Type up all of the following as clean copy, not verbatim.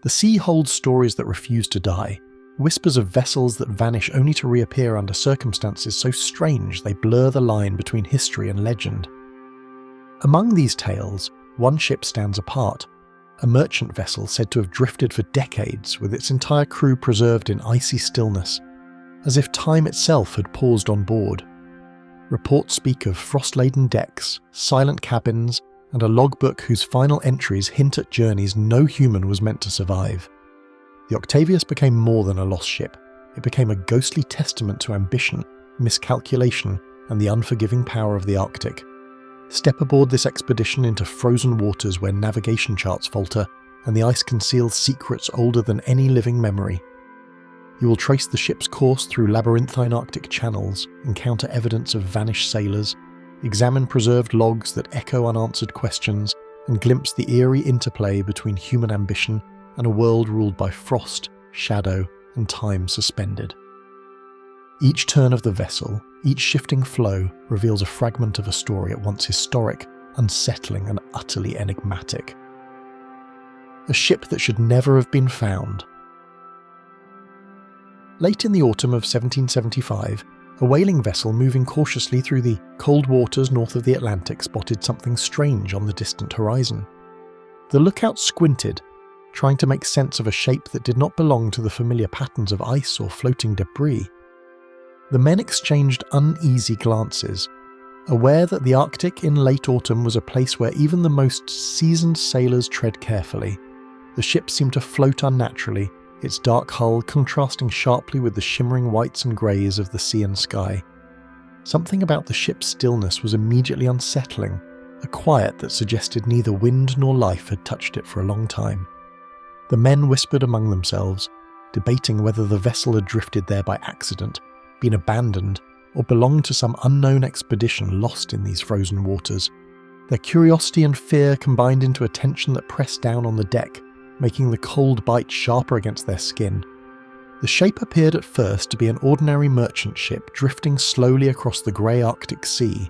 The sea holds stories that refuse to die, whispers of vessels that vanish only to reappear under circumstances so strange they blur the line between history and legend. Among these tales, one ship stands apart, a merchant vessel said to have drifted for decades with its entire crew preserved in icy stillness, as if time itself had paused on board. Reports speak of frost-laden decks, silent cabins, and a logbook whose final entries hint at journeys no human was meant to survive. The Octavius became more than a lost ship. It became a ghostly testament to ambition, miscalculation, and the unforgiving power of the Arctic. Step aboard this expedition into frozen waters where navigation charts falter, and the ice conceals secrets older than any living memory. You will trace the ship's course through labyrinthine Arctic channels, encounter evidence of vanished sailors, examine preserved logs that echo unanswered questions, and glimpse the eerie interplay between human ambition and a world ruled by frost, shadow, and time suspended. Each turn of the vessel, each shifting flow, reveals a fragment of a story at once historic, unsettling, and utterly enigmatic. A ship that should never have been found. Late in the autumn of 1775, a whaling vessel moving cautiously through the cold waters north of the Atlantic spotted something strange on the distant horizon. The lookout squinted, trying to make sense of a shape that did not belong to the familiar patterns of ice or floating debris. The men exchanged uneasy glances, aware that the Arctic in late autumn was a place where even the most seasoned sailors tread carefully. The ship seemed to float unnaturally, its dark hull contrasting sharply with the shimmering whites and greys of the sea and sky. Something about the ship's stillness was immediately unsettling, a quiet that suggested neither wind nor life had touched it for a long time. The men whispered among themselves, debating whether the vessel had drifted there by accident, been abandoned, or belonged to some unknown expedition lost in these frozen waters. Their curiosity and fear combined into a tension that pressed down on the deck, making the cold bite sharper against their skin. The shape appeared at first to be an ordinary merchant ship drifting slowly across the grey Arctic Sea.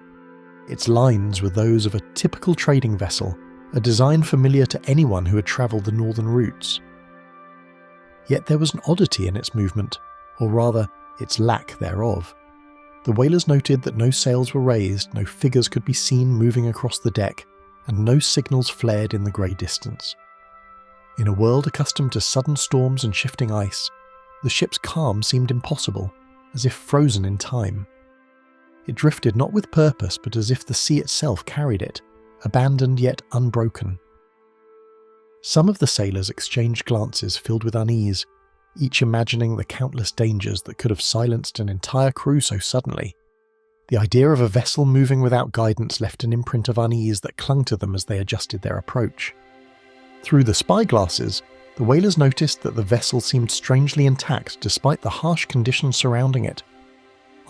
Its lines were those of a typical trading vessel, a design familiar to anyone who had travelled the northern routes. Yet there was an oddity in its movement, or rather, its lack thereof. The whalers noted that no sails were raised, no figures could be seen moving across the deck, and no signals flared in the grey distance. In a world accustomed to sudden storms and shifting ice, the ship's calm seemed impossible, as if frozen in time. It drifted not with purpose, but as if the sea itself carried it, abandoned yet unbroken. Some of the sailors exchanged glances filled with unease, each imagining the countless dangers that could have silenced an entire crew so suddenly. The idea of a vessel moving without guidance left an imprint of unease that clung to them as they adjusted their approach. Through the spyglasses, the whalers noticed that the vessel seemed strangely intact despite the harsh conditions surrounding it.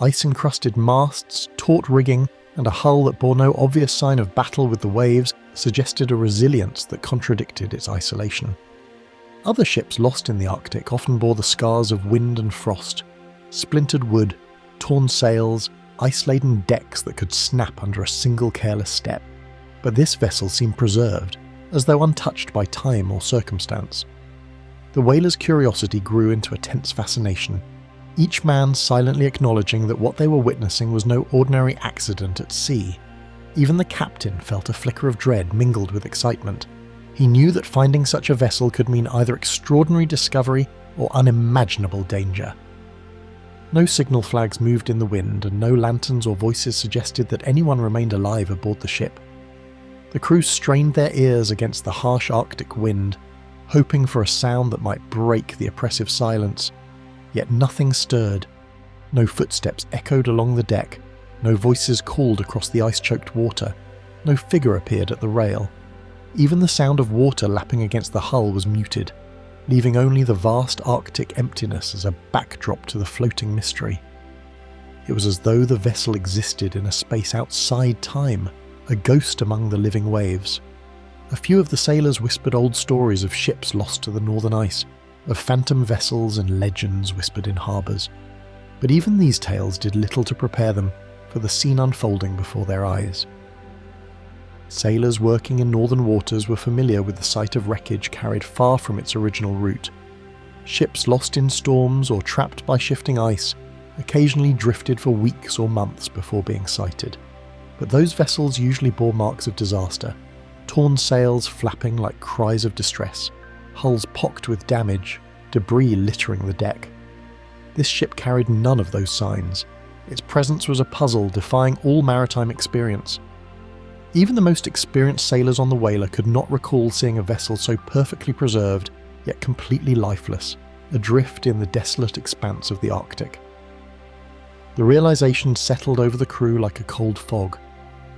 Ice-encrusted masts, taut rigging, and a hull that bore no obvious sign of battle with the waves suggested a resilience that contradicted its isolation. Other ships lost in the Arctic often bore the scars of wind and frost, splintered wood, torn sails, ice-laden decks that could snap under a single careless step. But this vessel seemed preserved, as though untouched by time or circumstance. The whalers' curiosity grew into a tense fascination, each man silently acknowledging that what they were witnessing was no ordinary accident at sea. Even the captain felt a flicker of dread mingled with excitement. He knew that finding such a vessel could mean either extraordinary discovery or unimaginable danger. No signal flags moved in the wind, and no lanterns or voices suggested that anyone remained alive aboard the ship. The crew strained their ears against the harsh Arctic wind, hoping for a sound that might break the oppressive silence. Yet nothing stirred. No footsteps echoed along the deck, no voices called across the ice-choked water, no figure appeared at the rail. Even the sound of water lapping against the hull was muted, leaving only the vast Arctic emptiness as a backdrop to the floating mystery. It was as though the vessel existed in a space outside time, a ghost among the living waves. A few of the sailors whispered old stories of ships lost to the northern ice, of phantom vessels and legends whispered in harbours. But even these tales did little to prepare them for the scene unfolding before their eyes. Sailors working in northern waters were familiar with the sight of wreckage carried far from its original route. Ships lost in storms or trapped by shifting ice occasionally drifted for weeks or months before being sighted. But those vessels usually bore marks of disaster, torn sails flapping like cries of distress, hulls pocked with damage, debris littering the deck. This ship carried none of those signs. Its presence was a puzzle defying all maritime experience. Even the most experienced sailors on the whaler could not recall seeing a vessel so perfectly preserved, yet completely lifeless, adrift in the desolate expanse of the Arctic. The realization settled over the crew like a cold fog.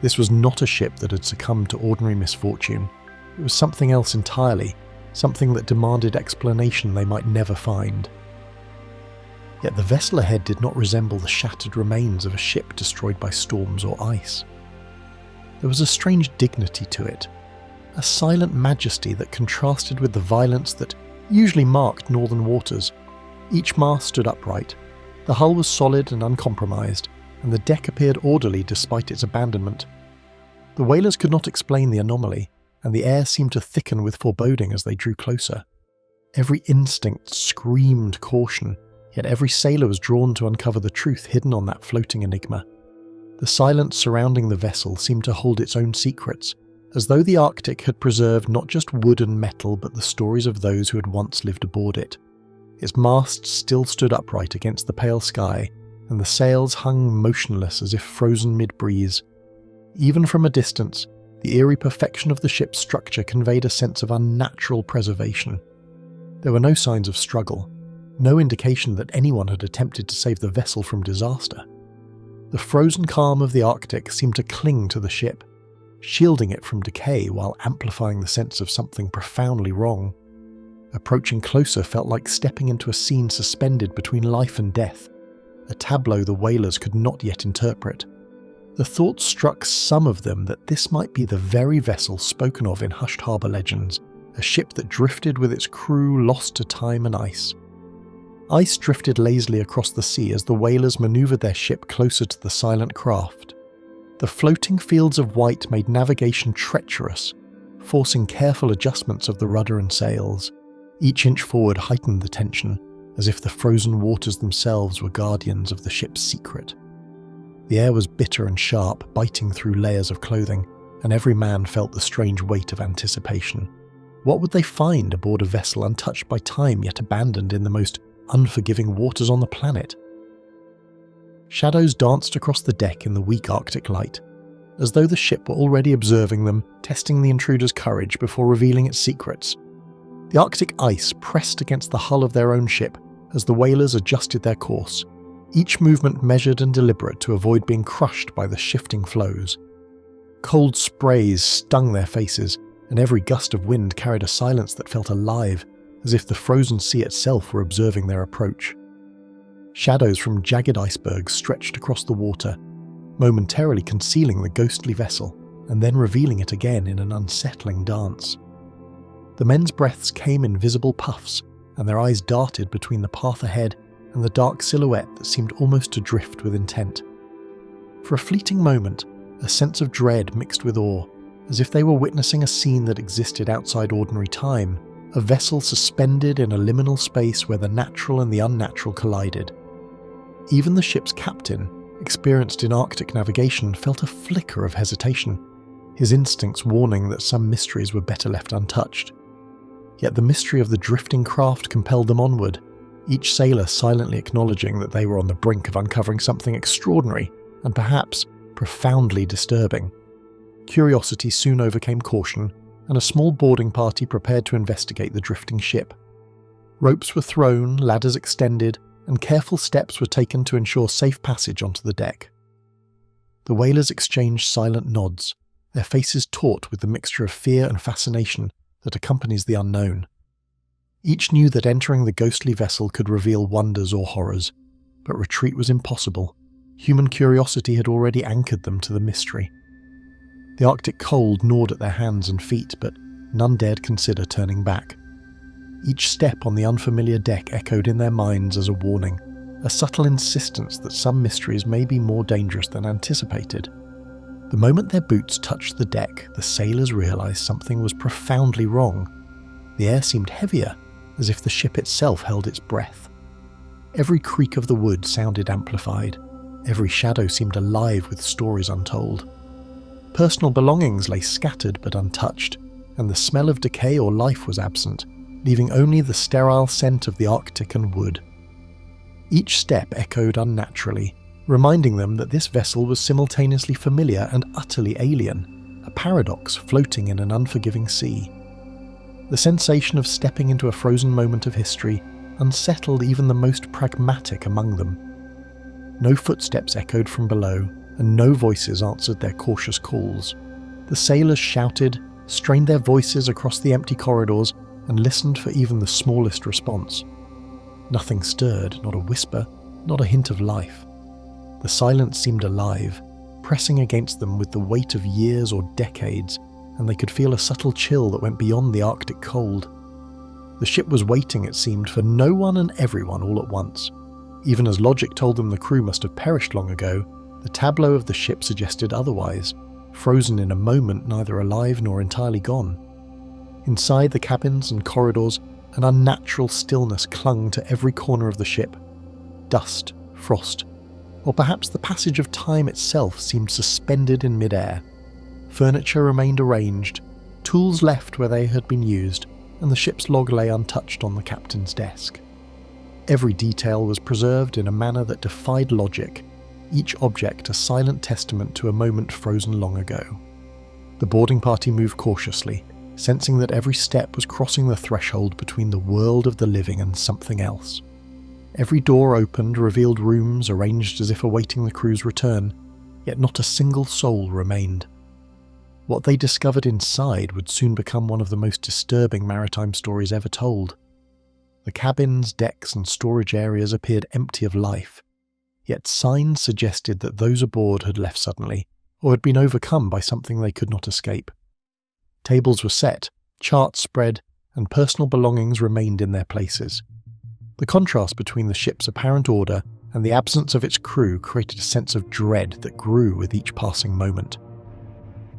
This was not a ship that had succumbed to ordinary misfortune. It was something else entirely, something that demanded explanation they might never find. Yet the vessel ahead did not resemble the shattered remains of a ship destroyed by storms or ice. There was a strange dignity to it, a silent majesty that contrasted with the violence that usually marked northern waters. Each mast stood upright, the hull was solid and uncompromised, and the deck appeared orderly despite its abandonment. The whalers could not explain the anomaly, and the air seemed to thicken with foreboding as they drew closer. Every instinct screamed caution, yet every sailor was drawn to uncover the truth hidden on that floating enigma. The silence surrounding the vessel seemed to hold its own secrets, as though the Arctic had preserved not just wood and metal but the stories of those who had once lived aboard it. Its masts still stood upright against the pale sky, and the sails hung motionless as if frozen mid-breeze. Even from a distance, the eerie perfection of the ship's structure conveyed a sense of unnatural preservation. There were no signs of struggle, no indication that anyone had attempted to save the vessel from disaster. The frozen calm of the Arctic seemed to cling to the ship, shielding it from decay while amplifying the sense of something profoundly wrong. Approaching closer felt like stepping into a scene suspended between life and death, a tableau the whalers could not yet interpret. The thought struck some of them that this might be the very vessel spoken of in hushed harbour legends, a ship that drifted with its crew lost to time and ice. Ice drifted lazily across the sea as the whalers manoeuvred their ship closer to the silent craft. The floating fields of white made navigation treacherous, forcing careful adjustments of the rudder and sails. Each inch forward heightened the tension, as if the frozen waters themselves were guardians of the ship's secret. The air was bitter and sharp, biting through layers of clothing, and every man felt the strange weight of anticipation. What would they find aboard a vessel untouched by time yet abandoned in the most unforgiving waters on the planet? Shadows danced across the deck in the weak Arctic light, as though the ship were already observing them, testing the intruder's courage before revealing its secrets. The Arctic ice pressed against the hull of their own ship as the whalers adjusted their course, each movement measured and deliberate to avoid being crushed by the shifting flows. Cold sprays stung their faces, and every gust of wind carried a silence that felt alive, as if the frozen sea itself were observing their approach. Shadows from jagged icebergs stretched across the water, momentarily concealing the ghostly vessel, and then revealing it again in an unsettling dance. The men's breaths came in visible puffs, and their eyes darted between the path ahead and the dark silhouette that seemed almost to drift with intent. For a fleeting moment, a sense of dread mixed with awe, as if they were witnessing a scene that existed outside ordinary time, a vessel suspended in a liminal space where the natural and the unnatural collided. Even the ship's captain, experienced in Arctic navigation, felt a flicker of hesitation, his instincts warning that some mysteries were better left untouched. Yet the mystery of the drifting craft compelled them onward, each sailor silently acknowledging that they were on the brink of uncovering something extraordinary and perhaps profoundly disturbing. Curiosity soon overcame caution, and a small boarding party prepared to investigate the drifting ship. Ropes were thrown, ladders extended, and careful steps were taken to ensure safe passage onto the deck. The whalers exchanged silent nods, their faces taut with the mixture of fear and fascination that accompanies the unknown. Each knew that entering the ghostly vessel could reveal wonders or horrors, but retreat was impossible. Human curiosity had already anchored them to the mystery. The Arctic cold gnawed at their hands and feet, but none dared consider turning back. Each step on the unfamiliar deck echoed in their minds as a warning, a subtle insistence that some mysteries may be more dangerous than anticipated. The moment their boots touched the deck, the sailors realised something was profoundly wrong. The air seemed heavier, as if the ship itself held its breath. Every creak of the wood sounded amplified. Every shadow seemed alive with stories untold. Personal belongings lay scattered but untouched, and the smell of decay or life was absent, leaving only the sterile scent of the Arctic and wood. Each step echoed unnaturally, reminding them that this vessel was simultaneously familiar and utterly alien, a paradox floating in an unforgiving sea. The sensation of stepping into a frozen moment of history unsettled even the most pragmatic among them. No footsteps echoed from below, and no voices answered their cautious calls. The sailors shouted, strained their voices across the empty corridors, and listened for even the smallest response. Nothing stirred, not a whisper, not a hint of life. The silence seemed alive, pressing against them with the weight of years or decades, and they could feel a subtle chill that went beyond the Arctic cold. The ship was waiting, it seemed, for no one and everyone all at once. Even as logic told them the crew must have perished long ago, the tableau of the ship suggested otherwise, frozen in a moment neither alive nor entirely gone. Inside the cabins and corridors, an unnatural stillness clung to every corner of the ship. Dust, frost, or perhaps the passage of time itself seemed suspended in mid-air. Furniture remained arranged, tools left where they had been used, and the ship's log lay untouched on the captain's desk. Every detail was preserved in a manner that defied logic, each object a silent testament to a moment frozen long ago. The boarding party moved cautiously, sensing that every step was crossing the threshold between the world of the living and something else. Every door opened revealed rooms arranged as if awaiting the crew's return, yet not a single soul remained. What they discovered inside would soon become one of the most disturbing maritime stories ever told. The cabins, decks, and storage areas appeared empty of life, yet signs suggested that those aboard had left suddenly, or had been overcome by something they could not escape. Tables were set, charts spread, and personal belongings remained in their places. The contrast between the ship's apparent order and the absence of its crew created a sense of dread that grew with each passing moment.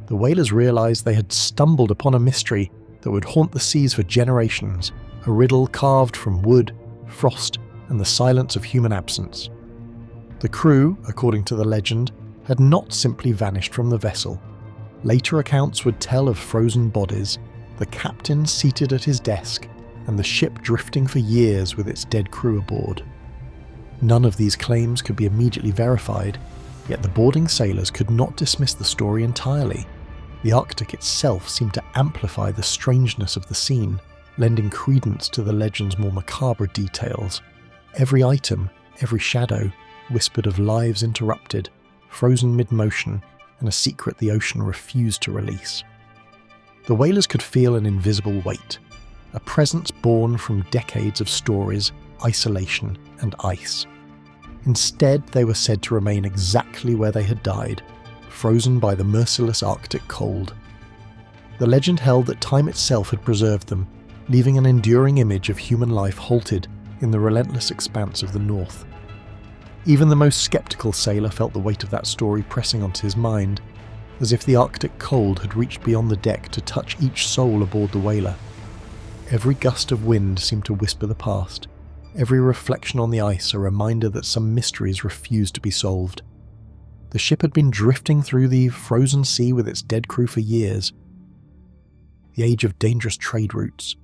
The whalers realized they had stumbled upon a mystery that would haunt the seas for generations, a riddle carved from wood, frost, and the silence of human absence. The crew, according to the legend, had not simply vanished from the vessel. Later accounts would tell of frozen bodies, the captain seated at his desk, and the ship drifting for years with its dead crew aboard. None of these claims could be immediately verified, yet the boarding sailors could not dismiss the story entirely. The Arctic itself seemed to amplify the strangeness of the scene, lending credence to the legend's more macabre details. Every item, every shadow, whispered of lives interrupted, frozen mid-motion, and a secret the ocean refused to release. The whalers could feel an invisible weight, a presence born from decades of stories, isolation, and ice. Instead, they were said to remain exactly where they had died, frozen by the merciless Arctic cold. The legend held that time itself had preserved them, leaving an enduring image of human life halted in the relentless expanse of the north. Even the most skeptical sailor felt the weight of that story pressing onto his mind, as if the Arctic cold had reached beyond the deck to touch each soul aboard the whaler. Every gust of wind seemed to whisper the past, every reflection on the ice a reminder that some mysteries refused to be solved. The ship had been drifting through the frozen sea with its dead crew for years. The age of dangerous trade routes.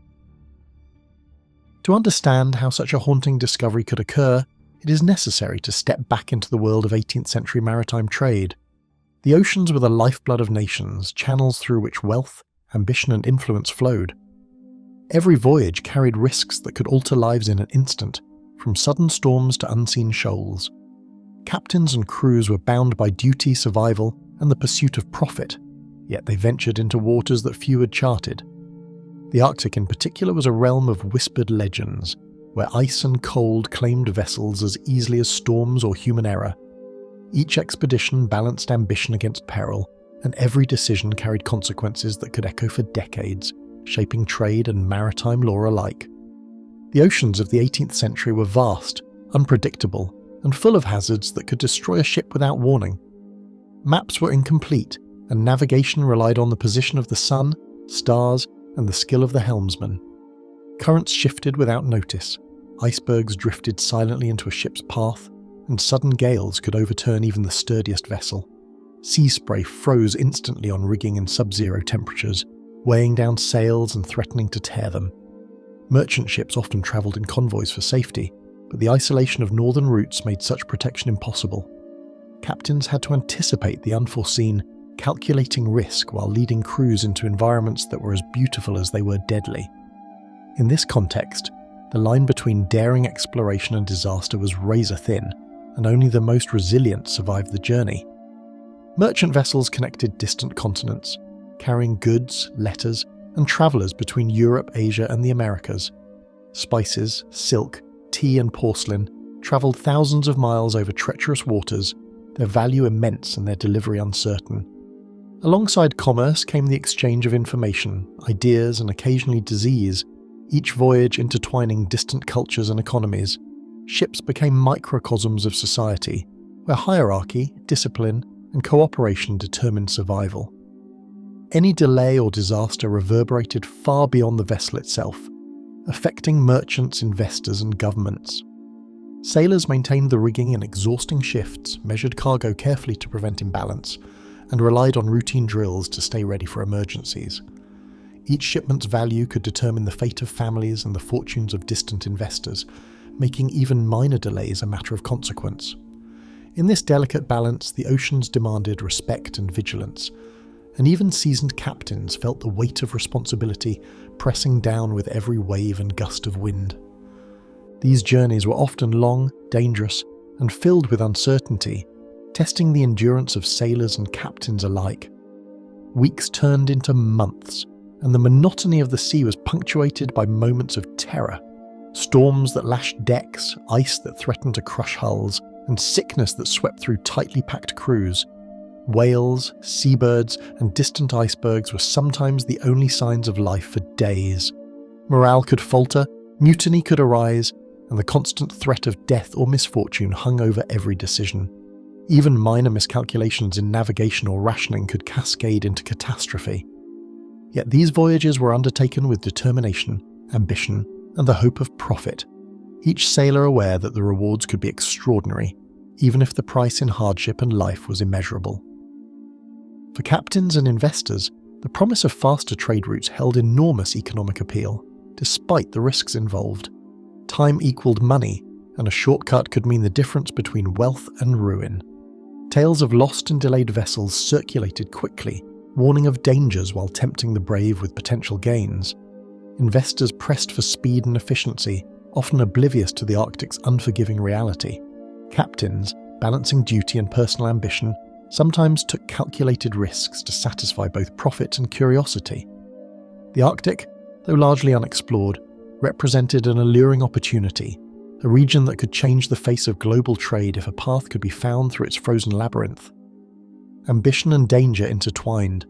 To understand how such a haunting discovery could occur, it is necessary to step back into the world of 18th century maritime trade. The oceans were the lifeblood of nations, channels through which wealth, ambition, and influence flowed. Every voyage carried risks that could alter lives in an instant, from sudden storms to unseen shoals. Captains and crews were bound by duty, survival, and the pursuit of profit, yet they ventured into waters that few had charted. The Arctic in particular was a realm of whispered legends, where ice and cold claimed vessels as easily as storms or human error. Each expedition balanced ambition against peril, and every decision carried consequences that could echo for decades, shaping trade and maritime lore alike. The oceans of the 18th century were vast, unpredictable, and full of hazards that could destroy a ship without warning. Maps were incomplete, and navigation relied on the position of the sun, stars, and the skill of the helmsman. Currents shifted without notice, icebergs drifted silently into a ship's path, and sudden gales could overturn even the sturdiest vessel. Sea spray froze instantly on rigging in sub-zero temperatures, weighing down sails and threatening to tear them. Merchant ships often travelled in convoys for safety, but the isolation of northern routes made such protection impossible. Captains had to anticipate the unforeseen, calculating risk while leading crews into environments that were as beautiful as they were deadly. In this context, the line between daring exploration and disaster was razor thin, and only the most resilient survived the journey. Merchant vessels connected distant continents, carrying goods, letters, and travellers between Europe, Asia, and the Americas. Spices, silk, tea, and porcelain travelled thousands of miles over treacherous waters, their value immense and their delivery uncertain. Alongside commerce came the exchange of information, ideas, and occasionally disease, each voyage intertwining distant cultures and economies. Ships became microcosms of society, where hierarchy, discipline, and cooperation determined survival. Any delay or disaster reverberated far beyond the vessel itself, affecting merchants, investors, and governments. Sailors maintained the rigging in exhausting shifts, measured cargo carefully to prevent imbalance, and relied on routine drills to stay ready for emergencies. Each shipment's value could determine the fate of families and the fortunes of distant investors, making even minor delays a matter of consequence. In this delicate balance, the oceans demanded respect and vigilance, and even seasoned captains felt the weight of responsibility pressing down with every wave and gust of wind. These journeys were often long, dangerous, and filled with uncertainty, testing the endurance of sailors and captains alike. Weeks turned into months, and the monotony of the sea was punctuated by moments of terror. Storms that lashed decks, ice that threatened to crush hulls, and sickness that swept through tightly packed crews. Whales, seabirds, and distant icebergs were sometimes the only signs of life for days. Morale could falter, mutiny could arise, and the constant threat of death or misfortune hung over every decision. Even minor miscalculations in navigation or rationing could cascade into catastrophe. Yet these voyages were undertaken with determination, ambition, and the hope of profit, each sailor aware that the rewards could be extraordinary, even if the price in hardship and life was immeasurable. For captains and investors, the promise of faster trade routes held enormous economic appeal, despite the risks involved. Time equaled money, and a shortcut could mean the difference between wealth and ruin. Tales of lost and delayed vessels circulated quickly, warning of dangers while tempting the brave with potential gains. Investors pressed for speed and efficiency, often oblivious to the Arctic's unforgiving reality. Captains, balancing duty and personal ambition, sometimes took calculated risks to satisfy both profit and curiosity. The Arctic, though largely unexplored, represented an alluring opportunity, a region that could change the face of global trade if a path could be found through its frozen labyrinth. Ambition and danger intertwined,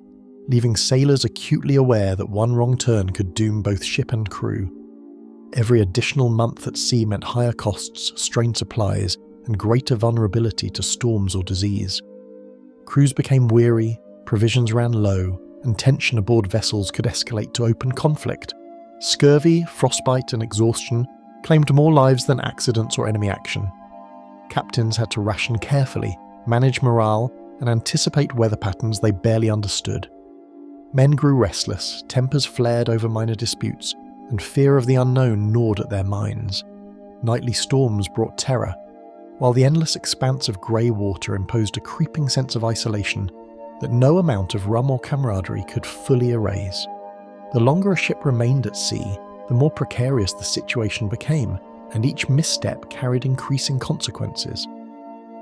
leaving sailors acutely aware that one wrong turn could doom both ship and crew. Every additional month at sea meant higher costs, strained supplies, and greater vulnerability to storms or disease. Crews became weary, provisions ran low, and tension aboard vessels could escalate to open conflict. Scurvy, frostbite, and exhaustion claimed more lives than accidents or enemy action. Captains had to ration carefully, manage morale, and anticipate weather patterns they barely understood. Men grew restless, tempers flared over minor disputes, and fear of the unknown gnawed at their minds. Nightly storms brought terror, while the endless expanse of grey water imposed a creeping sense of isolation that no amount of rum or camaraderie could fully erase. The longer a ship remained at sea, the more precarious the situation became, and each misstep carried increasing consequences.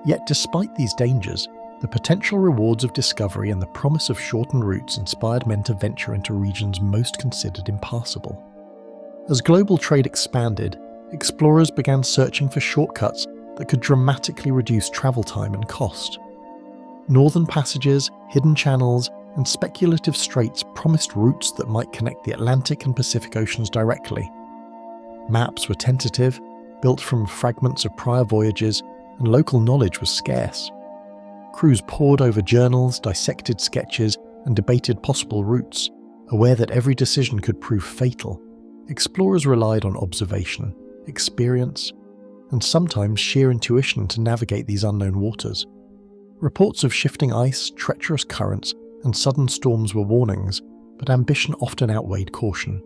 Yet despite these dangers, the potential rewards of discovery and the promise of shortened routes inspired men to venture into regions most considered impassable. As global trade expanded, explorers began searching for shortcuts that could dramatically reduce travel time and cost. Northern passages, hidden channels, and speculative straits promised routes that might connect the Atlantic and Pacific Oceans directly. Maps were tentative, built from fragments of prior voyages, and local knowledge was scarce. Crews pored over journals, dissected sketches, and debated possible routes, aware that every decision could prove fatal. Explorers relied on observation, experience, and sometimes sheer intuition to navigate these unknown waters. Reports of shifting ice, treacherous currents, and sudden storms were warnings, but ambition often outweighed caution.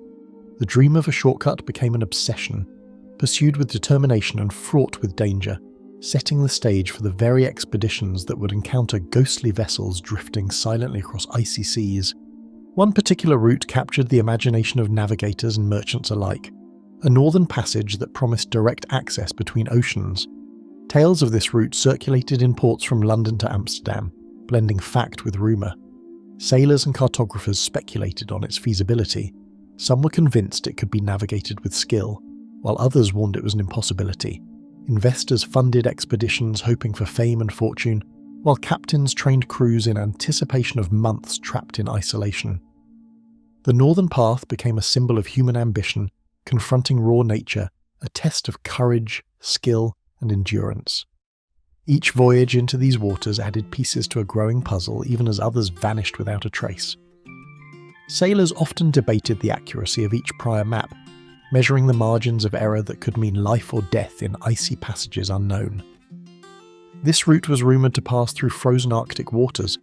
The dream of a shortcut became an obsession, pursued with determination and fraught with danger, setting the stage for the very expeditions that would encounter ghostly vessels drifting silently across icy seas. One particular route captured the imagination of navigators and merchants alike, a northern passage that promised direct access between oceans. Tales of this route circulated in ports from London to Amsterdam, blending fact with rumour. Sailors and cartographers speculated on its feasibility. Some were convinced it could be navigated with skill, while others warned it was an impossibility. Investors funded expeditions hoping for fame and fortune, while captains trained crews in anticipation of months trapped in isolation. The Northern Path became a symbol of human ambition, confronting raw nature, a test of courage, skill, and endurance. Each voyage into these waters added pieces to a growing puzzle, even as others vanished without a trace. Sailors often debated the accuracy of each prior map, measuring the margins of error that could mean life or death in icy passages unknown. This route was rumoured to pass through frozen Arctic waters,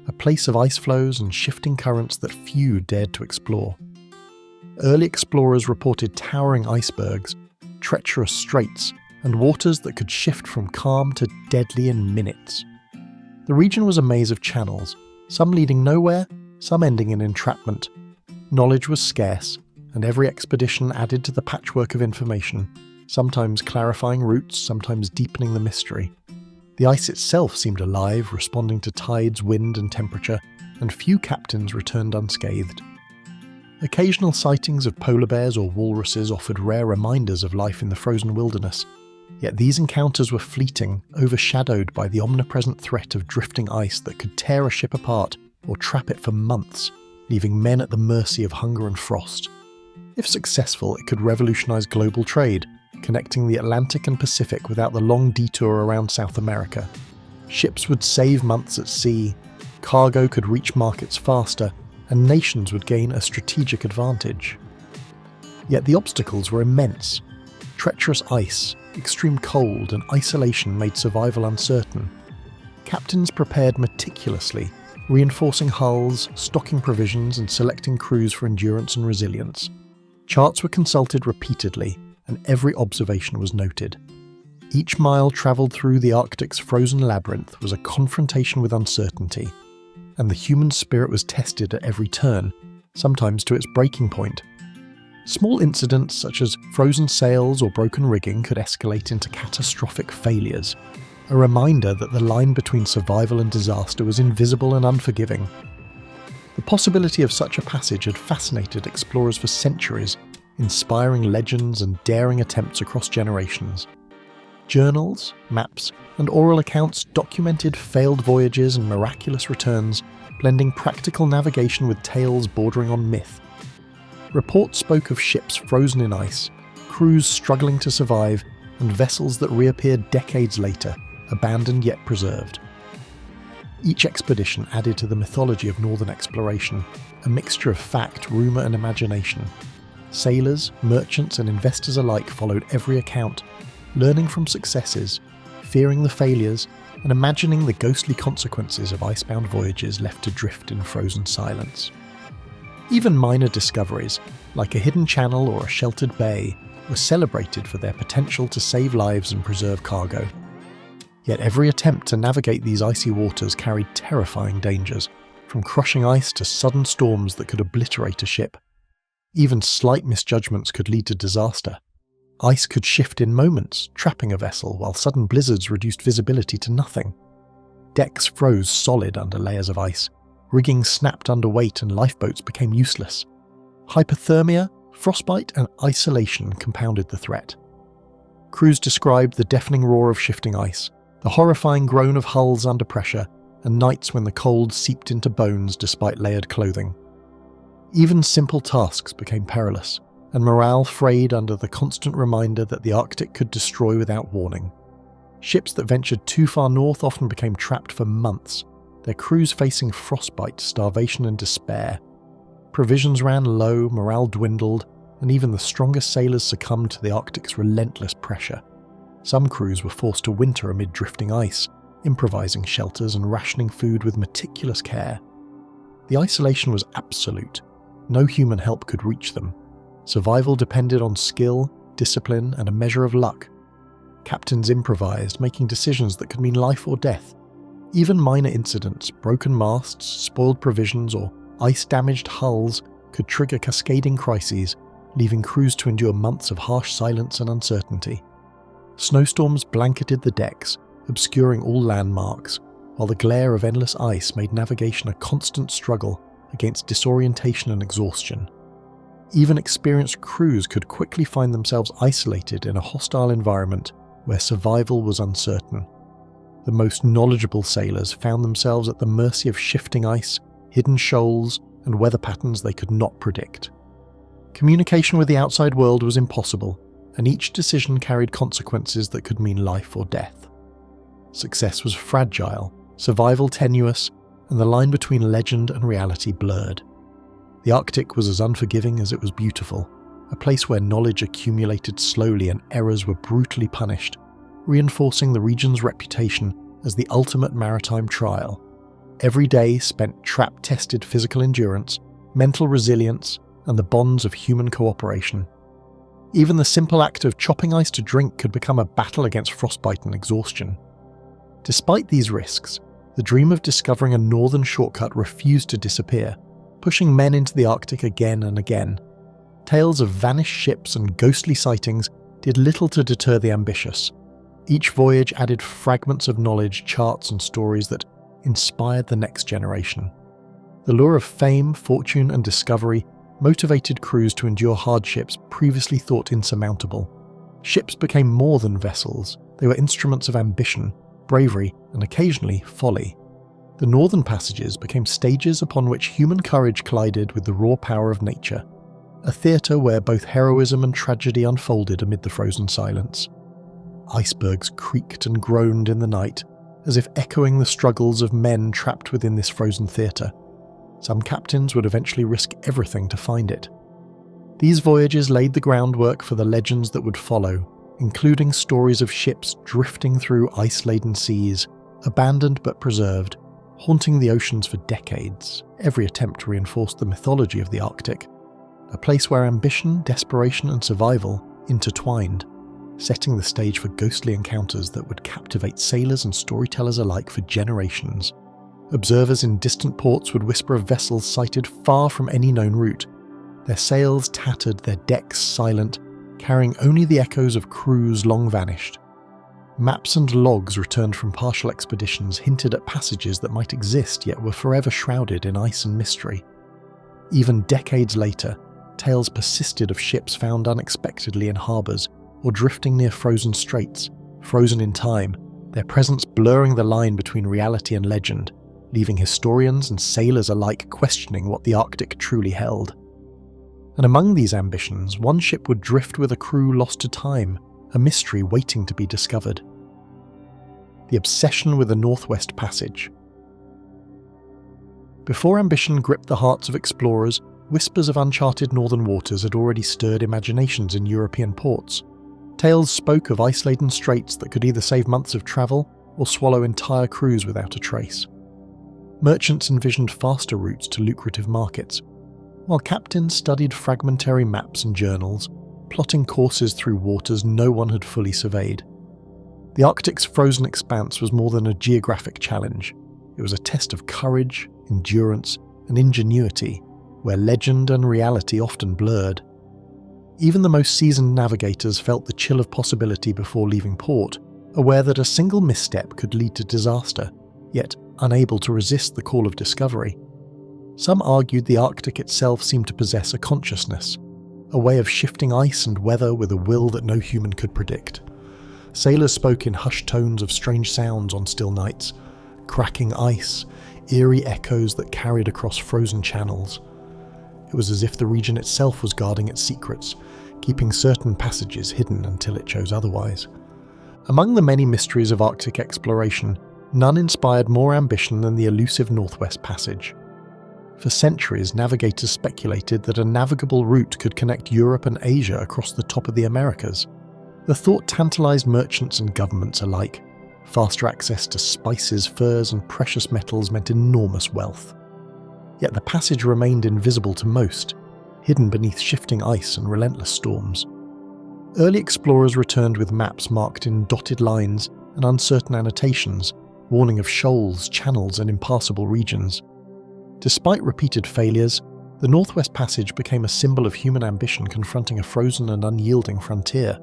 a place of ice flows and shifting currents that few dared to explore. Early explorers reported towering icebergs, treacherous straits, and waters that could shift from calm to deadly in minutes. The region was a maze of channels, some leading nowhere, some ending in entrapment. Knowledge was scarce, and every expedition added to the patchwork of information, sometimes clarifying routes, sometimes deepening the mystery. The ice itself seemed alive, responding to tides, wind, and temperature, and few captains returned unscathed. Occasional sightings of polar bears or walruses offered rare reminders of life in the frozen wilderness, yet these encounters were fleeting, overshadowed by the omnipresent threat of drifting ice that could tear a ship apart or trap it for months, leaving men at the mercy of hunger and frost. If successful, it could revolutionize global trade, connecting the Atlantic and Pacific without the long detour around South America. Ships would save months at sea, cargo could reach markets faster, and nations would gain a strategic advantage. Yet the obstacles were immense. Treacherous ice, extreme cold, and isolation made survival uncertain. Captains prepared meticulously, reinforcing hulls, stocking provisions, and selecting crews for endurance and resilience. Charts were consulted repeatedly, and every observation was noted. Each mile travelled through the Arctic's frozen labyrinth was a confrontation with uncertainty, and the human spirit was tested at every turn, sometimes to its breaking point. Small incidents such as frozen sails or broken rigging could escalate into catastrophic failures, a reminder that the line between survival and disaster was invisible and unforgiving. The possibility of such a passage had fascinated explorers for centuries, inspiring legends and daring attempts across generations. Journals, maps, and oral accounts documented failed voyages and miraculous returns, blending practical navigation with tales bordering on myth. Reports spoke of ships frozen in ice, crews struggling to survive, and vessels that reappeared decades later, abandoned yet preserved. Each expedition added to the mythology of northern exploration, a mixture of fact, rumour, and imagination. Sailors, merchants, and investors alike followed every account, learning from successes, fearing the failures, and imagining the ghostly consequences of icebound voyages left to drift in frozen silence. Even minor discoveries, like a hidden channel or a sheltered bay, were celebrated for their potential to save lives and preserve cargo. Yet every attempt to navigate these icy waters carried terrifying dangers, from crushing ice to sudden storms that could obliterate a ship. Even slight misjudgments could lead to disaster. Ice could shift in moments, trapping a vessel, while sudden blizzards reduced visibility to nothing. Decks froze solid under layers of ice, rigging snapped under weight and lifeboats became useless. Hypothermia, frostbite, and isolation compounded the threat. Crews described the deafening roar of shifting ice, the horrifying groan of hulls under pressure, and nights when the cold seeped into bones despite layered clothing. Even simple tasks became perilous, and morale frayed under the constant reminder that the Arctic could destroy without warning. Ships that ventured too far north often became trapped for months, their crews facing frostbite, starvation and despair. Provisions ran low, morale dwindled, and even the strongest sailors succumbed to the Arctic's relentless pressure. Some crews were forced to winter amid drifting ice, improvising shelters and rationing food with meticulous care. The isolation was absolute. No human help could reach them. Survival depended on skill, discipline, and a measure of luck. Captains improvised, making decisions that could mean life or death. Even minor incidents, broken masts, spoiled provisions, or ice-damaged hulls could trigger cascading crises, leaving crews to endure months of harsh silence and uncertainty. Snowstorms blanketed the decks, obscuring all landmarks, while the glare of endless ice made navigation a constant struggle against disorientation and exhaustion. Even experienced crews could quickly find themselves isolated in a hostile environment where survival was uncertain. The most knowledgeable sailors found themselves at the mercy of shifting ice, hidden shoals, and weather patterns they could not predict. Communication with the outside world was impossible, and each decision carried consequences that could mean life or death. Success was fragile, survival tenuous, and the line between legend and reality blurred. The Arctic was as unforgiving as it was beautiful, a place where knowledge accumulated slowly and errors were brutally punished, reinforcing the region's reputation as the ultimate maritime trial. Every day spent trap-tested physical endurance, mental resilience, and the bonds of human cooperation. Even the simple act of chopping ice to drink could become a battle against frostbite and exhaustion. Despite these risks, the dream of discovering a northern shortcut refused to disappear, pushing men into the Arctic again and again. Tales of vanished ships and ghostly sightings did little to deter the ambitious. Each voyage added fragments of knowledge, charts, and stories that inspired the next generation. The lure of fame, fortune, and discovery motivated crews to endure hardships previously thought insurmountable. Ships became more than vessels. They were instruments of ambition, bravery, and occasionally folly. The northern passages became stages upon which human courage collided with the raw power of nature, a theatre where both heroism and tragedy unfolded amid the frozen silence. Icebergs creaked and groaned in the night, as if echoing the struggles of men trapped within this frozen theatre. Some captains would eventually risk everything to find it. These voyages laid the groundwork for the legends that would follow, including stories of ships drifting through ice-laden seas, abandoned but preserved, haunting the oceans for decades. Every attempt reinforced the mythology of the Arctic, a place where ambition, desperation, and survival intertwined, setting the stage for ghostly encounters that would captivate sailors and storytellers alike for generations. Observers in distant ports would whisper of vessels sighted far from any known route, their sails tattered, their decks silent, carrying only the echoes of crews long vanished. Maps and logs returned from partial expeditions hinted at passages that might exist yet were forever shrouded in ice and mystery. Even decades later, tales persisted of ships found unexpectedly in harbours or drifting near frozen straits, frozen in time, their presence blurring the line between reality and legend, leaving historians and sailors alike questioning what the Arctic truly held. And among these ambitions, one ship would drift with a crew lost to time, a mystery waiting to be discovered. The obsession with the Northwest Passage. Before ambition gripped the hearts of explorers, whispers of uncharted northern waters had already stirred imaginations in European ports. Tales spoke of ice-laden straits that could either save months of travel or swallow entire crews without a trace. Merchants envisioned faster routes to lucrative markets, while captains studied fragmentary maps and journals, plotting courses through waters no one had fully surveyed. The Arctic's frozen expanse was more than a geographic challenge. It was a test of courage, endurance, and ingenuity, where legend and reality often blurred. Even the most seasoned navigators felt the chill of possibility before leaving port, aware that a single misstep could lead to disaster, yet unable to resist the call of discovery. Some argued the Arctic itself seemed to possess a consciousness, a way of shifting ice and weather with a will that no human could predict. Sailors spoke in hushed tones of strange sounds on still nights, cracking ice, eerie echoes that carried across frozen channels. It was as if the region itself was guarding its secrets, keeping certain passages hidden until it chose otherwise. Among the many mysteries of Arctic exploration, none inspired more ambition than the elusive Northwest Passage. For centuries, navigators speculated that a navigable route could connect Europe and Asia across the top of the Americas. The thought tantalized merchants and governments alike. Faster access to spices, furs, and precious metals meant enormous wealth. Yet the passage remained invisible to most, hidden beneath shifting ice and relentless storms. Early explorers returned with maps marked in dotted lines and uncertain annotations, warning of shoals, channels, and impassable regions. Despite repeated failures, the Northwest Passage became a symbol of human ambition confronting a frozen and unyielding frontier.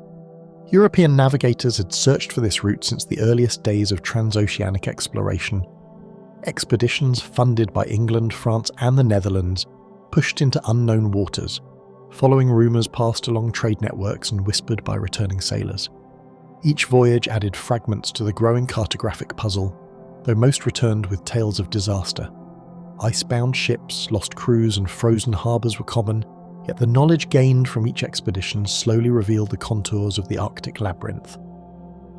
European navigators had searched for this route since the earliest days of transoceanic exploration. Expeditions funded by England, France, and the Netherlands pushed into unknown waters, following rumours passed along trade networks and whispered by returning sailors. Each voyage added fragments to the growing cartographic puzzle, though most returned with tales of disaster. Icebound ships, lost crews, and frozen harbours were common, yet the knowledge gained from each expedition slowly revealed the contours of the Arctic labyrinth.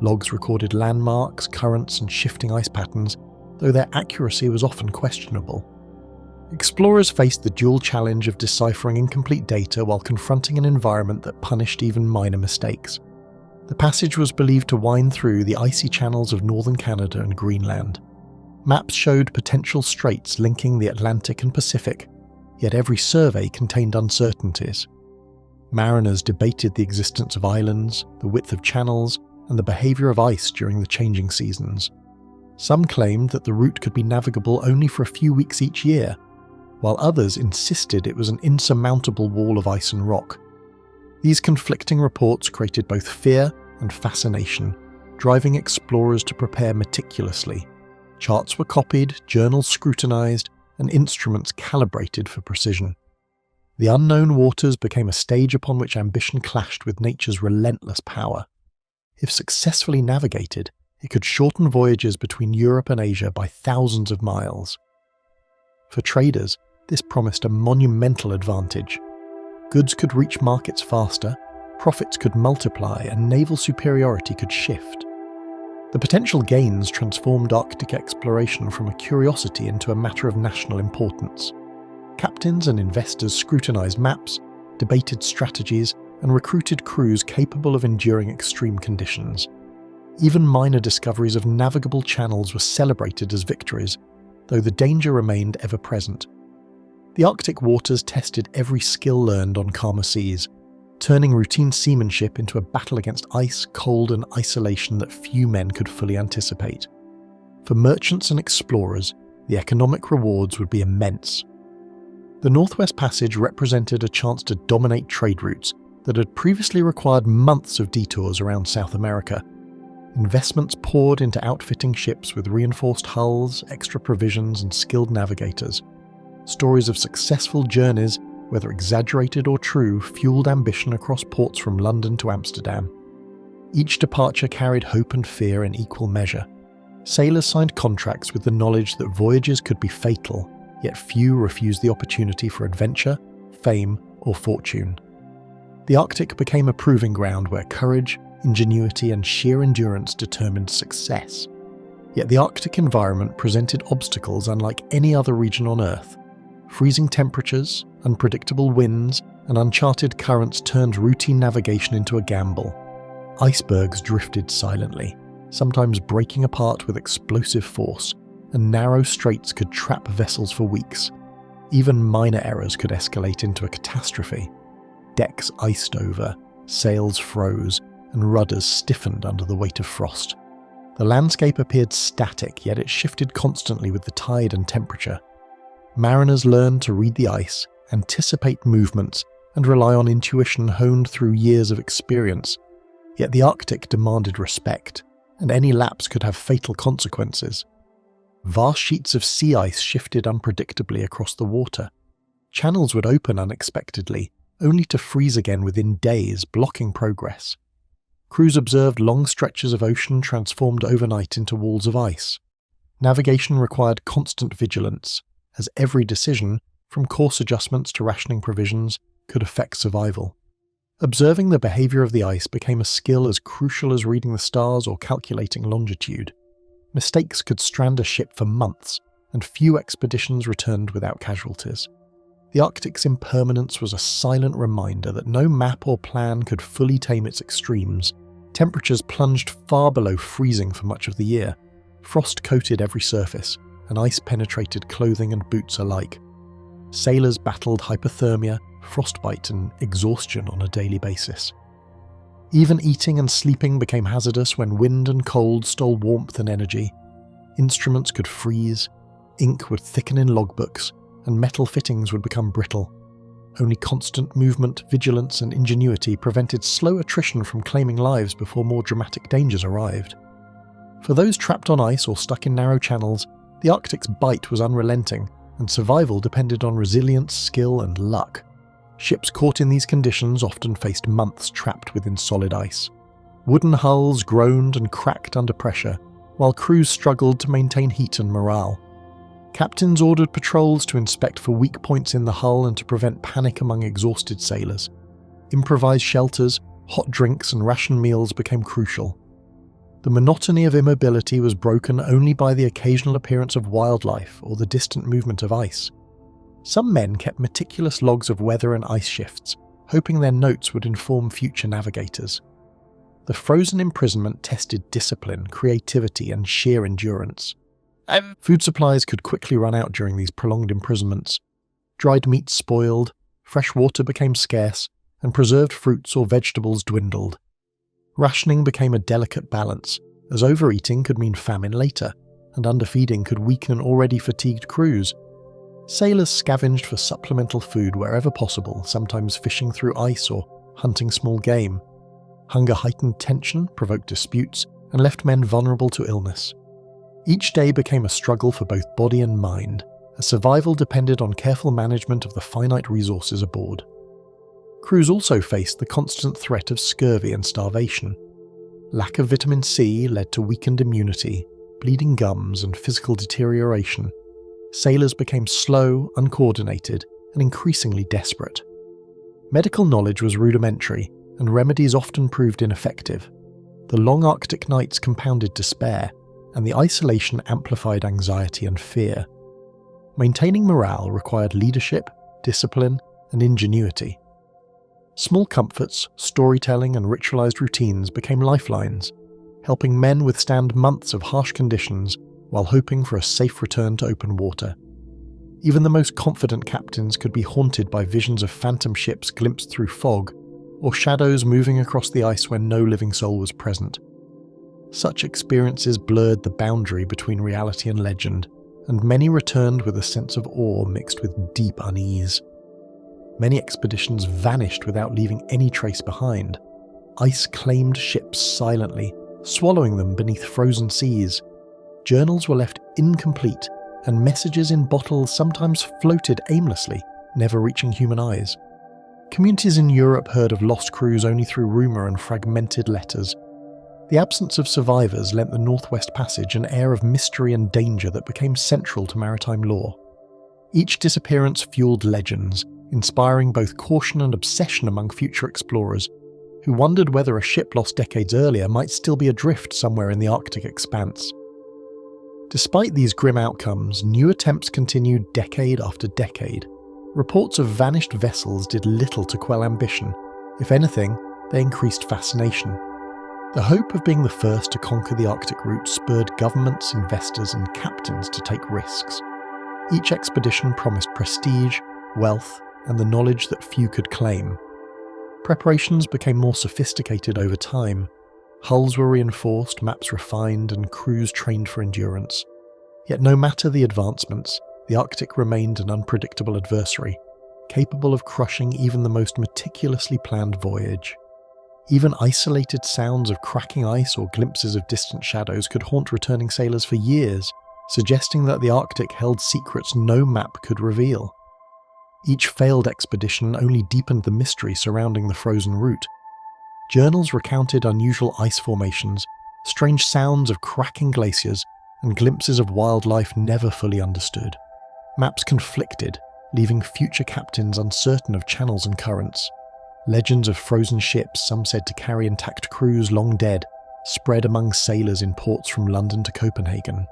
Logs recorded landmarks, currents, and shifting ice patterns, though their accuracy was often questionable. Explorers faced the dual challenge of deciphering incomplete data while confronting an environment that punished even minor mistakes. The passage was believed to wind through the icy channels of northern Canada and Greenland. Maps showed potential straits linking the Atlantic and Pacific, yet every survey contained uncertainties. Mariners debated the existence of islands, the width of channels, and the behaviour of ice during the changing seasons. Some claimed that the route could be navigable only for a few weeks each year, while others insisted it was an insurmountable wall of ice and rock. These conflicting reports created both fear and fascination, driving explorers to prepare meticulously. Charts were copied, journals scrutinized, and instruments calibrated for precision. The unknown waters became a stage upon which ambition clashed with nature's relentless power. If successfully navigated, it could shorten voyages between Europe and Asia by thousands of miles. For traders, this promised a monumental advantage. Goods could reach markets faster, profits could multiply, and naval superiority could shift. The potential gains transformed Arctic exploration from a curiosity into a matter of national importance. Captains and investors scrutinized maps, debated strategies, and recruited crews capable of enduring extreme conditions. Even minor discoveries of navigable channels were celebrated as victories, though the danger remained ever present. The Arctic waters tested every skill learned on calmer seas, turning routine seamanship into a battle against ice, cold, and isolation that few men could fully anticipate. For merchants and explorers, the economic rewards would be immense. The Northwest Passage represented a chance to dominate trade routes that had previously required months of detours around South America. Investments poured into outfitting ships with reinforced hulls, extra provisions, and skilled navigators. Stories of successful journeys, whether exaggerated or true, fueled ambition across ports from London to Amsterdam. Each departure carried hope and fear in equal measure. Sailors signed contracts with the knowledge that voyages could be fatal, yet few refused the opportunity for adventure, fame, or fortune. The Arctic became a proving ground where courage, ingenuity, and sheer endurance determined success. Yet the Arctic environment presented obstacles unlike any other region on Earth. Freezing temperatures, unpredictable winds, and uncharted currents turned routine navigation into a gamble. Icebergs drifted silently, sometimes breaking apart with explosive force, and narrow straits could trap vessels for weeks. Even minor errors could escalate into a catastrophe. Decks iced over, sails froze, and rudders stiffened under the weight of frost. The landscape appeared static, yet it shifted constantly with the tide and temperature. Mariners learned to read the ice, anticipate movements, and rely on intuition honed through years of experience. Yet the Arctic demanded respect, and any lapse could have fatal consequences. Vast sheets of sea ice shifted unpredictably across the water. Channels would open unexpectedly, only to freeze again within days, blocking progress. Crews observed long stretches of ocean transformed overnight into walls of ice. Navigation required constant vigilance, as every decision, from course adjustments to rationing provisions, could affect survival. Observing the behaviour of the ice became a skill as crucial as reading the stars or calculating longitude. Mistakes could strand a ship for months, and few expeditions returned without casualties. The Arctic's impermanence was a silent reminder that no map or plan could fully tame its extremes. Temperatures plunged far below freezing for much of the year. Frost coated every surface, and ice penetrated clothing and boots alike. Sailors battled hypothermia, frostbite, and exhaustion on a daily basis. Even eating and sleeping became hazardous when wind and cold stole warmth and energy. Instruments could freeze, ink would thicken in logbooks, and metal fittings would become brittle. Only constant movement, vigilance, and ingenuity prevented slow attrition from claiming lives before more dramatic dangers arrived. For those trapped on ice or stuck in narrow channels, the Arctic's bite was unrelenting, and survival depended on resilience, skill, and luck. Ships caught in these conditions often faced months trapped within solid ice. Wooden hulls groaned and cracked under pressure, while crews struggled to maintain heat and morale. Captains ordered patrols to inspect for weak points in the hull and to prevent panic among exhausted sailors. Improvised shelters, hot drinks, and ration meals became crucial. The monotony of immobility was broken only by the occasional appearance of wildlife or the distant movement of ice. Some men kept meticulous logs of weather and ice shifts, hoping their notes would inform future navigators. The frozen imprisonment tested discipline, creativity, and sheer endurance. Food supplies could quickly run out during these prolonged imprisonments. Dried meat spoiled, fresh water became scarce, and preserved fruits or vegetables dwindled. Rationing became a delicate balance, as overeating could mean famine later, and underfeeding could weaken already fatigued crews. Sailors scavenged for supplemental food wherever possible, sometimes fishing through ice or hunting small game. Hunger heightened tension, provoked disputes, and left men vulnerable to illness. Each day became a struggle for both body and mind, as survival depended on careful management of the finite resources aboard. Crews also faced the constant threat of scurvy and starvation. Lack of vitamin C led to weakened immunity, bleeding gums, and physical deterioration. Sailors became slow, uncoordinated, and increasingly desperate. Medical knowledge was rudimentary, and remedies often proved ineffective. The long Arctic nights compounded despair, and the isolation amplified anxiety and fear. Maintaining morale required leadership, discipline, and ingenuity. Small comforts, storytelling, and ritualized routines became lifelines, helping men withstand months of harsh conditions while hoping for a safe return to open water. Even the most confident captains could be haunted by visions of phantom ships glimpsed through fog, or shadows moving across the ice when no living soul was present. Such experiences blurred the boundary between reality and legend, and many returned with a sense of awe mixed with deep unease. Many expeditions vanished without leaving any trace behind. Ice claimed ships silently, swallowing them beneath frozen seas. Journals were left incomplete, and messages in bottles sometimes floated aimlessly, never reaching human eyes. Communities in Europe heard of lost crews only through rumour and fragmented letters. The absence of survivors lent the Northwest Passage an air of mystery and danger that became central to maritime lore. Each disappearance fueled legends, inspiring both caution and obsession among future explorers, who wondered whether a ship lost decades earlier might still be adrift somewhere in the Arctic expanse. Despite these grim outcomes, new attempts continued decade after decade. Reports of vanished vessels did little to quell ambition. If anything, they increased fascination. The hope of being the first to conquer the Arctic route spurred governments, investors, and captains to take risks. Each expedition promised prestige, wealth, and the knowledge that few could claim. Preparations became more sophisticated over time. Hulls were reinforced, maps refined, and crews trained for endurance. Yet no matter the advancements, the Arctic remained an unpredictable adversary, capable of crushing even the most meticulously planned voyage. Even isolated sounds of cracking ice or glimpses of distant shadows could haunt returning sailors for years, suggesting that the Arctic held secrets no map could reveal. Each failed expedition only deepened the mystery surrounding the frozen route. Journals recounted unusual ice formations, strange sounds of cracking glaciers, and glimpses of wildlife never fully understood. Maps conflicted, leaving future captains uncertain of channels and currents. Legends of frozen ships, some said to carry intact crews long dead, spread among sailors in ports from London to Copenhagen.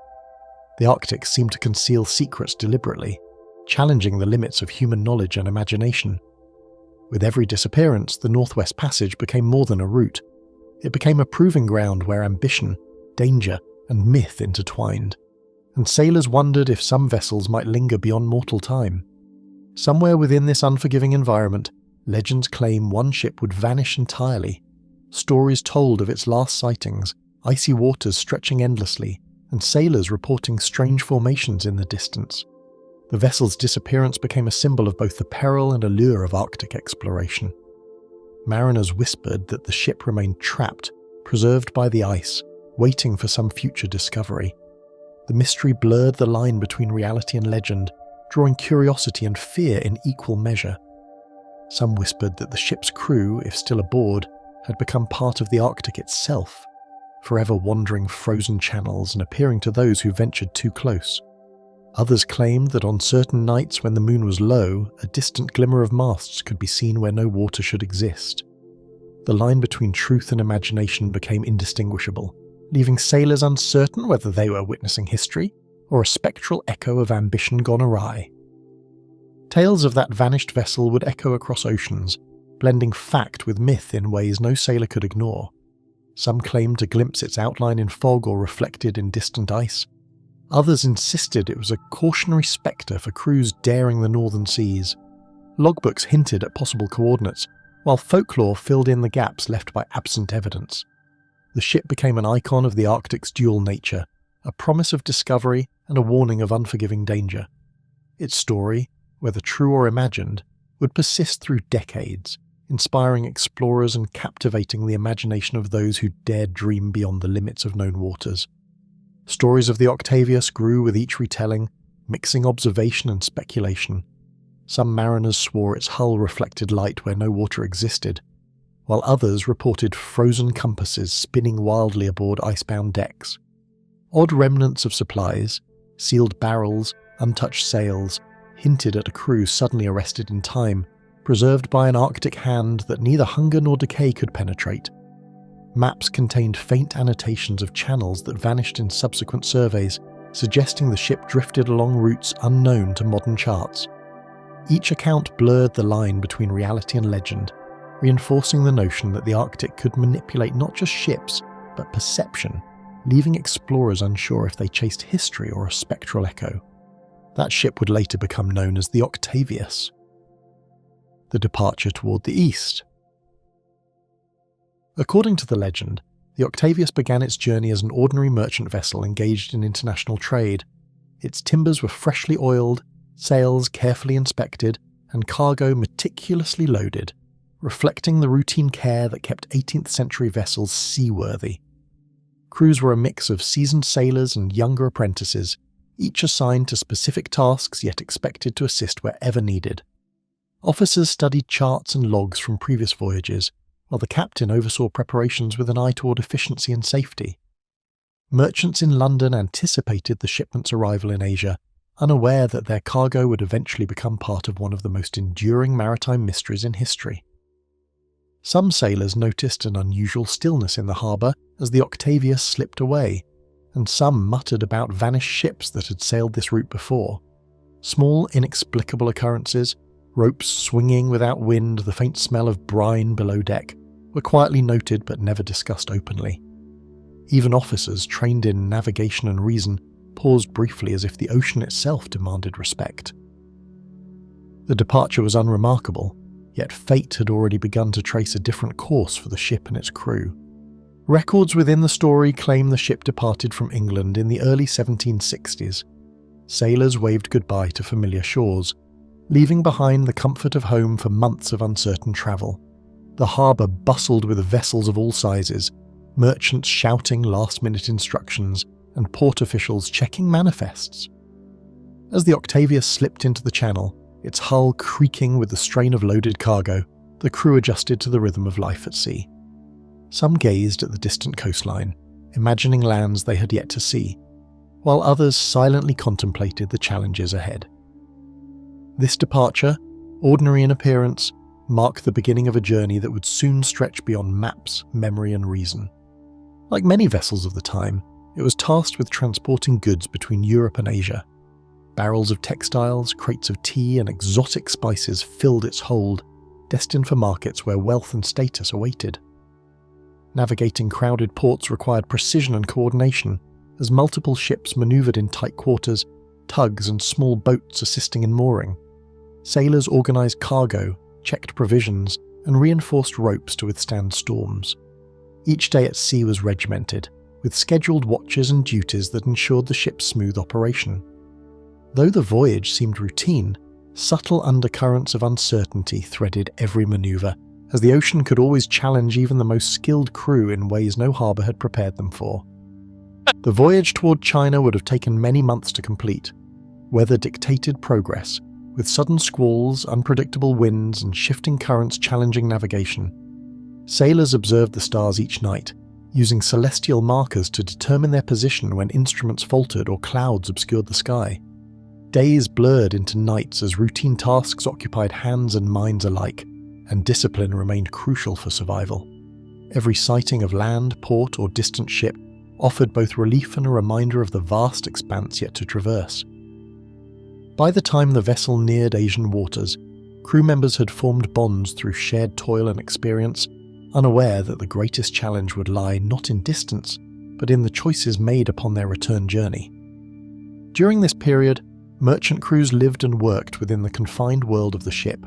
The Arctic seemed to conceal secrets deliberately, challenging the limits of human knowledge and imagination. With every disappearance, the Northwest Passage became more than a route. It became a proving ground where ambition, danger, and myth intertwined, and sailors wondered if some vessels might linger beyond mortal time. Somewhere within this unforgiving environment, legends claim one ship would vanish entirely. Stories told of its last sightings, icy waters stretching endlessly, and sailors reporting strange formations in the distance. The vessel's disappearance became a symbol of both the peril and allure of Arctic exploration. Mariners whispered that the ship remained trapped, preserved by the ice, waiting for some future discovery. The mystery blurred the line between reality and legend, drawing curiosity and fear in equal measure. Some whispered that the ship's crew, if still aboard, had become part of the Arctic itself, forever wandering frozen channels and appearing to those who ventured too close. Others claimed that on certain nights when the moon was low, a distant glimmer of masts could be seen where no water should exist. The line between truth and imagination became indistinguishable, leaving sailors uncertain whether they were witnessing history or a spectral echo of ambition gone awry. Tales of that vanished vessel would echo across oceans, blending fact with myth in ways no sailor could ignore. Some claimed to glimpse its outline in fog or reflected in distant ice. Others insisted it was a cautionary spectre for crews daring the northern seas. Logbooks hinted at possible coordinates, while folklore filled in the gaps left by absent evidence. The ship became an icon of the Arctic's dual nature, a promise of discovery and a warning of unforgiving danger. Its story, whether true or imagined, would persist through decades, inspiring explorers and captivating the imagination of those who dared dream beyond the limits of known waters. Stories of the Octavius grew with each retelling, mixing observation and speculation. Some mariners swore its hull reflected light where no water existed, while others reported frozen compasses spinning wildly aboard icebound decks. Odd remnants of supplies, sealed barrels, untouched sails, hinted at a crew suddenly arrested in time, preserved by an Arctic hand that neither hunger nor decay could penetrate. Maps contained faint annotations of channels that vanished in subsequent surveys, suggesting the ship drifted along routes unknown to modern charts. Each account blurred the line between reality and legend, reinforcing the notion that the Arctic could manipulate not just ships, but perception, leaving explorers unsure if they chased history or a spectral echo. That ship would later become known as the Octavius. The departure toward the east. According to the legend, the Octavius began its journey as an ordinary merchant vessel engaged in international trade. Its timbers were freshly oiled, sails carefully inspected, and cargo meticulously loaded, reflecting the routine care that kept 18th century vessels seaworthy. Crews were a mix of seasoned sailors and younger apprentices, each assigned to specific tasks yet expected to assist wherever needed. Officers studied charts and logs from previous voyages, while the captain oversaw preparations with an eye toward efficiency and safety. Merchants in London anticipated the shipment's arrival in Asia, unaware that their cargo would eventually become part of one of the most enduring maritime mysteries in history. Some sailors noticed an unusual stillness in the harbour as the Octavius slipped away, and some muttered about vanished ships that had sailed this route before. Small, inexplicable occurrences, ropes swinging without wind, the faint smell of brine below deck, were quietly noted but never discussed openly. Even officers trained in navigation and reason paused briefly as if the ocean itself demanded respect. The departure was unremarkable, yet fate had already begun to trace a different course for the ship and its crew. Records within the story claim the ship departed from England in the early 1760s. Sailors waved goodbye to familiar shores, leaving behind the comfort of home for months of uncertain travel. The harbour bustled with vessels of all sizes, merchants shouting last-minute instructions, and port officials checking manifests. As the Octavius slipped into the channel, its hull creaking with the strain of loaded cargo, the crew adjusted to the rhythm of life at sea. Some gazed at the distant coastline, imagining lands they had yet to see, while others silently contemplated the challenges ahead. This departure, ordinary in appearance, mark the beginning of a journey that would soon stretch beyond maps, memory and reason. Like many vessels of the time, it was tasked with transporting goods between Europe and Asia. Barrels of textiles, crates of tea and exotic spices filled its hold, destined for markets where wealth and status awaited. Navigating crowded ports required precision and coordination, as multiple ships manoeuvred in tight quarters, tugs and small boats assisting in mooring. Sailors organised cargo, checked provisions, and reinforced ropes to withstand storms. Each day at sea was regimented, with scheduled watches and duties that ensured the ship's smooth operation. Though the voyage seemed routine, subtle undercurrents of uncertainty threaded every manoeuvre, as the ocean could always challenge even the most skilled crew in ways no harbour had prepared them for. The voyage toward China would have taken many months to complete. Weather dictated progress, with sudden squalls, unpredictable winds, and shifting currents challenging navigation. Sailors observed the stars each night, using celestial markers to determine their position when instruments faltered or clouds obscured the sky. Days blurred into nights as routine tasks occupied hands and minds alike, and discipline remained crucial for survival. Every sighting of land, port, or distant ship offered both relief and a reminder of the vast expanse yet to traverse. By the time the vessel neared Asian waters, crew members had formed bonds through shared toil and experience, unaware that the greatest challenge would lie not in distance, but in the choices made upon their return journey. During this period, merchant crews lived and worked within the confined world of the ship.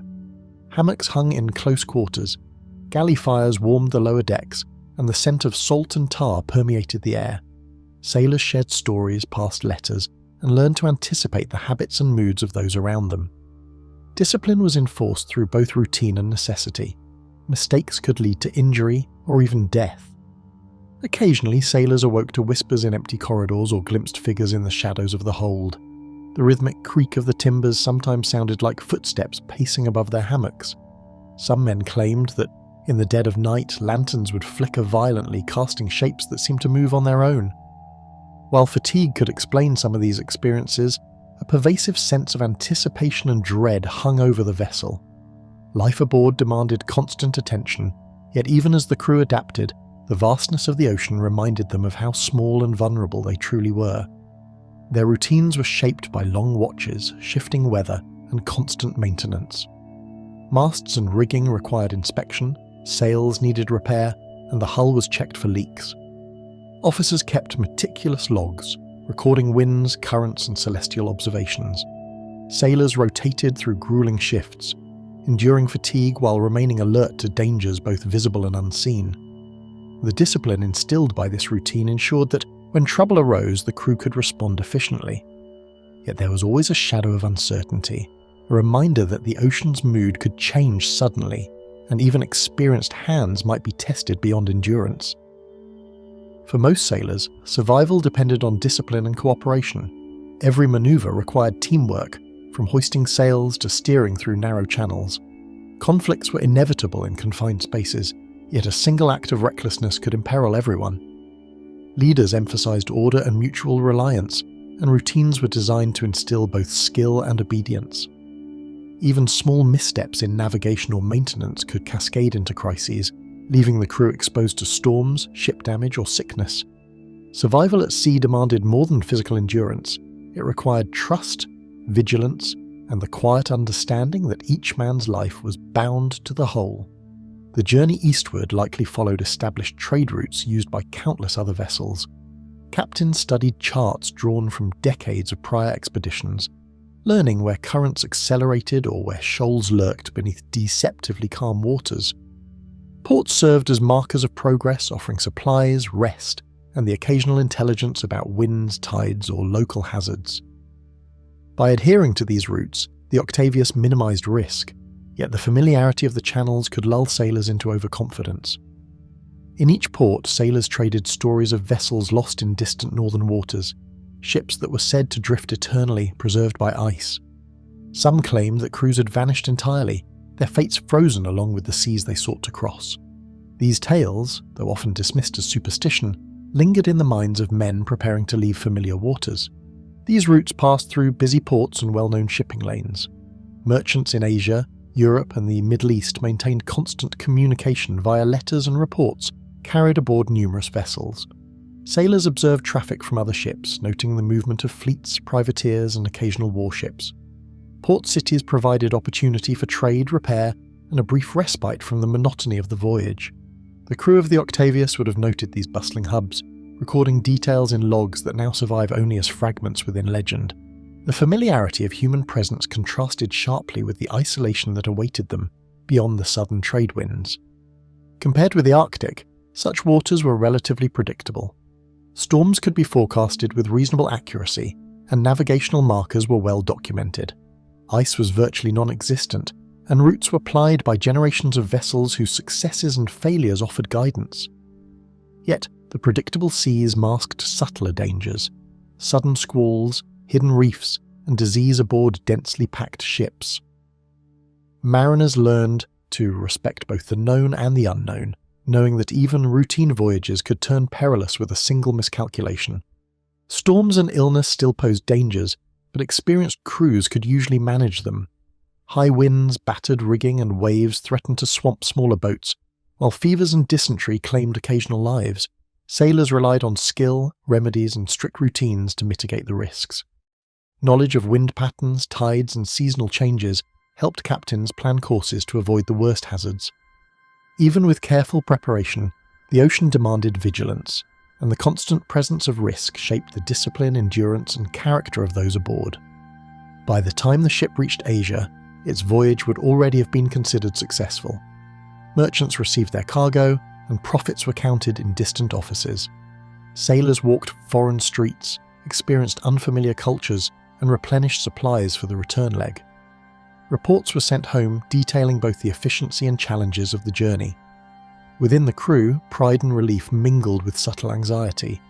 Hammocks hung in close quarters, galley fires warmed the lower decks, and the scent of salt and tar permeated the air. Sailors shared stories, passed letters, and learned to anticipate the habits and moods of those around them. Discipline was enforced through both routine and necessity. Mistakes could lead to injury or even death. Occasionally, sailors awoke to whispers in empty corridors or glimpsed figures in the shadows of the hold. The rhythmic creak of the timbers sometimes sounded like footsteps pacing above their hammocks. Some men claimed that, in the dead of night, lanterns would flicker violently, casting shapes that seemed to move on their own. While fatigue could explain some of these experiences, a pervasive sense of anticipation and dread hung over the vessel. Life aboard demanded constant attention, yet even as the crew adapted, the vastness of the ocean reminded them of how small and vulnerable they truly were. Their routines were shaped by long watches, shifting weather, and constant maintenance. Masts and rigging required inspection, sails needed repair, and the hull was checked for leaks. Officers kept meticulous logs, recording winds, currents, and celestial observations. Sailors rotated through grueling shifts, enduring fatigue while remaining alert to dangers both visible and unseen. The discipline instilled by this routine ensured that when trouble arose, the crew could respond efficiently. Yet there was always a shadow of uncertainty, a reminder that the ocean's mood could change suddenly, and even experienced hands might be tested beyond endurance. For most sailors, survival depended on discipline and cooperation. Every maneuver required teamwork, from hoisting sails to steering through narrow channels. Conflicts were inevitable in confined spaces, yet a single act of recklessness could imperil everyone. Leaders emphasized order and mutual reliance, and routines were designed to instill both skill and obedience. Even small missteps in navigation or maintenance could cascade into crises, leaving the crew exposed to storms, ship damage, or sickness. Survival at sea demanded more than physical endurance. It required trust, vigilance, and the quiet understanding that each man's life was bound to the whole. The journey eastward likely followed established trade routes used by countless other vessels. Captains studied charts drawn from decades of prior expeditions, learning where currents accelerated or where shoals lurked beneath deceptively calm waters. Ports served as markers of progress, offering supplies, rest, and the occasional intelligence about winds, tides, or local hazards. By adhering to these routes, the Octavius minimized risk, yet the familiarity of the channels could lull sailors into overconfidence. In each port, sailors traded stories of vessels lost in distant northern waters, ships that were said to drift eternally, preserved by ice. Some claimed that crews had vanished entirely, their fates frozen along with the seas they sought to cross. These tales, though often dismissed as superstition, lingered in the minds of men preparing to leave familiar waters. These routes passed through busy ports and well-known shipping lanes. Merchants in Asia, Europe and the Middle East maintained constant communication via letters and reports carried aboard numerous vessels. Sailors observed traffic from other ships, noting the movement of fleets, privateers, and occasional warships. Port cities provided opportunity for trade, repair, and a brief respite from the monotony of the voyage. The crew of the Octavius would have noted these bustling hubs, recording details in logs that now survive only as fragments within legend. The familiarity of human presence contrasted sharply with the isolation that awaited them beyond the southern trade winds. Compared with the Arctic, such waters were relatively predictable. Storms could be forecasted with reasonable accuracy, and navigational markers were well documented. Ice was virtually non-existent, and routes were plied by generations of vessels whose successes and failures offered guidance. Yet, the predictable seas masked subtler dangers: sudden squalls, hidden reefs, and disease aboard densely packed ships. Mariners learned to respect both the known and the unknown, knowing that even routine voyages could turn perilous with a single miscalculation. Storms and illness still posed dangers, but experienced crews could usually manage them. High winds, battered rigging, and waves threatened to swamp smaller boats, while fevers and dysentery claimed occasional lives. Sailors relied on skill, remedies, and strict routines to mitigate the risks. Knowledge of wind patterns, tides, and seasonal changes helped captains plan courses to avoid the worst hazards. Even with careful preparation, the ocean demanded vigilance, and the constant presence of risk shaped the discipline, endurance, and character of those aboard. By the time the ship reached Asia, its voyage would already have been considered successful. Merchants received their cargo, and profits were counted in distant offices. Sailors walked foreign streets, experienced unfamiliar cultures, and replenished supplies for the return leg. Reports were sent home detailing both the efficiency and challenges of the journey. Within the crew, pride and relief mingled with subtle anxiety.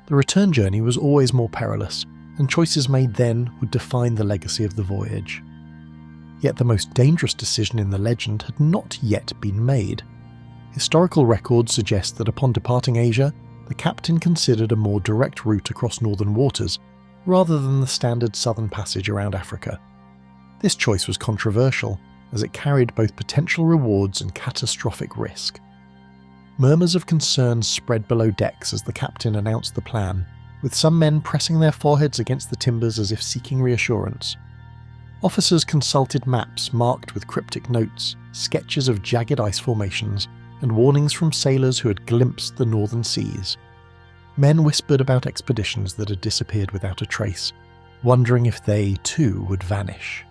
The return journey was always more perilous, and choices made then would define the legacy of the voyage. Yet the most dangerous decision in the legend had not yet been made. Historical records suggest that upon departing Asia, the captain considered a more direct route across northern waters, rather than the standard southern passage around Africa. This choice was controversial, as it carried both potential rewards and catastrophic risk. Murmurs of concern spread below decks as the captain announced the plan, with some men pressing their foreheads against the timbers as if seeking reassurance. Officers consulted maps marked with cryptic notes, sketches of jagged ice formations, and warnings from sailors who had glimpsed the northern seas. Men whispered about expeditions that had disappeared without a trace, wondering if they, too, would vanish.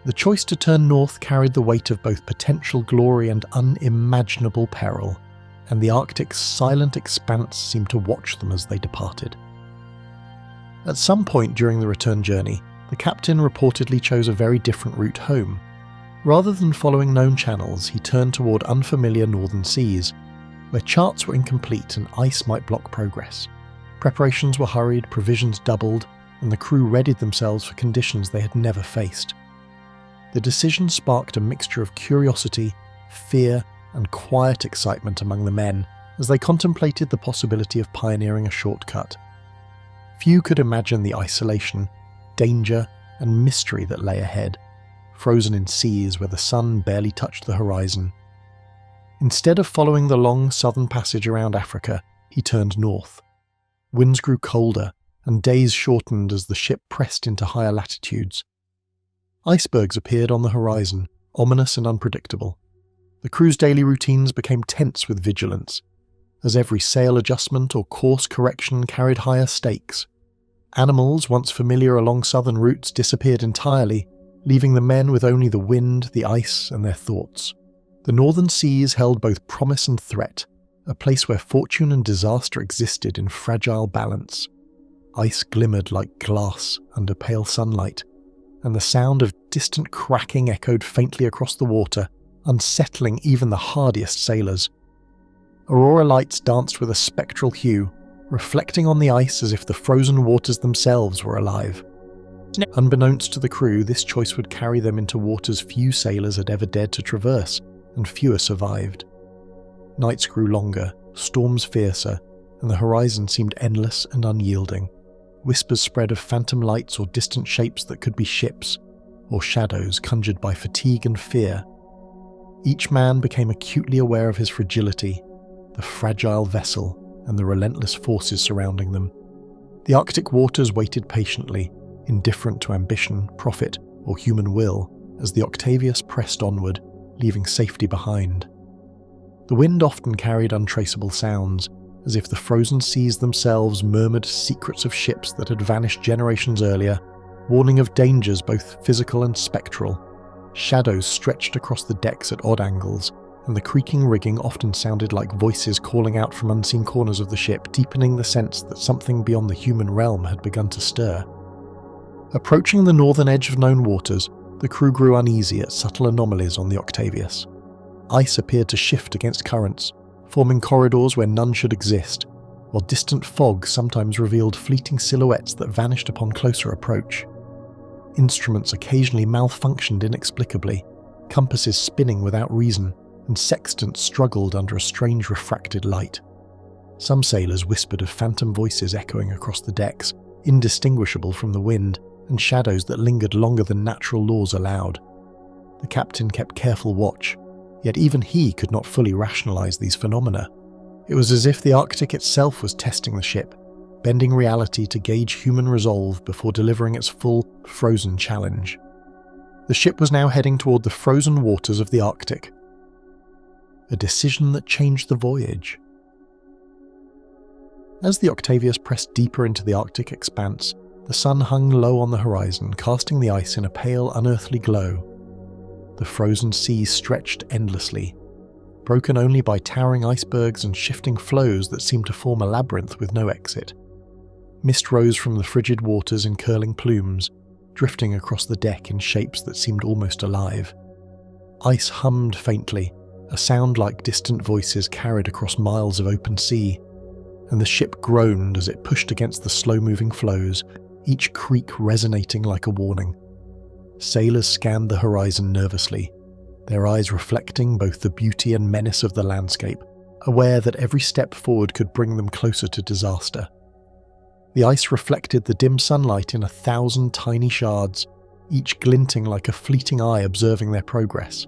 The choice to turn north carried the weight of both potential glory and unimaginable peril, and the Arctic's silent expanse seemed to watch them as they departed. At some point during the return journey, the captain reportedly chose a very different route home. Rather than following known channels, he turned toward unfamiliar northern seas, where charts were incomplete and ice might block progress. Preparations were hurried, provisions doubled, and the crew readied themselves for conditions they had never faced. The decision sparked a mixture of curiosity, fear, and quiet excitement among the men as they contemplated the possibility of pioneering a shortcut. Few could imagine the isolation, danger, and mystery that lay ahead, frozen in seas where the sun barely touched the horizon. Instead of following the long southern passage around Africa, he turned north. Winds grew colder, and days shortened as the ship pressed into higher latitudes. Icebergs appeared on the horizon, ominous and unpredictable. The crew's daily routines became tense with vigilance, as every sail adjustment or course correction carried higher stakes. Animals once familiar along southern routes disappeared entirely, leaving the men with only the wind, the ice, and their thoughts. The northern seas held both promise and threat, a place where fortune and disaster existed in fragile balance. Ice glimmered like glass under pale sunlight, and the sound of distant cracking echoed faintly across the water, unsettling even the hardiest sailors. Aurora lights danced with a spectral hue, reflecting on the ice as if the frozen waters themselves were alive. Unbeknownst to the crew, this choice would carry them into waters few sailors had ever dared to traverse, and fewer survived. Nights grew longer, storms fiercer, and the horizon seemed endless and unyielding. Whispers spread of phantom lights or distant shapes that could be ships, or shadows conjured by fatigue and fear. Each man became acutely aware of his fragility, the fragile vessel, and the relentless forces surrounding them. The Arctic waters waited patiently, indifferent to ambition, profit, or human will, as the Octavius pressed onward, leaving safety behind. The wind often carried untraceable sounds, as if the frozen seas themselves murmured secrets of ships that had vanished generations earlier, warning of dangers both physical and spectral. Shadows stretched across the decks at odd angles, and the creaking rigging often sounded like voices calling out from unseen corners of the ship, deepening the sense that something beyond the human realm had begun to stir. Approaching the northern edge of known waters, the crew grew uneasy at subtle anomalies on the Octavius. Ice appeared to shift against currents, forming corridors where none should exist, while distant fog sometimes revealed fleeting silhouettes that vanished upon closer approach. Instruments occasionally malfunctioned inexplicably, compasses spinning without reason, and sextants struggled under a strange refracted light. Some sailors whispered of phantom voices echoing across the decks, indistinguishable from the wind, and shadows that lingered longer than natural laws allowed. The captain kept careful watch, yet even he could not fully rationalize these phenomena. It was as if the Arctic itself was testing the ship, bending reality to gauge human resolve before delivering its full, frozen challenge. The ship was now heading toward the frozen waters of the Arctic. A decision that changed the voyage. As the Octavius pressed deeper into the Arctic expanse, the sun hung low on the horizon, casting the ice in a pale, unearthly glow. The frozen sea stretched endlessly, broken only by towering icebergs and shifting flows that seemed to form a labyrinth with no exit. Mist rose from the frigid waters in curling plumes, drifting across the deck in shapes that seemed almost alive. Ice hummed faintly, a sound like distant voices carried across miles of open sea, and the ship groaned as it pushed against the slow-moving flows, each creak resonating like a warning. Sailors scanned the horizon nervously, their eyes reflecting both the beauty and menace of the landscape, aware that every step forward could bring them closer to disaster. The ice reflected the dim sunlight in 1,000 tiny shards, each glinting like a fleeting eye observing their progress.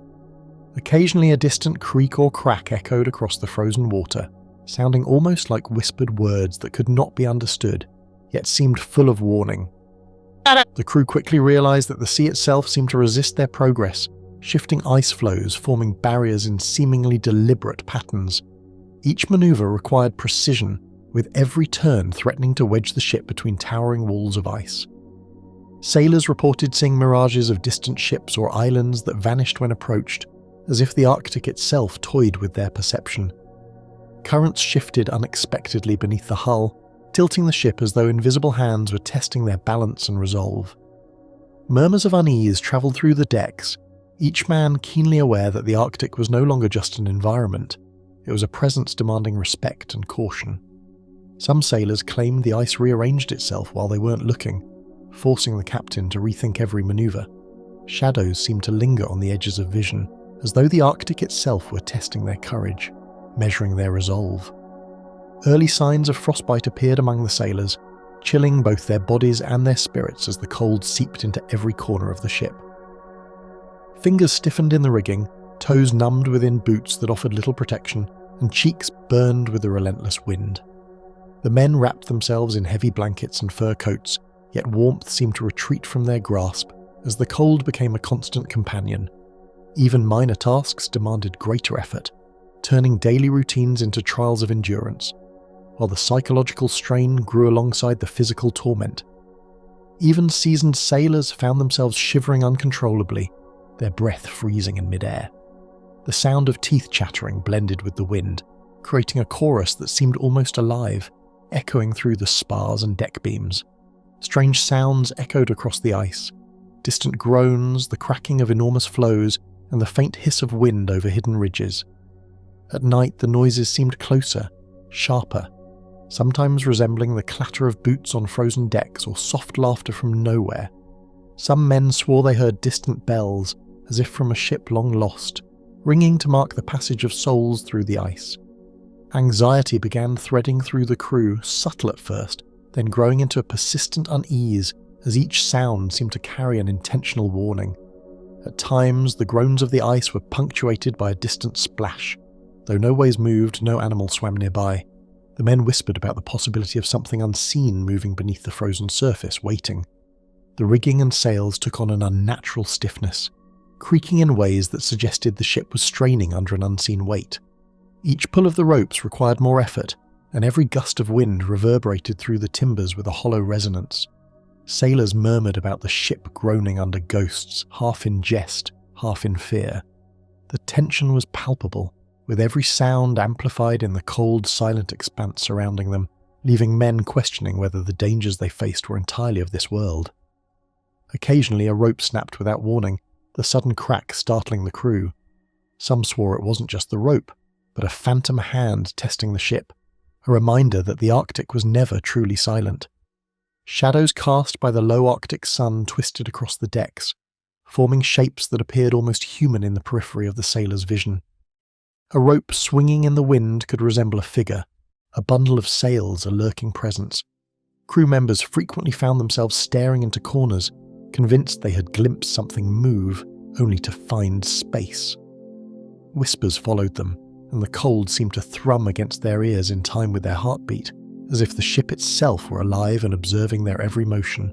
Occasionally a distant creak or crack echoed across the frozen water, sounding almost like whispered words that could not be understood, yet seemed full of warning. The crew quickly realized that the sea itself seemed to resist their progress, shifting ice flows forming barriers in seemingly deliberate patterns. Each maneuver required precision, with every turn threatening to wedge the ship between towering walls of ice. Sailors reported seeing mirages of distant ships or islands that vanished when approached, as if the Arctic itself toyed with their perception. Currents shifted unexpectedly beneath the hull, tilting the ship as though invisible hands were testing their balance and resolve. Murmurs of unease travelled through the decks, each man keenly aware that the Arctic was no longer just an environment, it was a presence demanding respect and caution. Some sailors claimed the ice rearranged itself while they weren't looking, forcing the captain to rethink every maneuver. Shadows seemed to linger on the edges of vision, as though the Arctic itself were testing their courage, measuring their resolve. Early signs of frostbite appeared among the sailors, chilling both their bodies and their spirits as the cold seeped into every corner of the ship. Fingers stiffened in the rigging, toes numbed within boots that offered little protection, and cheeks burned with the relentless wind. The men wrapped themselves in heavy blankets and fur coats, yet warmth seemed to retreat from their grasp as the cold became a constant companion. Even minor tasks demanded greater effort, turning daily routines into trials of endurance, while the psychological strain grew alongside the physical torment. Even seasoned sailors found themselves shivering uncontrollably, their breath freezing in midair. The sound of teeth chattering blended with the wind, creating a chorus that seemed almost alive, echoing through the spars and deck beams. Strange sounds echoed across the ice, distant groans, the cracking of enormous floes, and the faint hiss of wind over hidden ridges. At night the noises seemed closer, sharper, sometimes resembling the clatter of boots on frozen decks or soft laughter from nowhere. Some men swore they heard distant bells, as if from a ship long lost, ringing to mark the passage of souls through the ice. Anxiety began threading through the crew, subtle at first, then growing into a persistent unease as each sound seemed to carry an intentional warning. At times, the groans of the ice were punctuated by a distant splash. Though no waves moved, no animal swam nearby. The men whispered about the possibility of something unseen moving beneath the frozen surface, waiting. The rigging and sails took on an unnatural stiffness, creaking in ways that suggested the ship was straining under an unseen weight. Each pull of the ropes required more effort, and every gust of wind reverberated through the timbers with a hollow resonance. Sailors murmured about the ship groaning under ghosts, half in jest, half in fear. The tension was palpable, with every sound amplified in the cold, silent expanse surrounding them, leaving men questioning whether the dangers they faced were entirely of this world. Occasionally a rope snapped without warning, the sudden crack startling the crew. Some swore it wasn't just the rope, but a phantom hand testing the ship, a reminder that the Arctic was never truly silent. Shadows cast by the low Arctic sun twisted across the decks, forming shapes that appeared almost human in the periphery of the sailor's vision. A rope swinging in the wind could resemble a figure, a bundle of sails a lurking presence. Crew members frequently found themselves staring into corners, convinced they had glimpsed something move, only to find space. Whispers followed them, and the cold seemed to thrum against their ears in time with their heartbeat, as if the ship itself were alive and observing their every motion.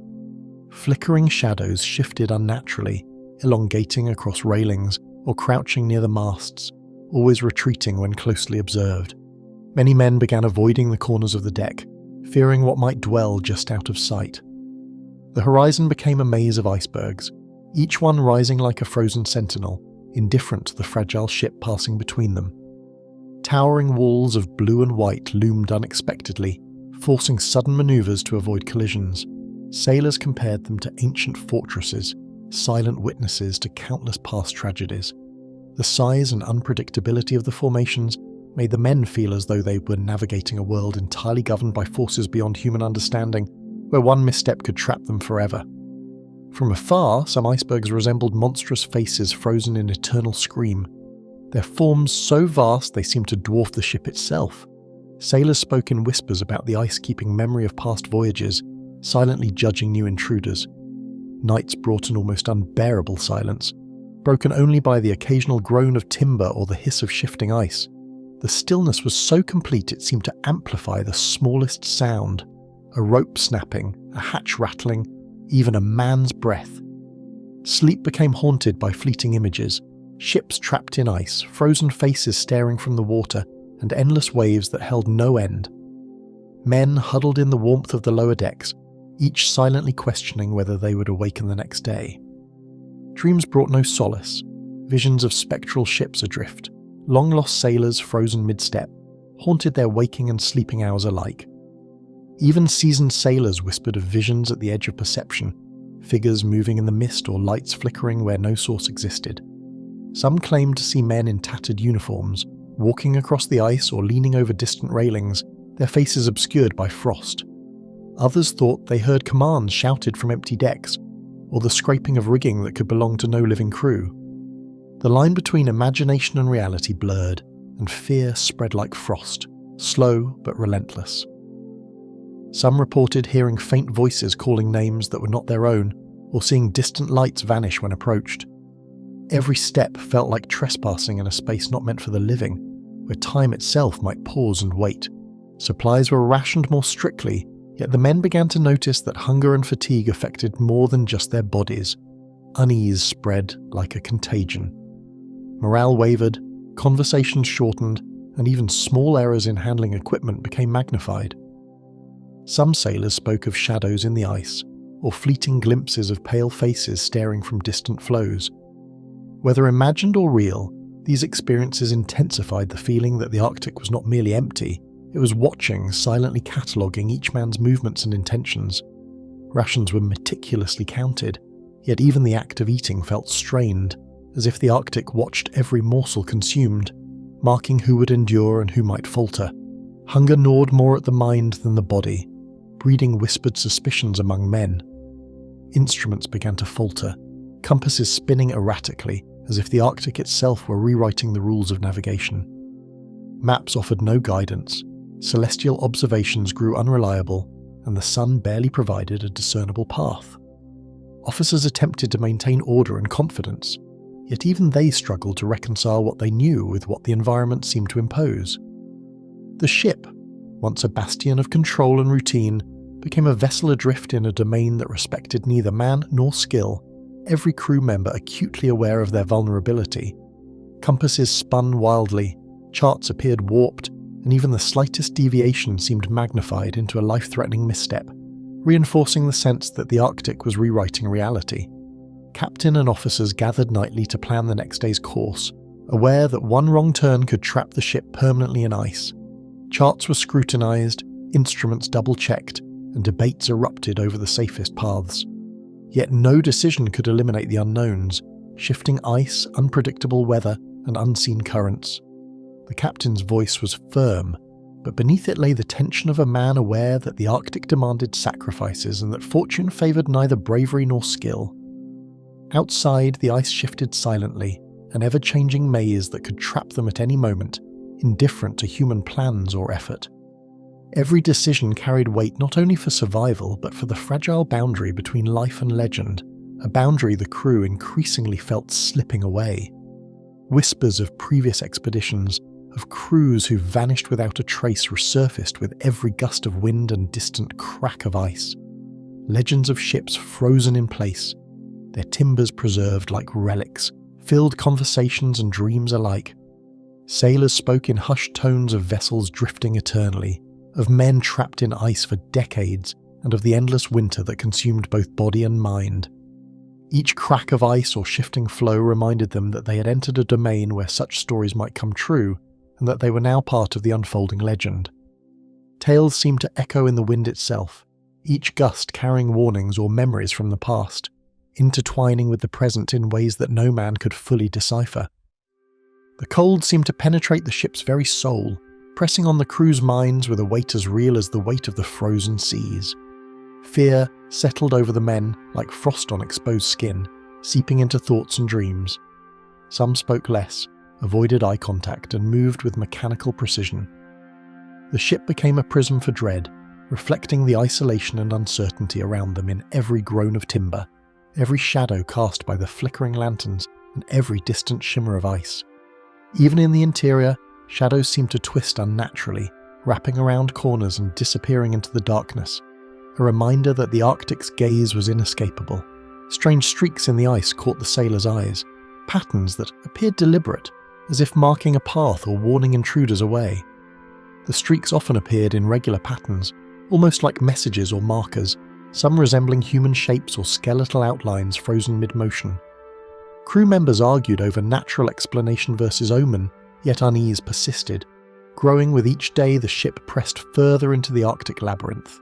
Flickering shadows shifted unnaturally, elongating across railings or crouching near the masts, always retreating when closely observed. Many men began avoiding the corners of the deck, fearing what might dwell just out of sight. The horizon became a maze of icebergs, each one rising like a frozen sentinel, indifferent to the fragile ship passing between them. Towering walls of blue and white loomed unexpectedly, forcing sudden maneuvers to avoid collisions. Sailors compared them to ancient fortresses, silent witnesses to countless past tragedies. The size and unpredictability of the formations made the men feel as though they were navigating a world entirely governed by forces beyond human understanding, where one misstep could trap them forever. From afar, some icebergs resembled monstrous faces frozen in eternal scream, their forms so vast they seemed to dwarf the ship itself. Sailors spoke in whispers about the ice keeping memory of past voyages, silently judging new intruders. Nights brought an almost unbearable silence, broken only by the occasional groan of timber or the hiss of shifting ice. The stillness was so complete it seemed to amplify the smallest sound, a rope snapping, a hatch rattling, even a man's breath. Sleep became haunted by fleeting images, ships trapped in ice, frozen faces staring from the water, and endless waves that held no end. Men huddled in the warmth of the lower decks, each silently questioning whether they would awaken the next day. Dreams brought no solace, visions of spectral ships adrift, long-lost sailors frozen mid-step, haunted their waking and sleeping hours alike. Even seasoned sailors whispered of visions at the edge of perception, figures moving in the mist or lights flickering where no source existed. Some claimed to see men in tattered uniforms, walking across the ice or leaning over distant railings, their faces obscured by frost. Others thought they heard commands shouted from empty decks, or the scraping of rigging that could belong to no living crew. The line between imagination and reality blurred, and fear spread like frost, slow but relentless. Some reported hearing faint voices calling names that were not their own, or seeing distant lights vanish when approached. Every step felt like trespassing in a space not meant for the living, where time itself might pause and wait. Supplies were rationed more strictly, yet the men began to notice that hunger and fatigue affected more than just their bodies. Unease spread like a contagion. Morale wavered, conversations shortened, and even small errors in handling equipment became magnified. Some sailors spoke of shadows in the ice, or fleeting glimpses of pale faces staring from distant floes. Whether imagined or real, these experiences intensified the feeling that the Arctic was not merely empty, it was watching, silently cataloguing each man's movements and intentions. Rations were meticulously counted, yet even the act of eating felt strained, as if the Arctic watched every morsel consumed, marking who would endure and who might falter. Hunger gnawed more at the mind than the body, breeding whispered suspicions among men. Instruments began to falter, compasses spinning erratically, as if the Arctic itself were rewriting the rules of navigation. Maps offered no guidance, celestial observations grew unreliable, and the sun barely provided a discernible path. Officers attempted to maintain order and confidence, yet even they struggled to reconcile what they knew with what the environment seemed to impose. The ship, once a bastion of control and routine, became a vessel adrift in a domain that respected neither man nor skill, every crew member acutely aware of their vulnerability. Compasses spun wildly, charts appeared warped, and even the slightest deviation seemed magnified into a life-threatening misstep, reinforcing the sense that the Arctic was rewriting reality. Captain and officers gathered nightly to plan the next day's course, aware that one wrong turn could trap the ship permanently in ice. Charts were scrutinized, instruments double-checked, and debates erupted over the safest paths. Yet no decision could eliminate the unknowns, shifting ice, unpredictable weather, and unseen currents. The captain's voice was firm, but beneath it lay the tension of a man aware that the Arctic demanded sacrifices and that fortune favoured neither bravery nor skill. Outside, the ice shifted silently, an ever-changing maze that could trap them at any moment, indifferent to human plans or effort. Every decision carried weight not only for survival, but for the fragile boundary between life and legend, a boundary the crew increasingly felt slipping away. Whispers of previous expeditions, of crews who vanished without a trace, resurfaced with every gust of wind and distant crack of ice. Legends of ships frozen in place, their timbers preserved like relics, filled conversations and dreams alike. Sailors spoke in hushed tones of vessels drifting eternally, of men trapped in ice for decades, and of the endless winter that consumed both body and mind. Each crack of ice or shifting flow reminded them that they had entered a domain where such stories might come true, and that they were now part of the unfolding legend. Tales seemed to echo in the wind itself, each gust carrying warnings or memories from the past, intertwining with the present in ways that no man could fully decipher. The cold seemed to penetrate the ship's very soul, pressing on the crew's minds with a weight as real as the weight of the frozen seas. Fear settled over the men like frost on exposed skin, seeping into thoughts and dreams. Some spoke less, avoided eye contact, and moved with mechanical precision. The ship became a prism for dread, reflecting the isolation and uncertainty around them in every groan of timber, every shadow cast by the flickering lanterns, and every distant shimmer of ice. Even in the interior, shadows seemed to twist unnaturally, wrapping around corners and disappearing into the darkness, a reminder that the Arctic's gaze was inescapable. Strange streaks in the ice caught the sailors' eyes, patterns that appeared deliberate, as if marking a path or warning intruders away. The streaks often appeared in regular patterns, almost like messages or markers, some resembling human shapes or skeletal outlines frozen mid-motion. Crew members argued over natural explanation versus omen, yet unease persisted, growing with each day the ship pressed further into the Arctic labyrinth.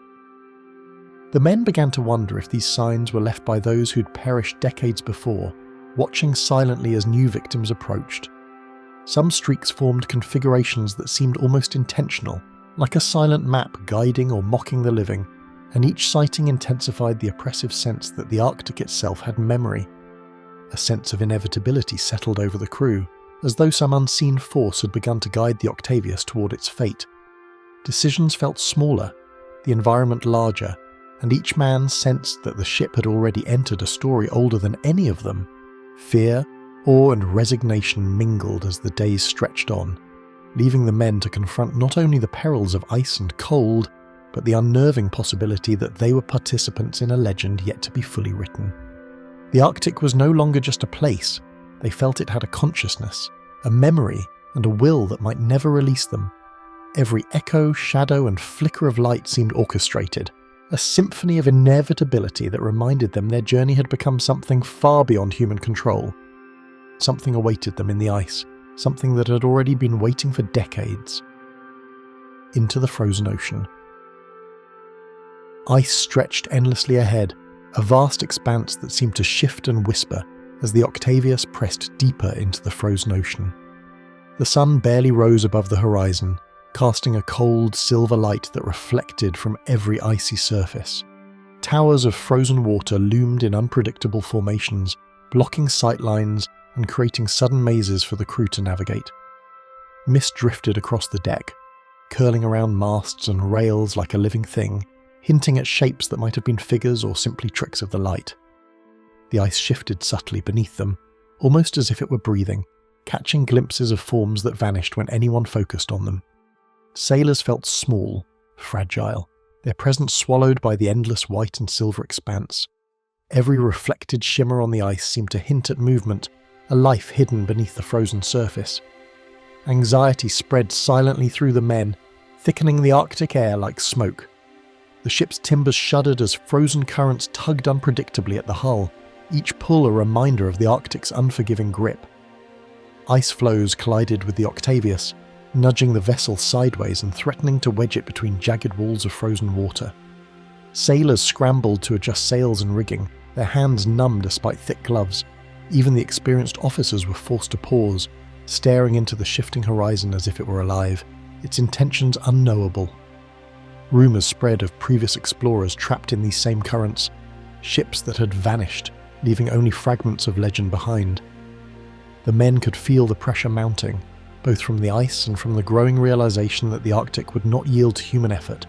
The men began to wonder if these signs were left by those who'd perished decades before, watching silently as new victims approached. Some streaks formed configurations that seemed almost intentional, like a silent map guiding or mocking the living, and each sighting intensified the oppressive sense that the Arctic itself had memory. A sense of inevitability settled over the crew, as though some unseen force had begun to guide the Octavius toward its fate. Decisions felt smaller, the environment larger, and each man sensed that the ship had already entered a story older than any of them. Fear, awe, and resignation mingled as the days stretched on, leaving the men to confront not only the perils of ice and cold, but the unnerving possibility that they were participants in a legend yet to be fully written. The Arctic was no longer just a place. They felt it had a consciousness, a memory, and a will that might never release them. Every echo, shadow, and flicker of light seemed orchestrated, a symphony of inevitability that reminded them their journey had become something far beyond human control. Something awaited them in the ice, something that had already been waiting for decades. Into the frozen ocean. Ice stretched endlessly ahead, a vast expanse that seemed to shift and whisper as the Octavius pressed deeper into the frozen ocean. The sun barely rose above the horizon, casting a cold silver light that reflected from every icy surface. Towers of frozen water loomed in unpredictable formations, blocking sightlines and creating sudden mazes for the crew to navigate. Mist drifted across the deck, curling around masts and rails like a living thing, hinting at shapes that might have been figures or simply tricks of the light. The ice shifted subtly beneath them, almost as if it were breathing, catching glimpses of forms that vanished when anyone focused on them. Sailors felt small, fragile, their presence swallowed by the endless white and silver expanse. Every reflected shimmer on the ice seemed to hint at movement, a life hidden beneath the frozen surface. Anxiety spread silently through the men, thickening the Arctic air like smoke. The ship's timbers shuddered as frozen currents tugged unpredictably at the hull, each pull a reminder of the Arctic's unforgiving grip. Ice floes collided with the Octavius, nudging the vessel sideways and threatening to wedge it between jagged walls of frozen water. Sailors scrambled to adjust sails and rigging, their hands numb despite thick gloves. Even the experienced officers were forced to pause, staring into the shifting horizon as if it were alive, its intentions unknowable. Rumours spread of previous explorers trapped in these same currents, ships that had vanished, leaving only fragments of legend behind. The men could feel the pressure mounting, both from the ice and from the growing realization that the Arctic would not yield to human effort.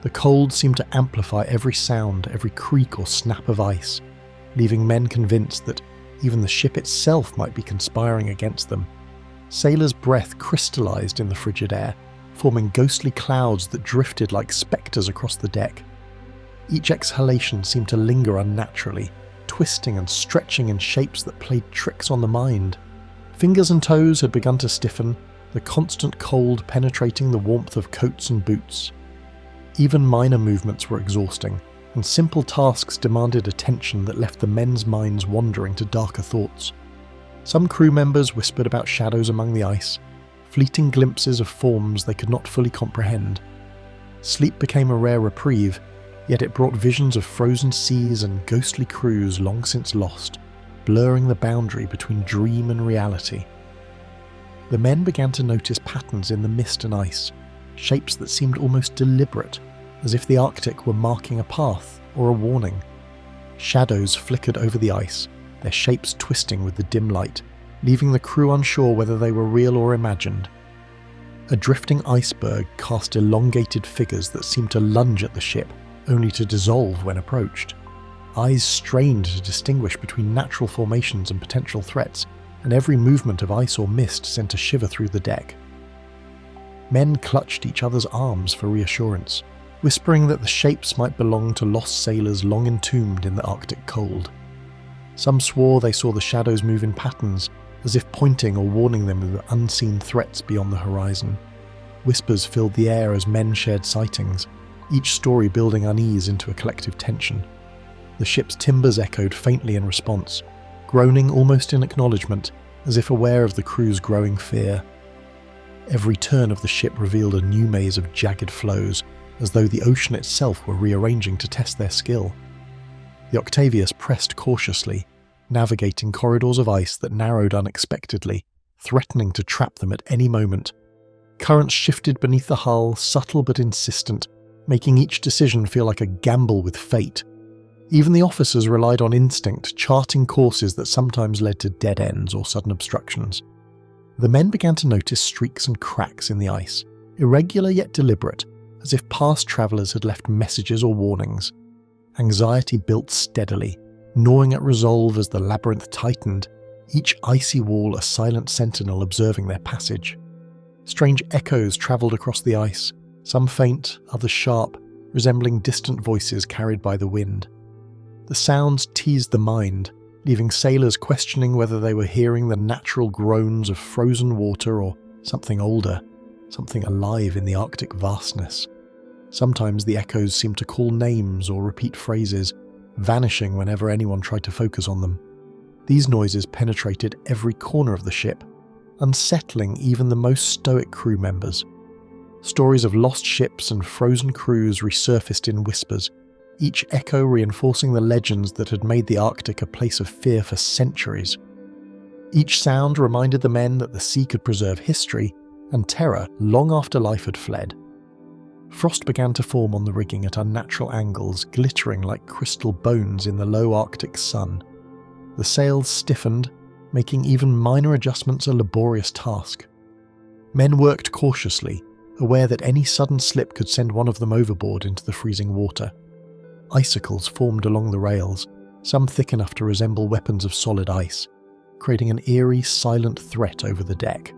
The cold seemed to amplify every sound, every creak or snap of ice, leaving men convinced that even the ship itself might be conspiring against them. Sailors' breath crystallized in the frigid air, forming ghostly clouds that drifted like spectres across the deck. Each exhalation seemed to linger unnaturally, twisting and stretching in shapes that played tricks on the mind. Fingers and toes had begun to stiffen, the constant cold penetrating the warmth of coats and boots. Even minor movements were exhausting, and simple tasks demanded attention that left the men's minds wandering to darker thoughts. Some crew members whispered about shadows among the ice, fleeting glimpses of forms they could not fully comprehend. Sleep became a rare reprieve, yet it brought visions of frozen seas and ghostly crews long since lost, blurring the boundary between dream and reality. The men began to notice patterns in the mist and ice, shapes that seemed almost deliberate, as if the Arctic were marking a path or a warning. Shadows flickered over the ice, their shapes twisting with the dim light, leaving the crew unsure whether they were real or imagined. A drifting iceberg cast elongated figures that seemed to lunge at the ship, only to dissolve when approached. Eyes strained to distinguish between natural formations and potential threats, and every movement of ice or mist sent a shiver through the deck. Men clutched each other's arms for reassurance, whispering that the shapes might belong to lost sailors long entombed in the Arctic cold. Some swore they saw the shadows move in patterns, as if pointing or warning them of unseen threats beyond the horizon. Whispers filled the air as men shared sightings, each story building unease into a collective tension. The ship's timbers echoed faintly in response, groaning almost in acknowledgement, as if aware of the crew's growing fear. Every turn of the ship revealed a new maze of jagged flows, as though the ocean itself were rearranging to test their skill. The Octavius pressed cautiously, navigating corridors of ice that narrowed unexpectedly, threatening to trap them at any moment. Currents shifted beneath the hull, subtle but insistent, making each decision feel like a gamble with fate. Even the officers relied on instinct, charting courses that sometimes led to dead ends or sudden obstructions. The men began to notice streaks and cracks in the ice, irregular yet deliberate, as if past travellers had left messages or warnings. Anxiety built steadily, gnawing at resolve as the labyrinth tightened, each icy wall a silent sentinel observing their passage. Strange echoes travelled across the ice, some faint, others sharp, resembling distant voices carried by the wind. The sounds teased the mind, leaving sailors questioning whether they were hearing the natural groans of frozen water or something older, something alive in the Arctic vastness. Sometimes the echoes seemed to call names or repeat phrases, vanishing whenever anyone tried to focus on them. These noises penetrated every corner of the ship, unsettling even the most stoic crew members. Stories of lost ships and frozen crews resurfaced in whispers, each echo reinforcing the legends that had made the Arctic a place of fear for centuries. Each sound reminded the men that the sea could preserve history and terror long after life had fled. Frost began to form on the rigging at unnatural angles, glittering like crystal bones in the low Arctic sun. The sails stiffened, making even minor adjustments a laborious task. Men worked cautiously, aware that any sudden slip could send one of them overboard into the freezing water. Icicles formed along the rails, some thick enough to resemble weapons of solid ice, creating an eerie, silent threat over the deck.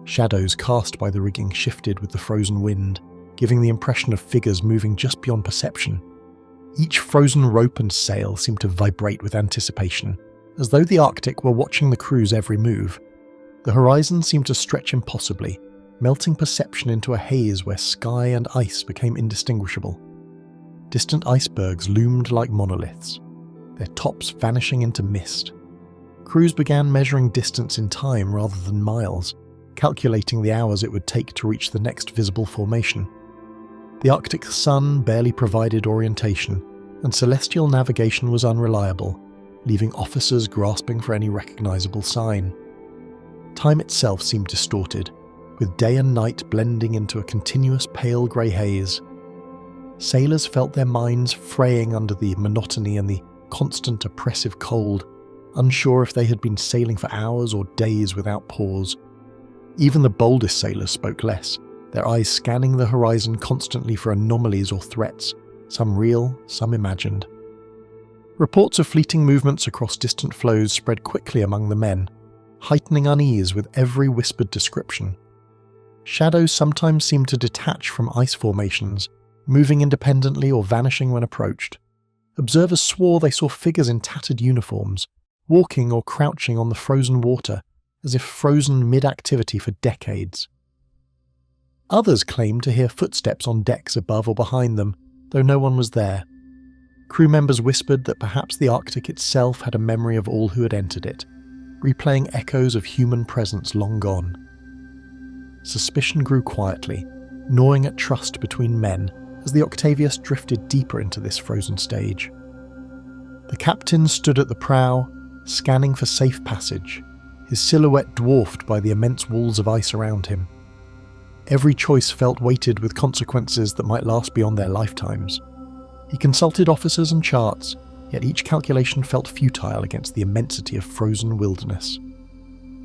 Shadows cast by the rigging shifted with the frozen wind, giving the impression of figures moving just beyond perception. Each frozen rope and sail seemed to vibrate with anticipation, as though the Arctic were watching the crew's every move. The horizon seemed to stretch impossibly, melting perception into a haze where sky and ice became indistinguishable. Distant icebergs loomed like monoliths, their tops vanishing into mist. Crews began measuring distance in time rather than miles, calculating the hours it would take to reach the next visible formation. The Arctic sun barely provided orientation, and celestial navigation was unreliable, leaving officers grasping for any recognizable sign. Time itself seemed distorted, with day and night blending into a continuous pale grey haze. Sailors felt their minds fraying under the monotony and the constant oppressive cold, unsure if they had been sailing for hours or days without pause. Even the boldest sailors spoke less, their eyes scanning the horizon constantly for anomalies or threats, some real, some imagined. Reports of fleeting movements across distant floes spread quickly among the men, heightening unease with every whispered description. Shadows sometimes seemed to detach from ice formations, moving independently or vanishing when approached. Observers swore they saw figures in tattered uniforms, walking or crouching on the frozen water, as if frozen mid-activity for decades. Others claimed to hear footsteps on decks above or behind them, though no one was there. Crew members whispered that perhaps the Arctic itself had a memory of all who had entered it, replaying echoes of human presence long gone. Suspicion grew quietly, gnawing at trust between men as the Octavius drifted deeper into this frozen stage. The captain stood at the prow, scanning for safe passage, his silhouette dwarfed by the immense walls of ice around him. Every choice felt weighted with consequences that might last beyond their lifetimes. He consulted officers and charts, yet each calculation felt futile against the immensity of frozen wilderness.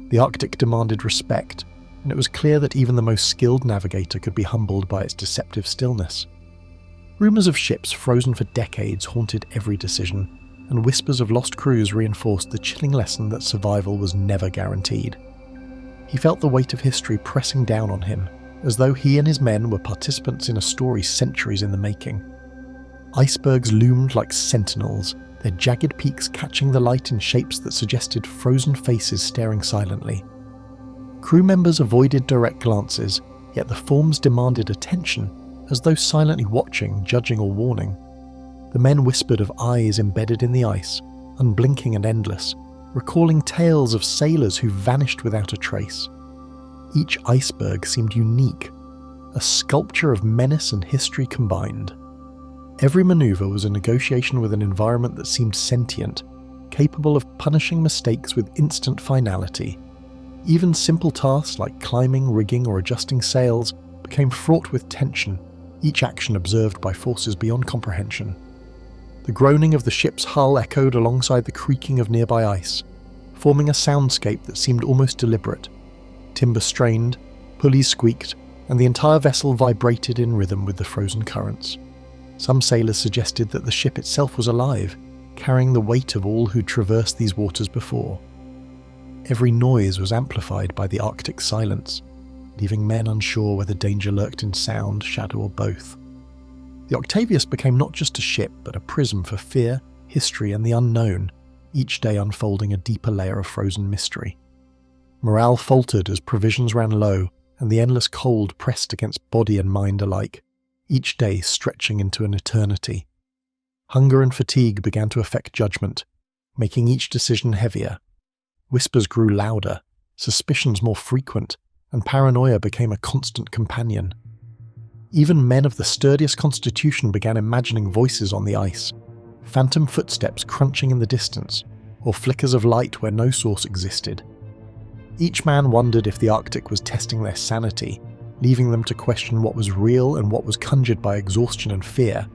The Arctic demanded respect, and it was clear that even the most skilled navigator could be humbled by its deceptive stillness. Rumours of ships frozen for decades haunted every decision, and whispers of lost crews reinforced the chilling lesson that survival was never guaranteed. He felt the weight of history pressing down on him, as though he and his men were participants in a story centuries in the making. Icebergs loomed like sentinels, their jagged peaks catching the light in shapes that suggested frozen faces staring silently. Crew members avoided direct glances, yet the forms demanded attention, as though silently watching, judging or warning. The men whispered of eyes embedded in the ice, unblinking and endless, recalling tales of sailors who vanished without a trace. Each iceberg seemed unique, a sculpture of menace and history combined. Every maneuver was a negotiation with an environment that seemed sentient, capable of punishing mistakes with instant finality. Even simple tasks like climbing, rigging, or adjusting sails became fraught with tension, each action observed by forces beyond comprehension. The groaning of the ship's hull echoed alongside the creaking of nearby ice, forming a soundscape that seemed almost deliberate. Timber strained, pulleys squeaked, and the entire vessel vibrated in rhythm with the frozen currents. Some sailors suggested that the ship itself was alive, carrying the weight of all who'd traversed these waters before. Every noise was amplified by the Arctic silence, leaving men unsure whether danger lurked in sound, shadow, or both. The Octavius became not just a ship, but a prism for fear, history, and the unknown, each day unfolding a deeper layer of frozen mystery. Morale faltered as provisions ran low, and the endless cold pressed against body and mind alike, each day stretching into an eternity. Hunger and fatigue began to affect judgment, making each decision heavier. Whispers grew louder, suspicions more frequent, and paranoia became a constant companion. Even men of the sturdiest constitution began imagining voices on the ice, phantom footsteps crunching in the distance, or flickers of light where no source existed. Each man wondered if the Arctic was testing their sanity, leaving them to question what was real and what was conjured by exhaustion and fear.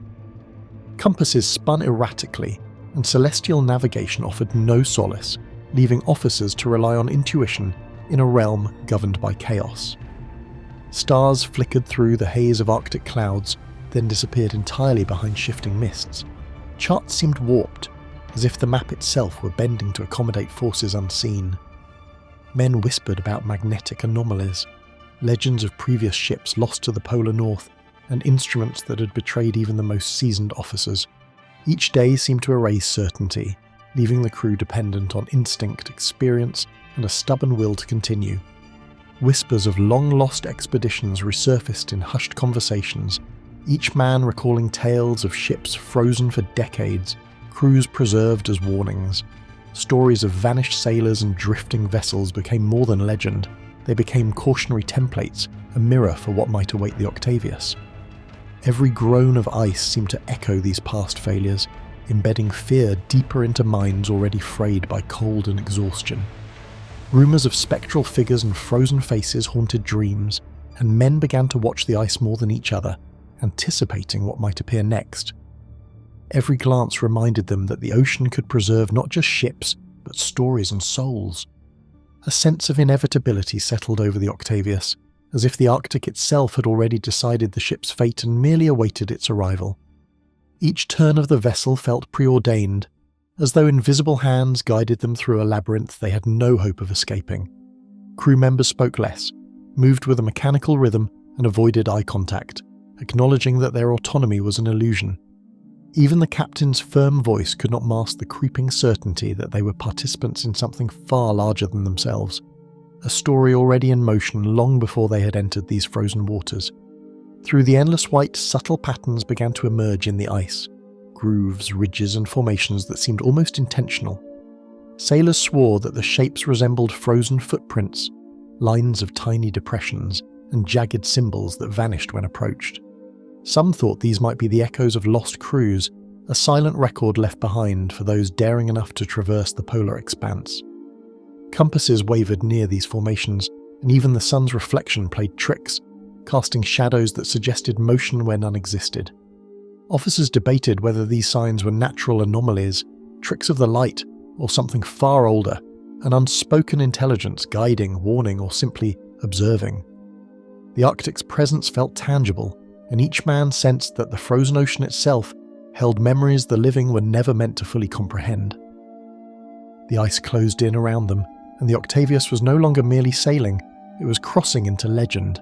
Compasses spun erratically, and celestial navigation offered no solace, leaving officers to rely on intuition in a realm governed by chaos. Stars flickered through the haze of Arctic clouds, then disappeared entirely behind shifting mists. Charts seemed warped, as if the map itself were bending to accommodate forces unseen. Men whispered about magnetic anomalies, legends of previous ships lost to the polar north, and instruments that had betrayed even the most seasoned officers. Each day seemed to erase certainty, leaving the crew dependent on instinct, experience, and a stubborn will to continue. Whispers of long-lost expeditions resurfaced in hushed conversations, each man recalling tales of ships frozen for decades, crews preserved as warnings. Stories of vanished sailors and drifting vessels became more than legend. They became cautionary templates, a mirror for what might await the Octavius. Every groan of ice seemed to echo these past failures, embedding fear deeper into minds already frayed by cold and exhaustion. Rumours of spectral figures and frozen faces haunted dreams, and men began to watch the ice more than each other, anticipating what might appear next. Every glance reminded them that the ocean could preserve not just ships, but stories and souls. A sense of inevitability settled over the Octavius, as if the Arctic itself had already decided the ship's fate and merely awaited its arrival. Each turn of the vessel felt preordained, as though invisible hands guided them through a labyrinth they had no hope of escaping. Crew members spoke less, moved with a mechanical rhythm, and avoided eye contact, acknowledging that their autonomy was an illusion. Even the captain's firm voice could not mask the creeping certainty that they were participants in something far larger than themselves, a story already in motion long before they had entered these frozen waters. Through the endless white, subtle patterns began to emerge in the ice, grooves, ridges, and formations that seemed almost intentional. Sailors swore that the shapes resembled frozen footprints, lines of tiny depressions, and jagged symbols that vanished when approached. Some thought these might be the echoes of lost crews, a silent record left behind for those daring enough to traverse the polar expanse. Compasses wavered near these formations, and even the sun's reflection played tricks, casting shadows that suggested motion where none existed. Officers debated whether these signs were natural anomalies, tricks of the light, or something far older, an unspoken intelligence guiding, warning, or simply observing. The Arctic's presence felt tangible, and each man sensed that the frozen ocean itself held memories the living were never meant to fully comprehend. The ice closed in around them, and the Octavius was no longer merely sailing, it was crossing into legend.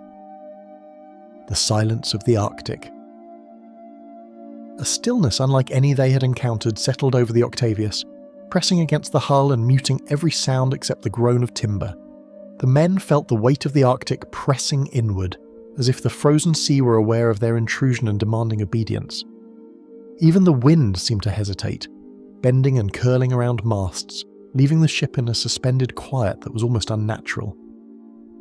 The silence of the Arctic. A stillness unlike any they had encountered settled over the Octavius, pressing against the hull and muting every sound except the groan of timber. The men felt the weight of the Arctic pressing inward, as if the frozen sea were aware of their intrusion and demanding obedience. Even the wind seemed to hesitate, bending and curling around masts, leaving the ship in a suspended quiet that was almost unnatural.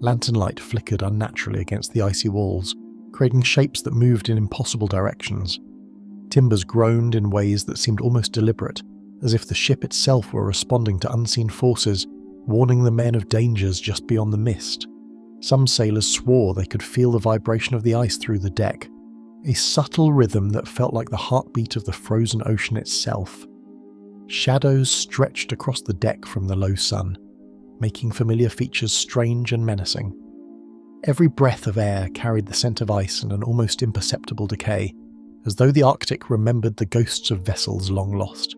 Lantern light flickered unnaturally against the icy walls, creating shapes that moved in impossible directions. Timbers groaned in ways that seemed almost deliberate, as if the ship itself were responding to unseen forces, warning the men of dangers just beyond the mist. Some sailors swore they could feel the vibration of the ice through the deck, a subtle rhythm that felt like the heartbeat of the frozen ocean itself. Shadows stretched across the deck from the low sun, making familiar features strange and menacing. Every breath of air carried the scent of ice and an almost imperceptible decay, as though the Arctic remembered the ghosts of vessels long lost.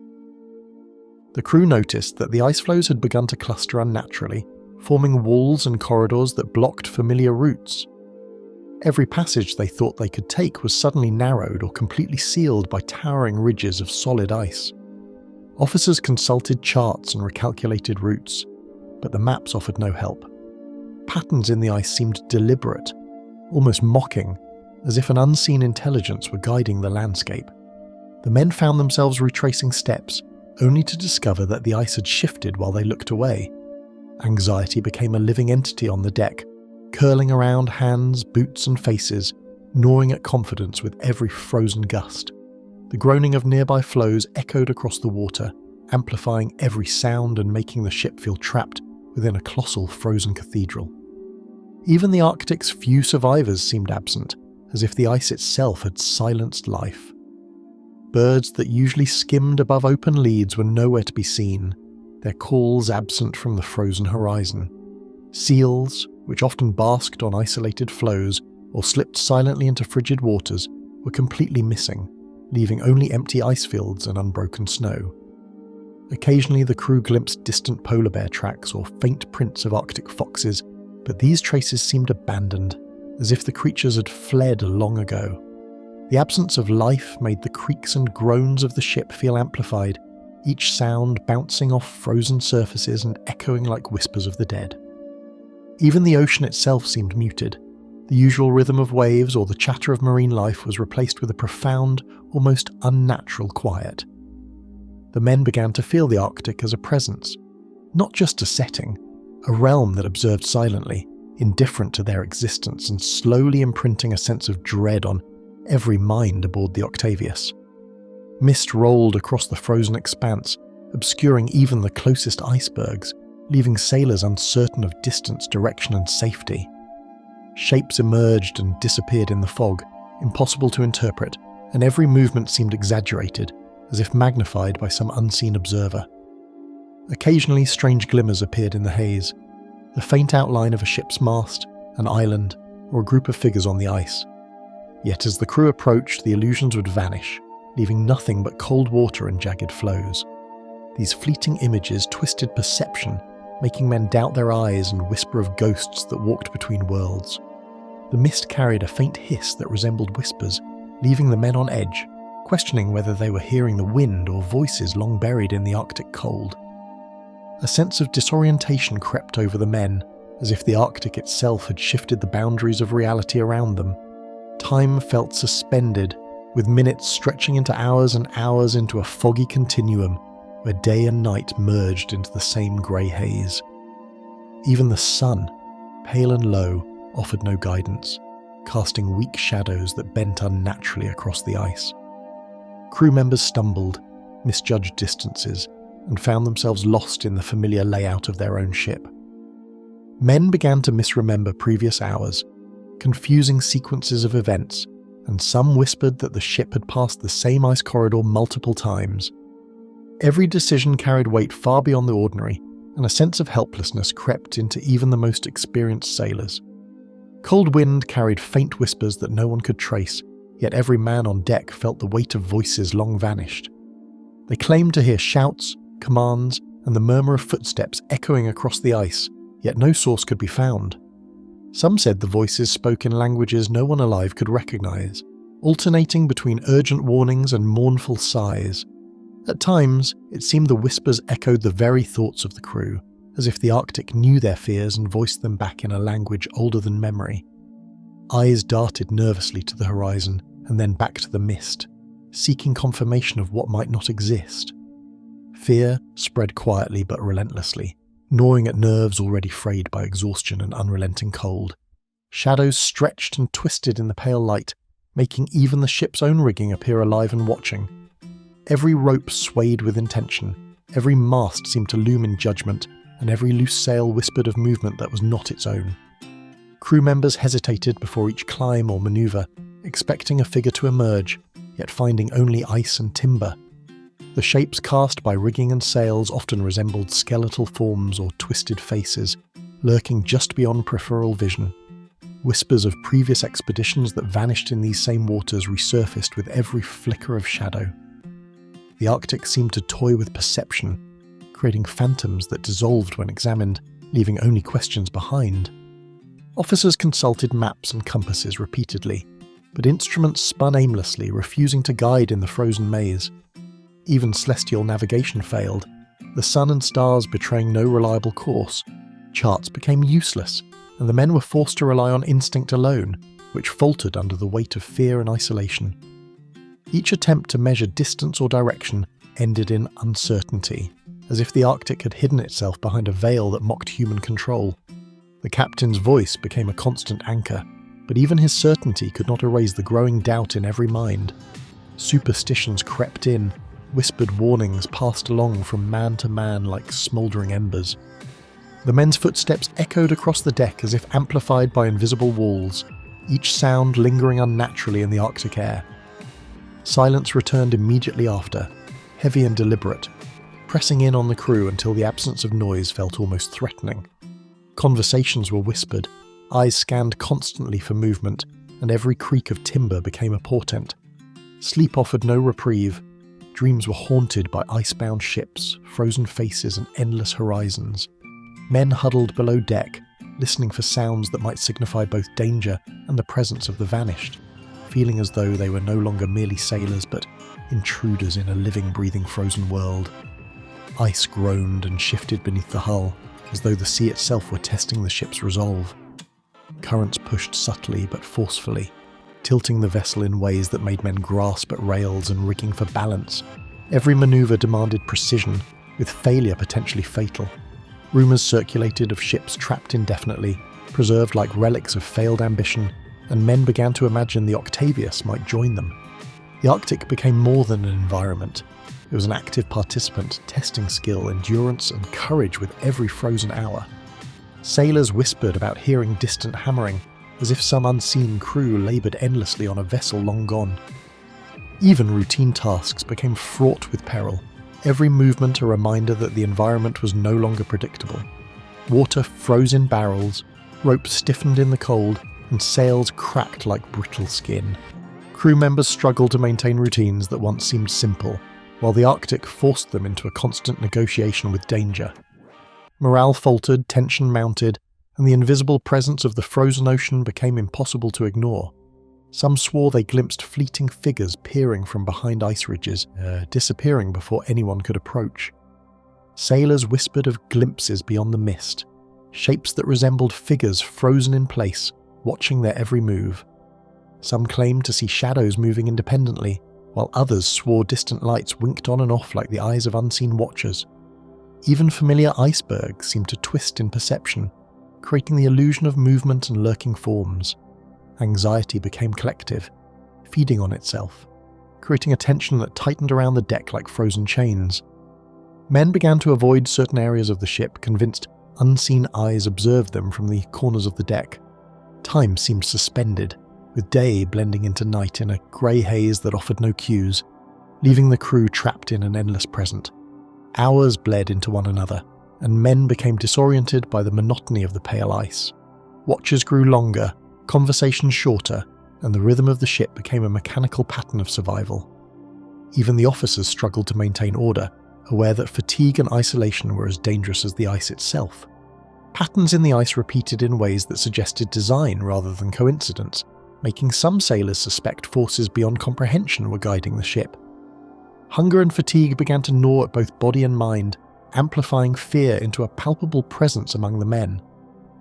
The crew noticed that the ice floes had begun to cluster unnaturally, forming walls and corridors that blocked familiar routes. Every passage they thought they could take was suddenly narrowed or completely sealed by towering ridges of solid ice. Officers consulted charts and recalculated routes, but the maps offered no help. Patterns in the ice seemed deliberate, almost mocking, as if an unseen intelligence were guiding the landscape. The men found themselves retracing steps, only to discover that the ice had shifted while they looked away. Anxiety became a living entity on the deck, curling around hands, boots and faces, gnawing at confidence with every frozen gust. The groaning of nearby floes echoed across the water, amplifying every sound and making the ship feel trapped within a colossal frozen cathedral. Even the Arctic's few survivors seemed absent, as if the ice itself had silenced life. Birds that usually skimmed above open leads were nowhere to be seen, their calls absent from the frozen horizon. Seals, which often basked on isolated floes or slipped silently into frigid waters, were completely missing, leaving only empty ice fields and unbroken snow. Occasionally the crew glimpsed distant polar bear tracks or faint prints of Arctic foxes, but these traces seemed abandoned, as if the creatures had fled long ago. The absence of life made the creaks and groans of the ship feel amplified, each sound bouncing off frozen surfaces and echoing like whispers of the dead. Even the ocean itself seemed muted. The usual rhythm of waves or the chatter of marine life was replaced with a profound, almost unnatural quiet. The men began to feel the Arctic as a presence, not just a setting, a realm that observed silently, indifferent to their existence and slowly imprinting a sense of dread on every mind aboard the Octavius. Mist rolled across the frozen expanse, obscuring even the closest icebergs, leaving sailors uncertain of distance, direction and safety. Shapes emerged and disappeared in the fog, impossible to interpret, and every movement seemed exaggerated, as if magnified by some unseen observer. Occasionally strange glimmers appeared in the haze, the faint outline of a ship's mast, an island, or a group of figures on the ice. Yet as the crew approached, the illusions would vanish, leaving nothing but cold water and jagged floes. These fleeting images twisted perception, making men doubt their eyes and whisper of ghosts that walked between worlds. The mist carried a faint hiss that resembled whispers, leaving the men on edge, questioning whether they were hearing the wind or voices long buried in the Arctic cold. A sense of disorientation crept over the men, as if the Arctic itself had shifted the boundaries of reality around them. Time felt suspended, with minutes stretching into hours and hours into a foggy continuum, where day and night merged into the same grey haze. Even the sun, pale and low, offered no guidance, casting weak shadows that bent unnaturally across the ice. Crew members stumbled, misjudged distances, and found themselves lost in the familiar layout of their own ship. Men began to misremember previous hours, confusing sequences of events, and some whispered that the ship had passed the same ice corridor multiple times. Every decision carried weight far beyond the ordinary, and a sense of helplessness crept into even the most experienced sailors. Cold wind carried faint whispers that no one could trace, yet every man on deck felt the weight of voices long vanished. They claimed to hear shouts, commands, and the murmur of footsteps echoing across the ice, yet no source could be found. Some said the voices spoke in languages no one alive could recognize, alternating between urgent warnings and mournful sighs. At times, it seemed the whispers echoed the very thoughts of the crew, as if the Arctic knew their fears and voiced them back in a language older than memory. Eyes darted nervously to the horizon and then back to the mist, seeking confirmation of what might not exist. Fear spread quietly but relentlessly, gnawing at nerves already frayed by exhaustion and unrelenting cold. Shadows stretched and twisted in the pale light, making even the ship's own rigging appear alive and watching. Every rope swayed with intention, every mast seemed to loom in judgment, and every loose sail whispered of movement that was not its own. Crew members hesitated before each climb or maneuver, expecting a figure to emerge, yet finding only ice and timber. The shapes cast by rigging and sails often resembled skeletal forms or twisted faces, lurking just beyond peripheral vision. Whispers of previous expeditions that vanished in these same waters resurfaced with every flicker of shadow. The Arctic seemed to toy with perception, creating phantoms that dissolved when examined, leaving only questions behind. Officers consulted maps and compasses repeatedly, but instruments spun aimlessly, refusing to guide in the frozen maze. Even celestial navigation failed, the sun and stars betraying no reliable course. Charts became useless, and the men were forced to rely on instinct alone, which faltered under the weight of fear and isolation. Each attempt to measure distance or direction ended in uncertainty, as if the Arctic had hidden itself behind a veil that mocked human control. The captain's voice became a constant anchor, but even his certainty could not erase the growing doubt in every mind. Superstitions crept in, whispered warnings passed along from man to man like smouldering embers. The men's footsteps echoed across the deck as if amplified by invisible walls, each sound lingering unnaturally in the Arctic air. Silence returned immediately after, heavy and deliberate, pressing in on the crew until the absence of noise felt almost threatening. Conversations were whispered, Eyes scanned constantly for movement, and every creak of timber became a portent. Sleep offered no reprieve. Dreams were haunted by icebound ships, frozen faces, and endless horizons. Men huddled below deck, listening for sounds that might signify both danger and the presence of the vanished, feeling as though they were no longer merely sailors but intruders in a living, breathing, frozen world. Ice groaned and shifted beneath the hull, as though the sea itself were testing the ship's resolve. Currents pushed subtly but forcefully, tilting the vessel in ways that made men grasp at rails and rigging for balance. Every maneuver demanded precision, with failure potentially fatal. Rumours circulated of ships trapped indefinitely, preserved like relics of failed ambition, and men began to imagine the Octavius might join them. The Arctic became more than an environment. It was an active participant, testing skill, endurance, and courage with every frozen hour. Sailors whispered about hearing distant hammering, as if some unseen crew laboured endlessly on a vessel long gone. Even routine tasks became fraught with peril, every movement a reminder that the environment was no longer predictable. Water froze in barrels, ropes stiffened in the cold, and sails cracked like brittle skin. Crew members struggled to maintain routines that once seemed simple, while the Arctic forced them into a constant negotiation with danger. Morale faltered, tension mounted, and the invisible presence of the frozen ocean became impossible to ignore. Some swore they glimpsed fleeting figures peering from behind ice ridges, disappearing before anyone could approach. Sailors whispered of glimpses beyond the mist, shapes that resembled figures frozen in place, watching their every move. Some claimed to see shadows moving independently, while others swore distant lights winked on and off like the eyes of unseen watchers. Even familiar icebergs seemed to twist in perception, creating the illusion of movement and lurking forms. Anxiety became collective, feeding on itself, creating a tension that tightened around the deck like frozen chains. Men began to avoid certain areas of the ship, convinced unseen eyes observed them from the corners of the deck. Time seemed suspended, with day blending into night in a grey haze that offered no cues, leaving the crew trapped in an endless present. Hours bled into one another, and men became disoriented by the monotony of the pale ice. Watches grew longer, conversations shorter, and the rhythm of the ship became a mechanical pattern of survival. Even the officers struggled to maintain order, aware that fatigue and isolation were as dangerous as the ice itself. Patterns in the ice repeated in ways that suggested design rather than coincidence, making some sailors suspect forces beyond comprehension were guiding the ship. Hunger and fatigue began to gnaw at both body and mind, amplifying fear into a palpable presence among the men.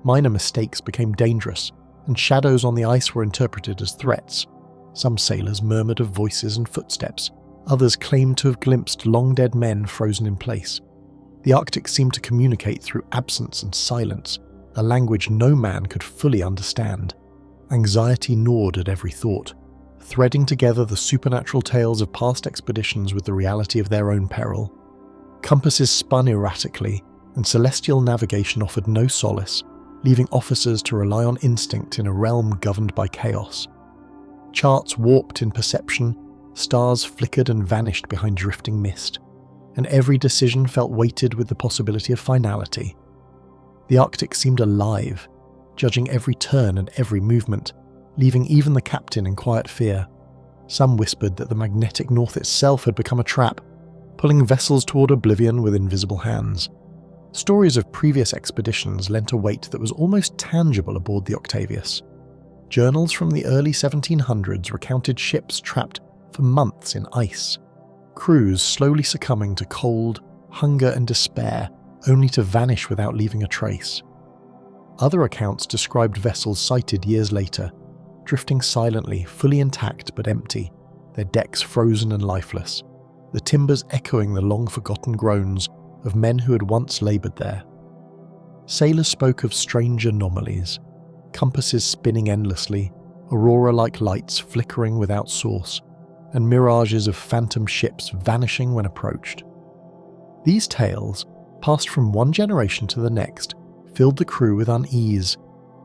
Minor mistakes became dangerous, and shadows on the ice were interpreted as threats. Some sailors murmured of voices and footsteps, others claimed to have glimpsed long-dead men frozen in place. The Arctic seemed to communicate through absence and silence, a language no man could fully understand. Anxiety gnawed at every thought, threading together the supernatural tales of past expeditions with the reality of their own peril. Compasses spun erratically, and celestial navigation offered no solace, leaving officers to rely on instinct in a realm governed by chaos. Charts warped in perception, stars flickered and vanished behind drifting mist, and every decision felt weighted with the possibility of finality. The Arctic seemed alive, judging every turn and every movement, leaving even the captain in quiet fear. Some whispered that the magnetic north itself had become a trap, pulling vessels toward oblivion with invisible hands. Stories of previous expeditions lent a weight that was almost tangible aboard the Octavius. Journals from the early 1700s recounted ships trapped for months in ice, crews slowly succumbing to cold, hunger and despair, only to vanish without leaving a trace. Other accounts described vessels sighted years later, drifting silently, fully intact but empty, their decks frozen and lifeless, the timbers echoing the long-forgotten groans of men who had once laboured there. Sailors spoke of strange anomalies, compasses spinning endlessly, Aurora-like lights flickering without source, and mirages of phantom ships vanishing when approached. These tales, passed from one generation to the next, filled the crew with unease,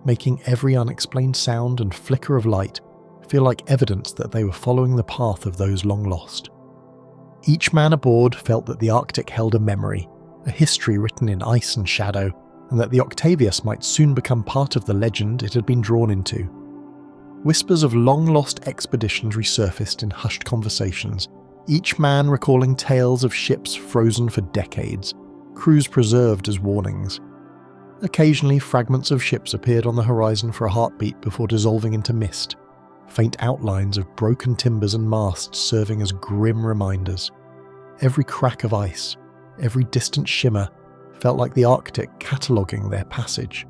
making every unexplained sound and flicker of light feel like evidence that they were following the path of those long lost. Each man aboard felt that the Arctic held a memory, a history written in ice and shadow, and that the Octavius might soon become part of the legend it had been drawn into. Whispers of long-lost expeditions resurfaced in hushed conversations, each man recalling tales of ships frozen for decades, crews preserved as warnings. Occasionally, fragments of ships appeared on the horizon for a heartbeat before dissolving into mist, faint outlines of broken timbers and masts serving as grim reminders. Every crack of ice, every distant shimmer, felt like the Arctic cataloguing their passage,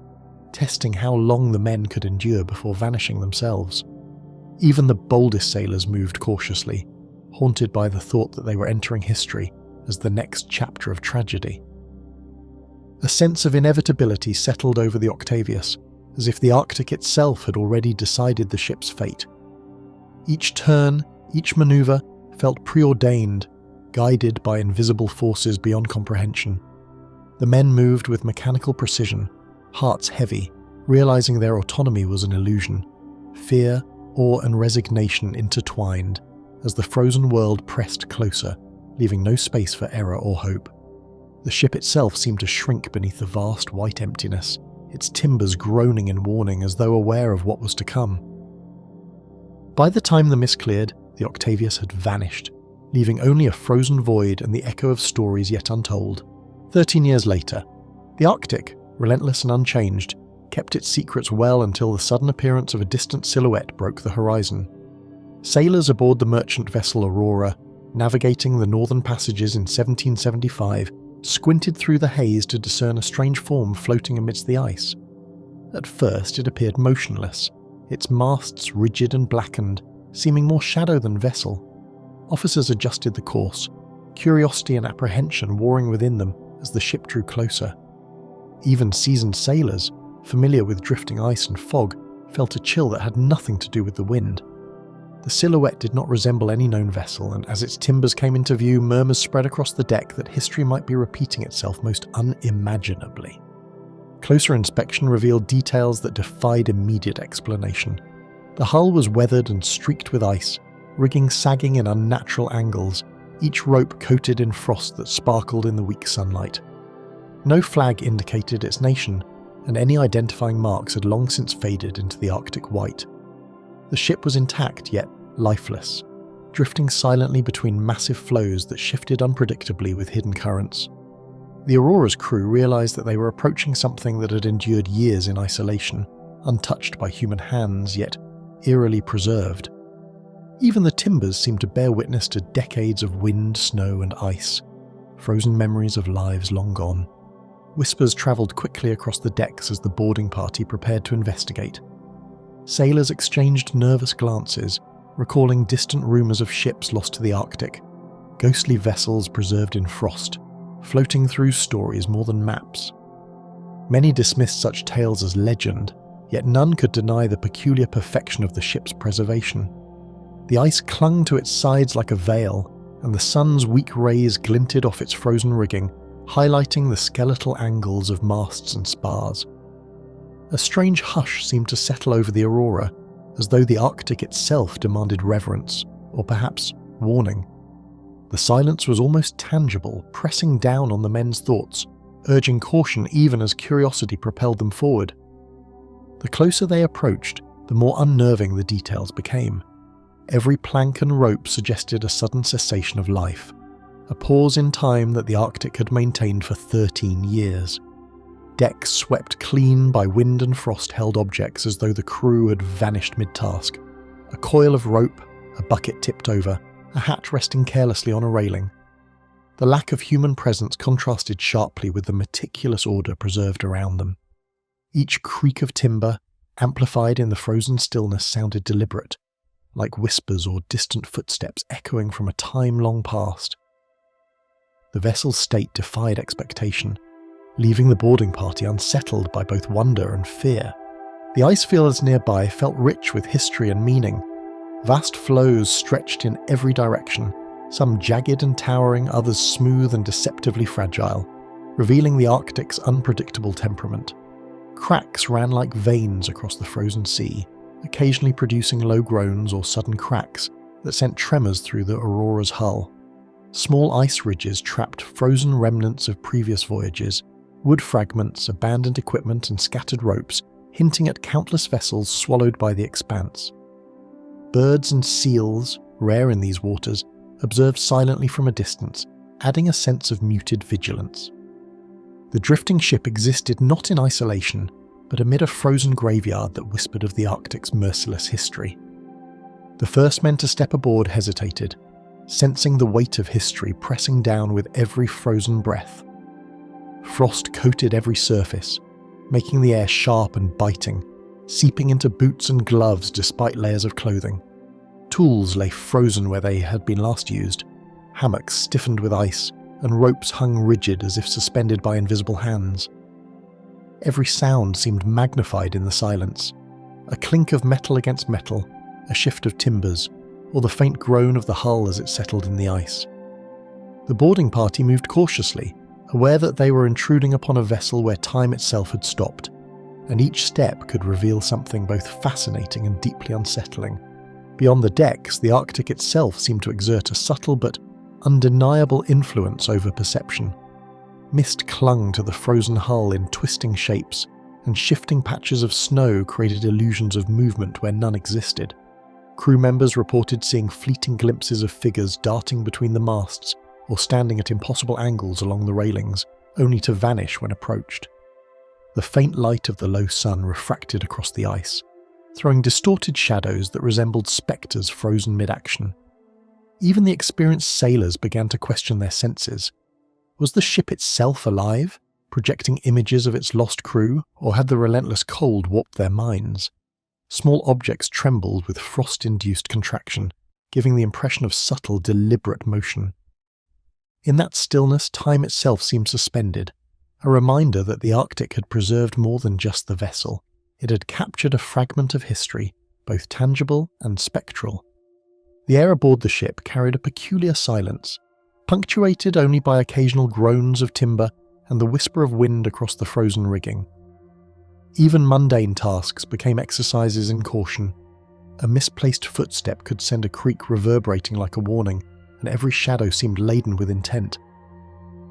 testing how long the men could endure before vanishing themselves. Even the boldest sailors moved cautiously, haunted by the thought that they were entering history as the next chapter of tragedy. A sense of inevitability settled over the Octavius, as if the Arctic itself had already decided the ship's fate. Each turn, each maneuver, felt preordained, guided by invisible forces beyond comprehension. The men moved with mechanical precision, hearts heavy, realizing their autonomy was an illusion. Fear, awe and resignation intertwined as the frozen world pressed closer, leaving no space for error or hope. The ship itself seemed to shrink beneath the vast white emptiness, its timbers groaning in warning as though aware of what was to come. By the time the mist cleared, the Octavius had vanished, leaving only a frozen void and the echo of stories yet untold. 13 years later, the Arctic, relentless and unchanged, kept its secrets well until the sudden appearance of a distant silhouette broke the horizon. Sailors aboard the merchant vessel Aurora, navigating the northern passages in 1775, squinted through the haze to discern a strange form floating amidst the ice. At first it appeared motionless, its masts rigid and blackened, seeming more shadow than vessel. Officers adjusted the course, curiosity and apprehension warring within them as the ship drew closer. Even seasoned sailors, familiar with drifting ice and fog, felt a chill that had nothing to do with the wind. The silhouette did not resemble any known vessel, and as its timbers came into view, murmurs spread across the deck that history might be repeating itself most unimaginably. Closer inspection revealed details that defied immediate explanation. The hull was weathered and streaked with ice, rigging sagging in unnatural angles, each rope coated in frost that sparkled in the weak sunlight. No flag indicated its nation, and any identifying marks had long since faded into the Arctic white. The ship was intact yet lifeless, drifting silently between massive flows that shifted unpredictably with hidden currents. The Aurora's crew realized that they were approaching something that had endured years in isolation, untouched by human hands, yet eerily preserved. Even the timbers seemed to bear witness to decades of wind, snow and ice, frozen memories of lives long gone. Whispers travelled quickly across the decks as the boarding party prepared to investigate. Sailors exchanged nervous glances, recalling distant rumours of ships lost to the Arctic, ghostly vessels preserved in frost, floating through stories more than maps. Many dismissed such tales as legend, yet none could deny the peculiar perfection of the ship's preservation. The ice clung to its sides like a veil, and the sun's weak rays glinted off its frozen rigging, highlighting the skeletal angles of masts and spars. A strange hush seemed to settle over the Aurora, as though the Arctic itself demanded reverence, or perhaps warning. The silence was almost tangible, pressing down on the men's thoughts, urging caution even as curiosity propelled them forward. The closer they approached, the more unnerving the details became. Every plank and rope suggested a sudden cessation of life, a pause in time that the Arctic had maintained for 13 years. Decks swept clean by wind and frost-held objects as though the crew had vanished mid-task. A coil of rope, a bucket tipped over, a hat resting carelessly on a railing. The lack of human presence contrasted sharply with the meticulous order preserved around them. Each creak of timber, amplified in the frozen stillness, sounded deliberate, like whispers or distant footsteps echoing from a time long past. The vessel's state defied expectation, leaving the boarding party unsettled by both wonder and fear. The ice fields nearby felt rich with history and meaning. Vast floes stretched in every direction, some jagged and towering, others smooth and deceptively fragile, revealing the Arctic's unpredictable temperament. Cracks ran like veins across the frozen sea, occasionally producing low groans or sudden cracks that sent tremors through the Aurora's hull. Small ice ridges trapped frozen remnants of previous voyages, wood fragments, abandoned equipment and scattered ropes, hinting at countless vessels swallowed by the expanse. Birds and seals, rare in these waters, observed silently from a distance, adding a sense of muted vigilance. The drifting ship existed not in isolation, but amid a frozen graveyard that whispered of the Arctic's merciless history. The first men to step aboard hesitated, sensing the weight of history pressing down with every frozen breath. Frost coated every surface, making the air sharp and biting, seeping into boots and gloves despite layers of clothing. Tools lay frozen where they had been last used, hammocks stiffened with ice, and ropes hung rigid as if suspended by invisible hands. Every sound seemed magnified in the silence, a clink of metal against metal, a shift of timbers, or the faint groan of the hull as it settled in the ice. The boarding party moved cautiously, aware that they were intruding upon a vessel where time itself had stopped, and each step could reveal something both fascinating and deeply unsettling. Beyond the decks, the Arctic itself seemed to exert a subtle but undeniable influence over perception. Mist clung to the frozen hull in twisting shapes, and shifting patches of snow created illusions of movement where none existed. Crew members reported seeing fleeting glimpses of figures darting between the masts or standing at impossible angles along the railings, only to vanish when approached. The faint light of the low sun refracted across the ice, throwing distorted shadows that resembled spectres frozen mid-action. Even the experienced sailors began to question their senses. Was the ship itself alive, projecting images of its lost crew, or had the relentless cold warped their minds? Small objects trembled with frost-induced contraction, giving the impression of subtle, deliberate motion. In that stillness, time itself seemed suspended, a reminder that the Arctic had preserved more than just the vessel. It had captured a fragment of history, both tangible and spectral. The air aboard the ship carried a peculiar silence, punctuated only by occasional groans of timber and the whisper of wind across the frozen rigging. Even mundane tasks became exercises in caution. A misplaced footstep could send a creak reverberating like a warning, and every shadow seemed laden with intent.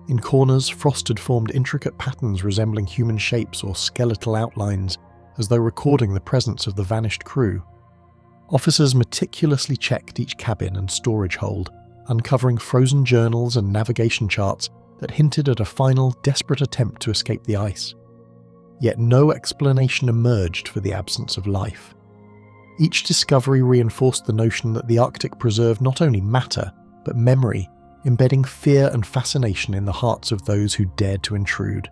In corners, frost had formed intricate patterns resembling human shapes or skeletal outlines, as though recording the presence of the vanished crew. Officers meticulously checked each cabin and storage hold, uncovering frozen journals and navigation charts that hinted at a final, desperate attempt to escape the ice. Yet no explanation emerged for the absence of life. Each discovery reinforced the notion that the Arctic preserved not only matter, but memory, embedding fear and fascination in the hearts of those who dared to intrude.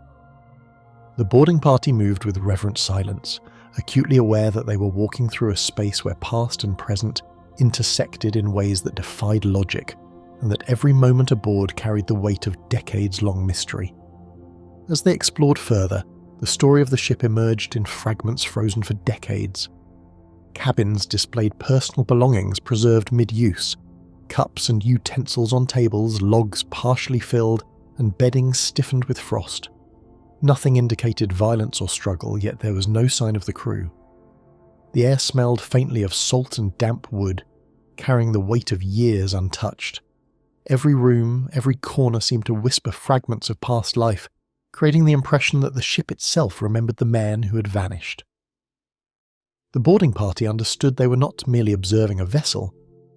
The boarding party moved with reverent silence, acutely aware that they were walking through a space where past and present intersected in ways that defied logic, and that every moment aboard carried the weight of decades-long mystery. As they explored further, the story of the ship emerged in fragments frozen for decades. Cabins displayed personal belongings preserved mid-use, cups and utensils on tables, logs partially filled, and bedding stiffened with frost. Nothing indicated violence or struggle, yet there was no sign of the crew. The air smelled faintly of salt and damp wood, carrying the weight of years untouched. Every room, every corner seemed to whisper fragments of past life, creating the impression that the ship itself remembered the man who had vanished. The boarding party understood they were not merely observing a vessel,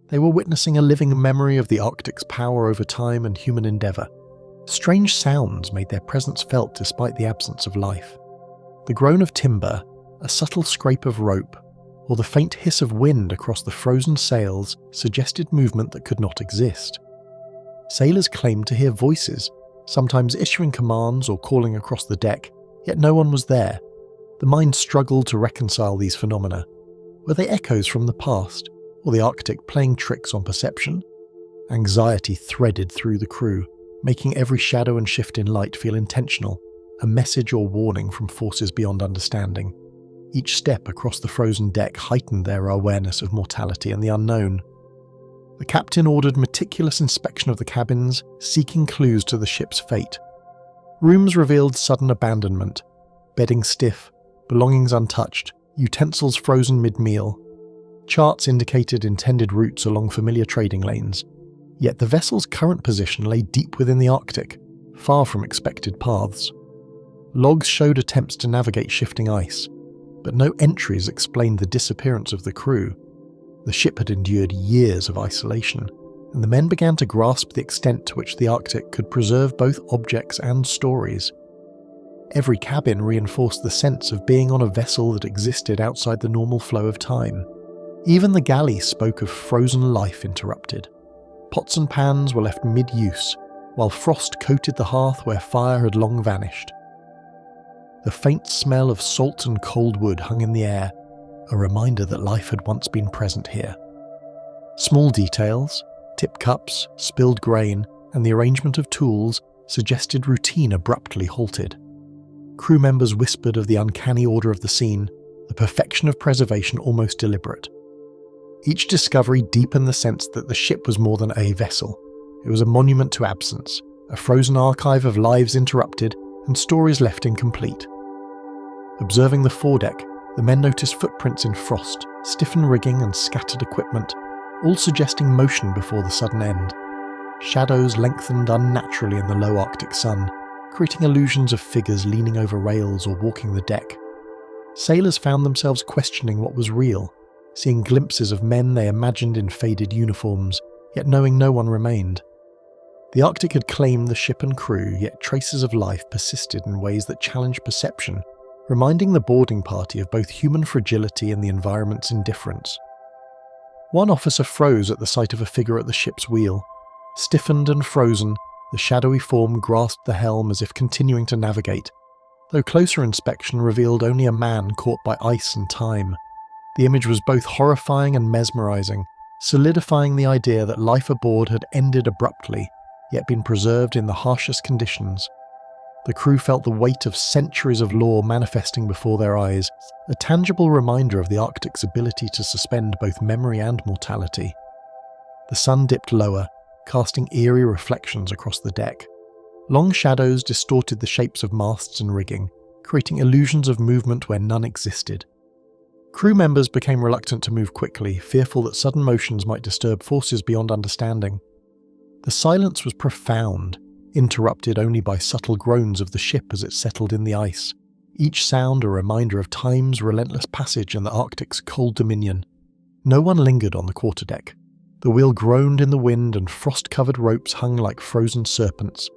they were witnessing a living memory of the Arctic's power over time and human endeavour. Strange sounds made their presence felt despite the absence of life. The groan of timber, a subtle scrape of rope, or the faint hiss of wind across the frozen sails suggested movement that could not exist. Sailors claimed to hear voices, sometimes issuing commands or calling across the deck, yet no one was there. The mind struggled to reconcile these phenomena. Were they echoes from the past, or the Arctic playing tricks on perception? Anxiety threaded through the crew, making every shadow and shift in light feel intentional, a message or warning from forces beyond understanding. Each step across the frozen deck heightened their awareness of mortality and the unknown. The captain ordered meticulous inspection of the cabins, seeking clues to the ship's fate. Rooms revealed sudden abandonment, bedding stiff, belongings untouched, utensils frozen mid-meal. Charts indicated intended routes along familiar trading lanes, yet the vessel's current position lay deep within the Arctic, far from expected paths. Logs showed attempts to navigate shifting ice, but no entries explained the disappearance of the crew. The ship had endured years of isolation, and the men began to grasp the extent to which the Arctic could preserve both objects and stories. Every cabin reinforced the sense of being on a vessel that existed outside the normal flow of time. Even the galley spoke of frozen life interrupted. Pots and pans were left mid-use, while frost coated the hearth where fire had long vanished. The faint smell of salt and cold wood hung in the air, a reminder that life had once been present here. Small details, tipped cups, spilled grain, and the arrangement of tools suggested routine abruptly halted. Crew members whispered of the uncanny order of the scene, the perfection of preservation almost deliberate. Each discovery deepened the sense that the ship was more than a vessel. It was a monument to absence, a frozen archive of lives interrupted and stories left incomplete. Observing the foredeck, the men noticed footprints in frost, stiffened rigging and scattered equipment, all suggesting motion before the sudden end. Shadows lengthened unnaturally in the low Arctic sun, creating illusions of figures leaning over rails or walking the deck. Sailors found themselves questioning what was real, seeing glimpses of men they imagined in faded uniforms, yet knowing no one remained. The Arctic had claimed the ship and crew, yet traces of life persisted in ways that challenged perception, reminding the boarding party of both human fragility and the environment's indifference. One officer froze at the sight of a figure at the ship's wheel. Stiffened and frozen, the shadowy form grasped the helm as if continuing to navigate, though closer inspection revealed only a man caught by ice and time. The image was both horrifying and mesmerizing, solidifying the idea that life aboard had ended abruptly, yet been preserved in the harshest conditions. The crew felt the weight of centuries of lore manifesting before their eyes, a tangible reminder of the Arctic's ability to suspend both memory and mortality. The sun dipped lower, casting eerie reflections across the deck. Long shadows distorted the shapes of masts and rigging, creating illusions of movement where none existed. Crew members became reluctant to move quickly, fearful that sudden motions might disturb forces beyond understanding. The silence was profound, interrupted only by subtle groans of the ship as it settled in the ice, each sound a reminder of time's relentless passage in the Arctic's cold dominion. No one lingered on the quarterdeck. The wheel groaned in the wind and frost-covered ropes hung like frozen serpents.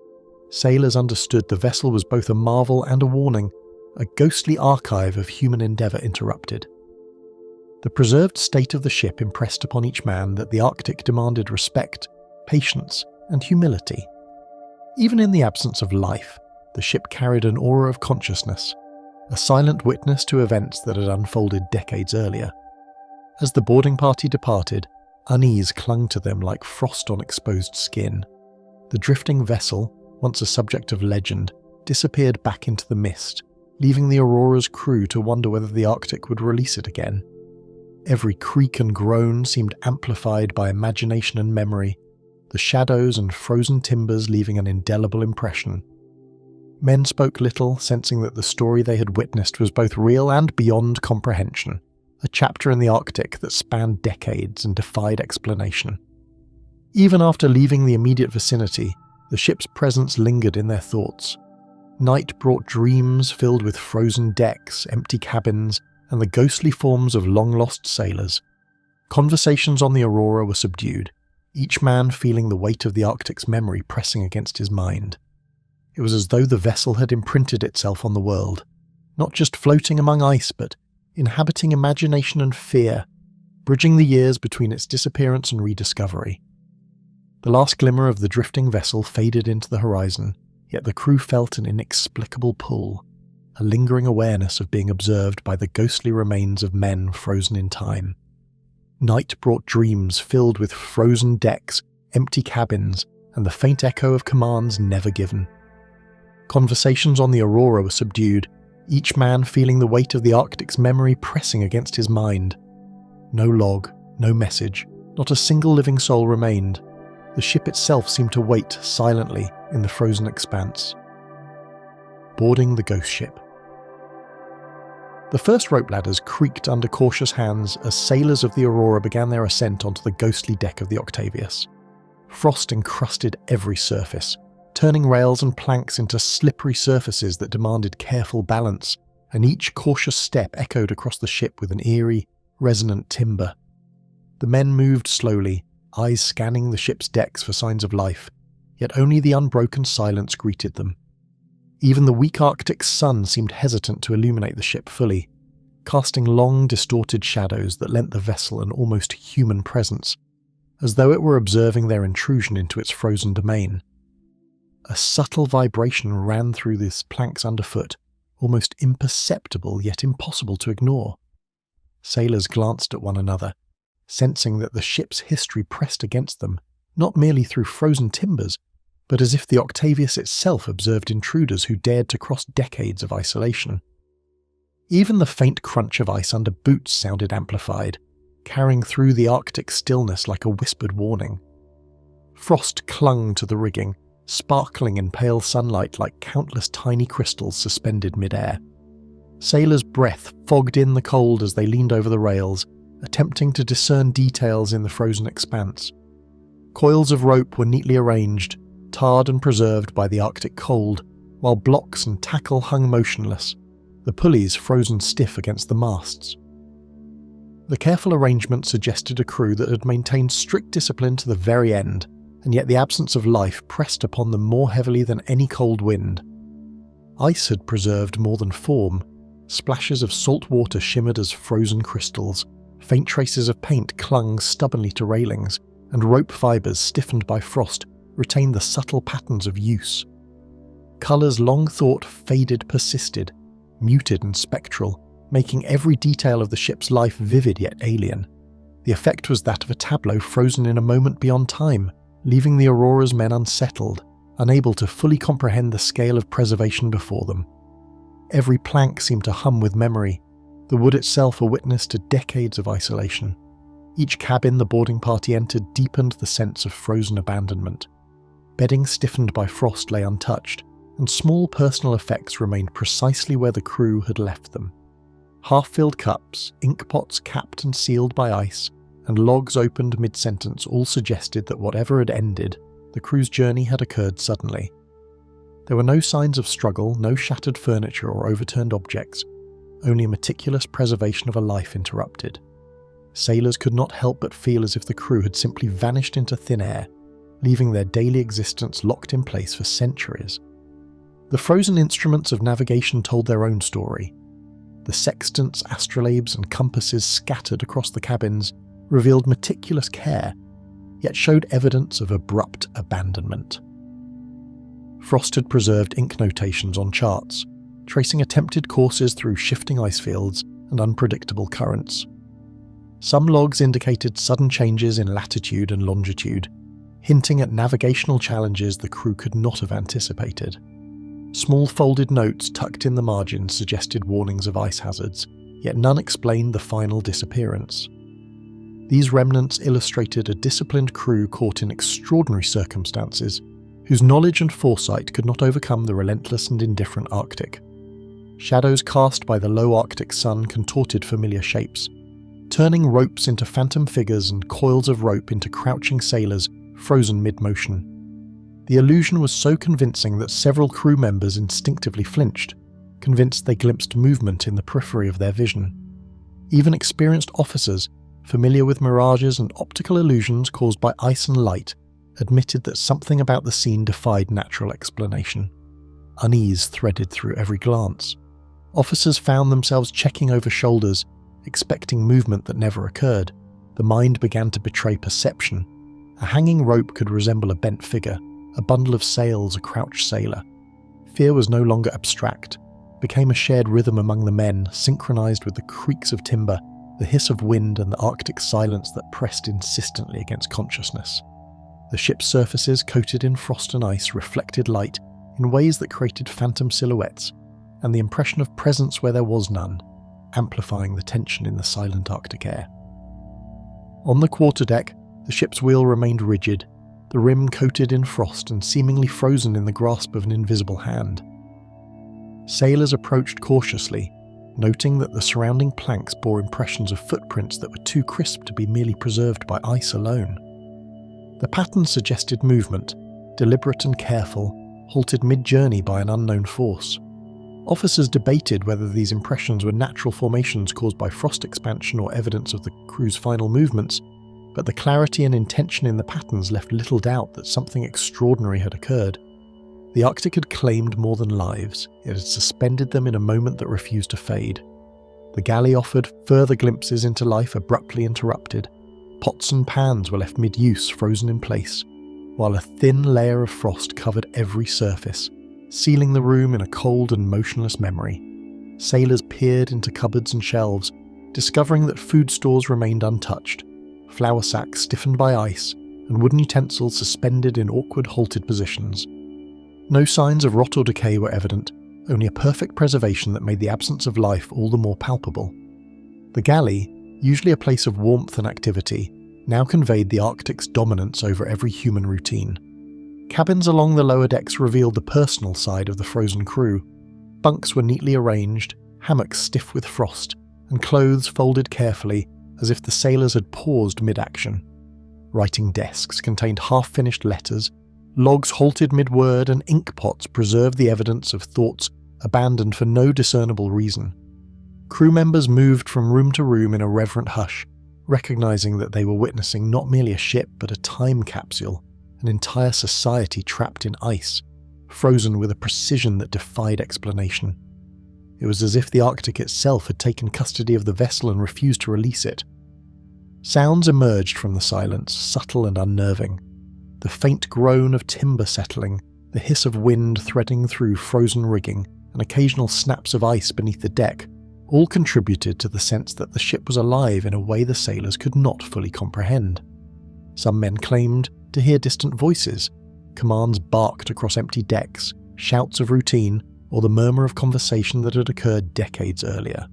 Sailors understood the vessel was both a marvel and a warning, a ghostly archive of human endeavour interrupted. The preserved state of the ship impressed upon each man that the Arctic demanded respect, patience, and humility. Even in the absence of life, the ship carried an aura of consciousness, a silent witness to events that had unfolded decades earlier. As the boarding party departed, unease clung to them like frost on exposed skin. The drifting vessel, once a subject of legend, disappeared back into the mist, leaving the Aurora's crew to wonder whether the Arctic would release it again. Every creak and groan seemed amplified by imagination and memory, the shadows and frozen timbers leaving an indelible impression. Men spoke little, sensing that the story they had witnessed was both real and beyond comprehension, a chapter in the Arctic that spanned decades and defied explanation. Even after leaving the immediate vicinity, the ship's presence lingered in their thoughts. Night brought dreams filled with frozen decks, empty cabins, and the ghostly forms of long-lost sailors. Conversations on the Aurora were subdued, each man feeling the weight of the Arctic's memory pressing against his mind. It was as though the vessel had imprinted itself on the world, not just floating among ice, but inhabiting imagination and fear, bridging the years between its disappearance and rediscovery. The last glimmer of the drifting vessel faded into the horizon, yet the crew felt an inexplicable pull, a lingering awareness of being observed by the ghostly remains of men frozen in time. Night brought dreams filled with frozen decks, empty cabins, and the faint echo of commands never given. Conversations on the Aurora were subdued, each man feeling the weight of the Arctic's memory pressing against his mind. No log, no message, not a single living soul remained. The ship itself seemed to wait silently in the frozen expanse. Boarding the ghost ship. The first rope ladders creaked under cautious hands as sailors of the Aurora began their ascent onto the ghostly deck of the Octavius. Frost encrusted every surface, turning rails and planks into slippery surfaces that demanded careful balance, and each cautious step echoed across the ship with an eerie, resonant timbre. The men moved slowly, eyes scanning the ship's decks for signs of life, yet only the unbroken silence greeted them. Even the weak Arctic sun seemed hesitant to illuminate the ship fully, casting long, distorted shadows that lent the vessel an almost human presence, as though it were observing their intrusion into its frozen domain. A subtle vibration ran through the planks underfoot, almost imperceptible yet impossible to ignore. Sailors glanced at one another, sensing that the ship's history pressed against them, not merely through frozen timbers, but as if the Octavius itself observed intruders who dared to cross decades of isolation. Even the faint crunch of ice under boots sounded amplified, carrying through the Arctic stillness like a whispered warning. Frost clung to the rigging, sparkling in pale sunlight like countless tiny crystals suspended mid-air. Sailors' breath fogged in the cold as they leaned over the rails, attempting to discern details in the frozen expanse. Coils of rope were neatly arranged, tarred and preserved by the Arctic cold, while blocks and tackle hung motionless, the pulleys frozen stiff against the masts. The careful arrangement suggested a crew that had maintained strict discipline to the very end, and yet the absence of life pressed upon them more heavily than any cold wind. Ice had preserved more than form. Splashes of salt water shimmered as frozen crystals, faint traces of paint clung stubbornly to railings, and rope fibres stiffened by frost retained the subtle patterns of use. Colours long thought faded persisted, muted and spectral, making every detail of the ship's life vivid yet alien. The effect was that of a tableau frozen in a moment beyond time, leaving the Aurora's men unsettled, unable to fully comprehend the scale of preservation before them. Every plank seemed to hum with memory, the wood itself a witness to decades of isolation. Each cabin the boarding party entered deepened the sense of frozen abandonment. Bedding stiffened by frost lay untouched, and small personal effects remained precisely where the crew had left them. Half-filled cups, ink pots capped and sealed by ice, and logs opened mid-sentence all suggested that whatever had ended, the crew's journey had occurred suddenly. There were no signs of struggle, no shattered furniture or overturned objects, only a meticulous preservation of a life interrupted. Sailors could not help but feel as if the crew had simply vanished into thin air, leaving their daily existence locked in place for centuries. The frozen instruments of navigation told their own story. The sextants, astrolabes and compasses scattered across the cabins revealed meticulous care, yet showed evidence of abrupt abandonment. Frost had preserved ink notations on charts, tracing attempted courses through shifting ice fields and unpredictable currents. Some logs indicated sudden changes in latitude and longitude, hinting at navigational challenges the crew could not have anticipated. Small folded notes tucked in the margins suggested warnings of ice hazards, yet none explained the final disappearance. These remnants illustrated a disciplined crew caught in extraordinary circumstances, whose knowledge and foresight could not overcome the relentless and indifferent Arctic. Shadows cast by the low Arctic sun contorted familiar shapes, turning ropes into phantom figures and coils of rope into crouching sailors frozen mid-motion. The illusion was so convincing that several crew members instinctively flinched, convinced they glimpsed movement in the periphery of their vision. Even experienced officers, familiar with mirages and optical illusions caused by ice and light, admitted that something about the scene defied natural explanation. Unease threaded through every glance. Officers found themselves checking over shoulders, expecting movement that never occurred. The mind began to betray perception. A hanging rope could resemble a bent figure, a bundle of sails a crouched sailor. Fear was no longer abstract, became a shared rhythm among the men, synchronized with the creaks of timber, the hiss of wind and the Arctic silence that pressed insistently against consciousness. The ship's surfaces, coated in frost and ice, reflected light in ways that created phantom silhouettes, and the impression of presence where there was none, amplifying the tension in the silent Arctic air. On the quarterdeck, the ship's wheel remained rigid, the rim coated in frost and seemingly frozen in the grasp of an invisible hand. Sailors approached cautiously, noting that the surrounding planks bore impressions of footprints that were too crisp to be merely preserved by ice alone. The pattern suggested movement, deliberate and careful, halted mid-journey by an unknown force. Officers debated whether these impressions were natural formations caused by frost expansion or evidence of the crew's final movements, but the clarity and intention in the patterns left little doubt that something extraordinary had occurred. The Arctic had claimed more than lives, it had suspended them in a moment that refused to fade. The galley offered further glimpses into life abruptly interrupted. Pots and pans were left mid-use, frozen in place, while a thin layer of frost covered every surface, sealing the room in a cold and motionless memory. Sailors peered into cupboards and shelves, discovering that food stores remained untouched, flour sacks stiffened by ice, and wooden utensils suspended in awkward halted positions. No signs of rot or decay were evident, only a perfect preservation that made the absence of life all the more palpable. The galley, usually a place of warmth and activity, now conveyed the Arctic's dominance over every human routine. Cabins along the lower decks revealed the personal side of the frozen crew. Bunks were neatly arranged, hammocks stiff with frost, and clothes folded carefully as if the sailors had paused mid-action. Writing desks contained half-finished letters, logs halted mid-word, and ink pots preserved the evidence of thoughts abandoned for no discernible reason. Crew members moved from room to room in a reverent hush, recognizing that they were witnessing not merely a ship but a time capsule, an entire society trapped in ice, frozen with a precision that defied explanation. It was as if the Arctic itself had taken custody of the vessel and refused to release it. Sounds emerged from the silence, subtle and unnerving. The faint groan of timber settling, the hiss of wind threading through frozen rigging, and occasional snaps of ice beneath the deck all contributed to the sense that the ship was alive in a way the sailors could not fully comprehend. Some men claimed to hear distant voices, commands barked across empty decks, shouts of routine, or the murmur of conversation that had occurred decades earlier.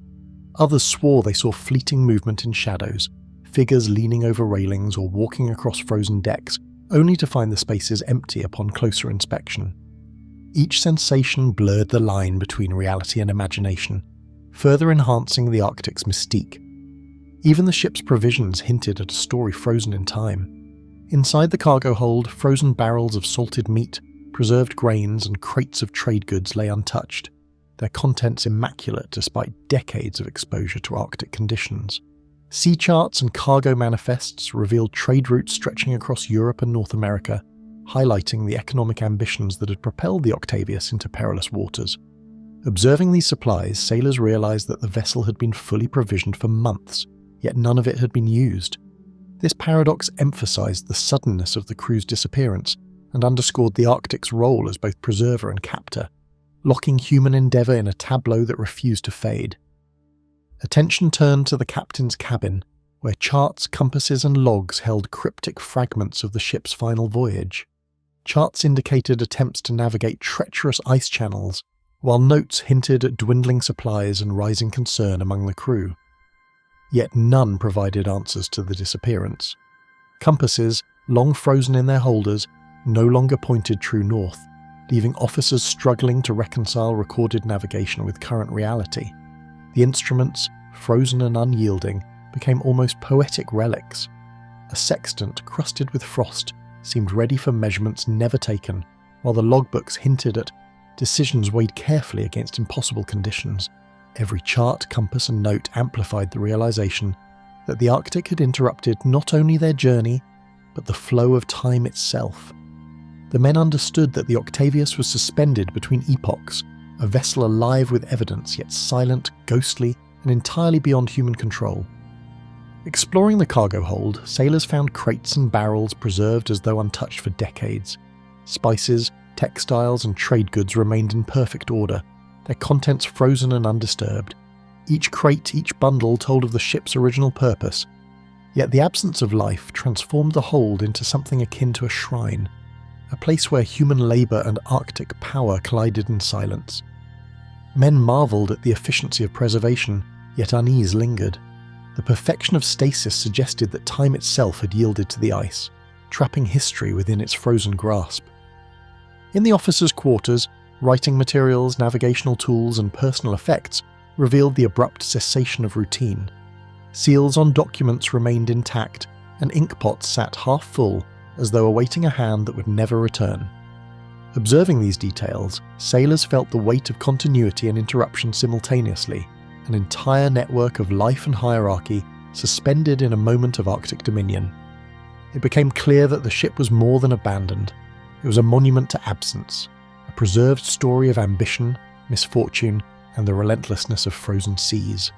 Others swore they saw fleeting movement in shadows, figures leaning over railings or walking across frozen decks, only to find the spaces empty upon closer inspection. Each sensation blurred the line between reality and imagination, further enhancing the Arctic's mystique. Even the ship's provisions hinted at a story frozen in time. Inside the cargo hold, frozen barrels of salted meat, preserved grains, and crates of trade goods lay untouched, their contents immaculate despite decades of exposure to Arctic conditions. Sea charts and cargo manifests revealed trade routes stretching across Europe and North America, highlighting the economic ambitions that had propelled the Octavius into perilous waters. Observing these supplies, sailors realized that the vessel had been fully provisioned for months, yet none of it had been used. This paradox emphasized the suddenness of the crew's disappearance and underscored the Arctic's role as both preserver and captor, locking human endeavor in a tableau that refused to fade. Attention turned to the captain's cabin, where charts, compasses, and logs held cryptic fragments of the ship's final voyage. Charts indicated attempts to navigate treacherous ice channels, while notes hinted at dwindling supplies and rising concern among the crew. Yet none provided answers to the disappearance. Compasses, long frozen in their holders, no longer pointed true north, leaving officers struggling to reconcile recorded navigation with current reality. The instruments, frozen and unyielding, became almost poetic relics. A sextant crusted with frost seemed ready for measurements never taken, while the logbooks hinted at decisions weighed carefully against impossible conditions. Every chart, compass, and note amplified the realization that the Arctic had interrupted not only their journey, but the flow of time itself. The men understood that the Octavius was suspended between epochs, a vessel alive with evidence, yet silent, ghostly, and entirely beyond human control. Exploring the cargo hold, sailors found crates and barrels preserved as though untouched for decades. Spices, textiles, and trade goods remained in perfect order, their contents frozen and undisturbed. Each crate, each bundle told of the ship's original purpose. Yet the absence of life transformed the hold into something akin to a shrine, a place where human labour and Arctic power collided in silence. Men marvelled at the efficiency of preservation, yet unease lingered. The perfection of stasis suggested that time itself had yielded to the ice, trapping history within its frozen grasp. In the officers' quarters, writing materials, navigational tools, and personal effects revealed the abrupt cessation of routine. Seals on documents remained intact, and ink pots sat half full, as though awaiting a hand that would never return. Observing these details, sailors felt the weight of continuity and interruption simultaneously, an entire network of life and hierarchy suspended in a moment of Arctic dominion. It became clear that the ship was more than abandoned. It was a monument to absence, a preserved story of ambition, misfortune, and the relentlessness of frozen seas.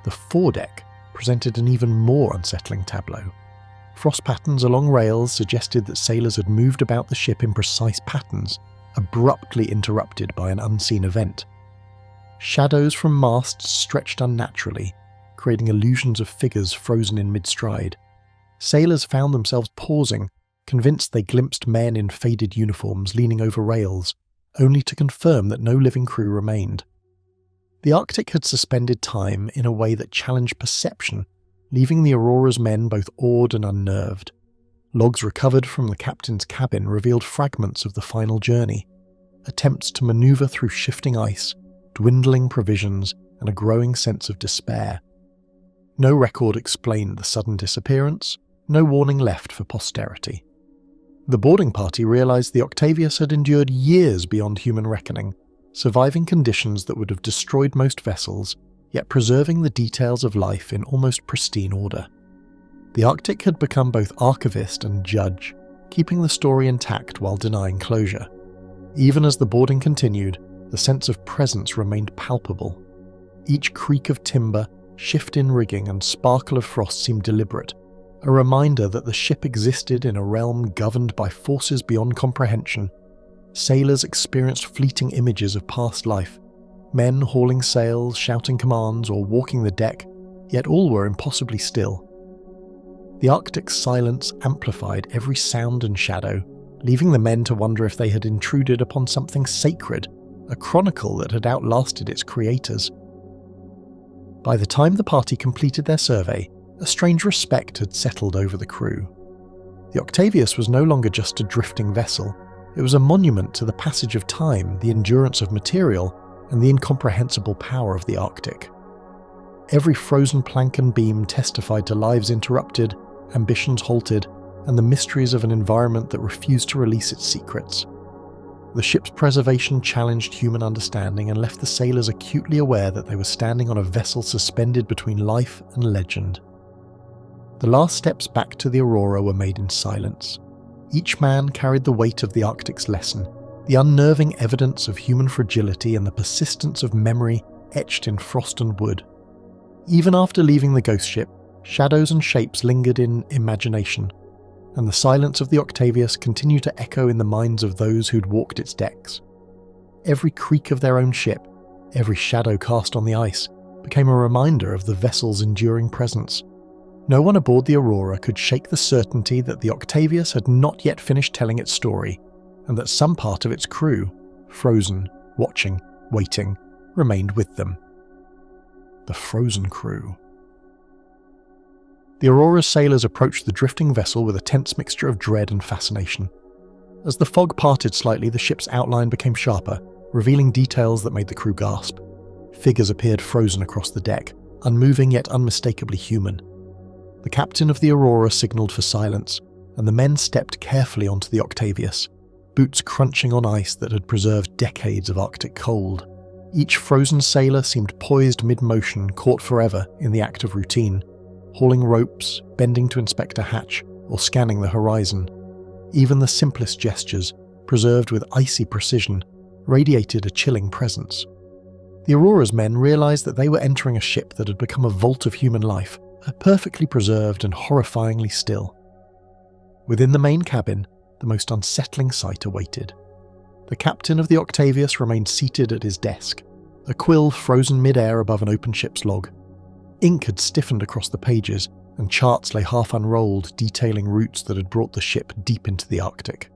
The foredeck presented an even more unsettling tableau. Frost patterns along rails suggested that sailors had moved about the ship in precise patterns, abruptly interrupted by an unseen event. Shadows from masts stretched unnaturally, creating illusions of figures frozen in mid-stride. Sailors found themselves pausing, convinced they glimpsed men in faded uniforms leaning over rails, only to confirm that no living crew remained. The Arctic had suspended time in a way that challenged perception, leaving the Aurora's men both awed and unnerved. Logs recovered from the captain's cabin revealed fragments of the final journey, attempts to maneuver through shifting ice, dwindling provisions, and a growing sense of despair. No record explained the sudden disappearance, no warning left for posterity. The boarding party realized the Octavius had endured years beyond human reckoning, surviving conditions that would have destroyed most vessels, yet preserving the details of life in almost pristine order. The Arctic had become both archivist and judge, keeping the story intact while denying closure. Even as the boarding continued, the sense of presence remained palpable. Each creak of timber, shift in rigging, and sparkle of frost seemed deliberate, a reminder that the ship existed in a realm governed by forces beyond comprehension. Sailors experienced fleeting images of past life, men hauling sails, shouting commands, or walking the deck, yet all were impossibly still. The Arctic's silence amplified every sound and shadow, leaving the men to wonder if they had intruded upon something sacred, a chronicle that had outlasted its creators. By the time the party completed their survey, a strange respect had settled over the crew. The Octavius was no longer just a drifting vessel. It was a monument to the passage of time, the endurance of material, and the incomprehensible power of the Arctic. Every frozen plank and beam testified to lives interrupted, ambitions halted, and the mysteries of an environment that refused to release its secrets. The ship's preservation challenged human understanding and left the sailors acutely aware that they were standing on a vessel suspended between life and legend. The last steps back to the Aurora were made in silence. Each man carried the weight of the Arctic's lesson, the unnerving evidence of human fragility and the persistence of memory etched in frost and wood. Even after leaving the ghost ship, shadows and shapes lingered in imagination, and the silence of the Octavius continued to echo in the minds of those who'd walked its decks. Every creak of their own ship, every shadow cast on the ice, became a reminder of the vessel's enduring presence. No one aboard the Aurora could shake the certainty that the Octavius had not yet finished telling its story, and that some part of its crew, frozen, watching, waiting, remained with them. The frozen crew. The Aurora's sailors approached the drifting vessel with a tense mixture of dread and fascination. As the fog parted slightly, the ship's outline became sharper, revealing details that made the crew gasp. Figures appeared frozen across the deck, unmoving yet unmistakably human. The captain of the Aurora signaled for silence, and the men stepped carefully onto the Octavius, boots crunching on ice that had preserved decades of Arctic cold. Each frozen sailor seemed poised mid-motion, caught forever in the act of routine, hauling ropes, bending to inspect a hatch, or scanning the horizon. Even the simplest gestures, preserved with icy precision, radiated a chilling presence. The Aurora's men realized that they were entering a ship that had become a vault of human life, perfectly preserved and horrifyingly still. Within the main cabin, the most unsettling sight awaited. The captain of the Octavius remained seated at his desk, a quill frozen mid-air above an open ship's log. Ink had stiffened across the pages, and charts lay half unrolled, detailing routes that had brought the ship deep into the Arctic.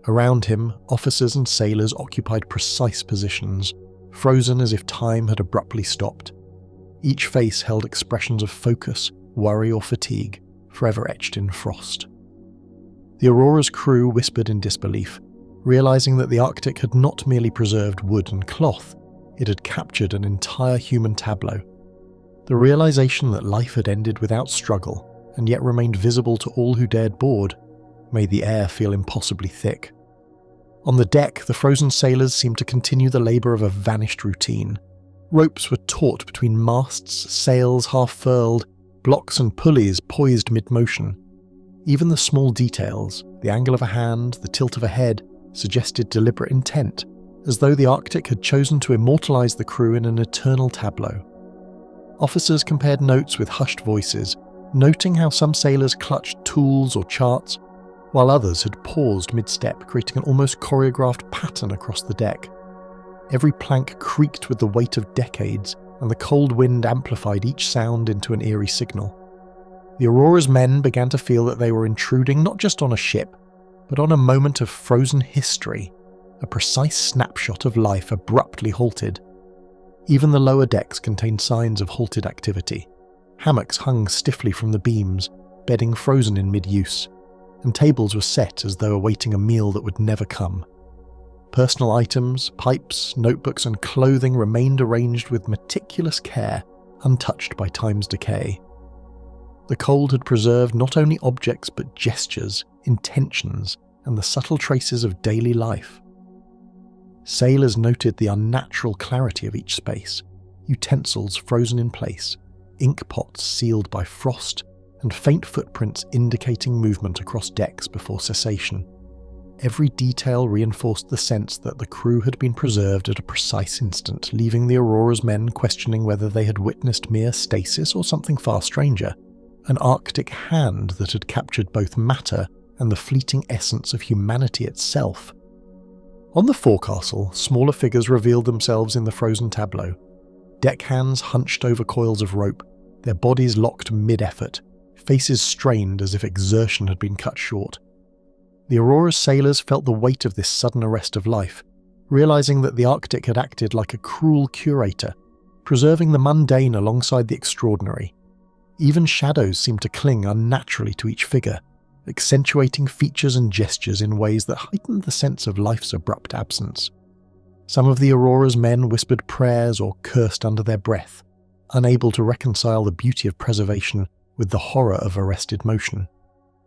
Around him, officers and sailors occupied precise positions, frozen as if time had abruptly stopped. Each face held expressions of focus, worry, or fatigue, forever etched in frost. The Aurora's crew whispered in disbelief, realizing that the Arctic had not merely preserved wood and cloth, it had captured an entire human tableau. The realization that life had ended without struggle, and yet remained visible to all who dared board, made the air feel impossibly thick. On the deck, the frozen sailors seemed to continue the labour of a vanished routine. Ropes were taut between masts, sails half furled, blocks and pulleys poised mid-motion. Even the small details, the angle of a hand, the tilt of a head, suggested deliberate intent, as though the Arctic had chosen to immortalise the crew in an eternal tableau. Officers compared notes with hushed voices, noting how some sailors clutched tools or charts, while others had paused mid-step, creating an almost choreographed pattern across the deck. Every plank creaked with the weight of decades, and the cold wind amplified each sound into an eerie signal. The Aurora's men began to feel that they were intruding not just on a ship, but on a moment of frozen history, a precise snapshot of life abruptly halted. Even the lower decks contained signs of halted activity. Hammocks hung stiffly from the beams, bedding frozen in mid-use, and tables were set as though awaiting a meal that would never come. Personal items, pipes, notebooks and clothing remained arranged with meticulous care, untouched by time's decay. The cold had preserved not only objects but gestures, intentions, and the subtle traces of daily life. Sailors noted the unnatural clarity of each space, utensils frozen in place, ink pots sealed by frost, and faint footprints indicating movement across decks before cessation. Every detail reinforced the sense that the crew had been preserved at a precise instant, leaving the Aurora's men questioning whether they had witnessed mere stasis or something far stranger, an Arctic hand that had captured both matter and the fleeting essence of humanity itself. On the forecastle, smaller figures revealed themselves in the frozen tableau. Deckhands hunched over coils of rope, their bodies locked mid-effort, faces strained as if exertion had been cut short. The Aurora's sailors felt the weight of this sudden arrest of life, realizing that the Arctic had acted like a cruel curator, preserving the mundane alongside the extraordinary. Even shadows seemed to cling unnaturally to each figure, accentuating features and gestures in ways that heightened the sense of life's abrupt absence. Some of the Aurora's men whispered prayers or cursed under their breath, unable to reconcile the beauty of preservation with the horror of arrested motion.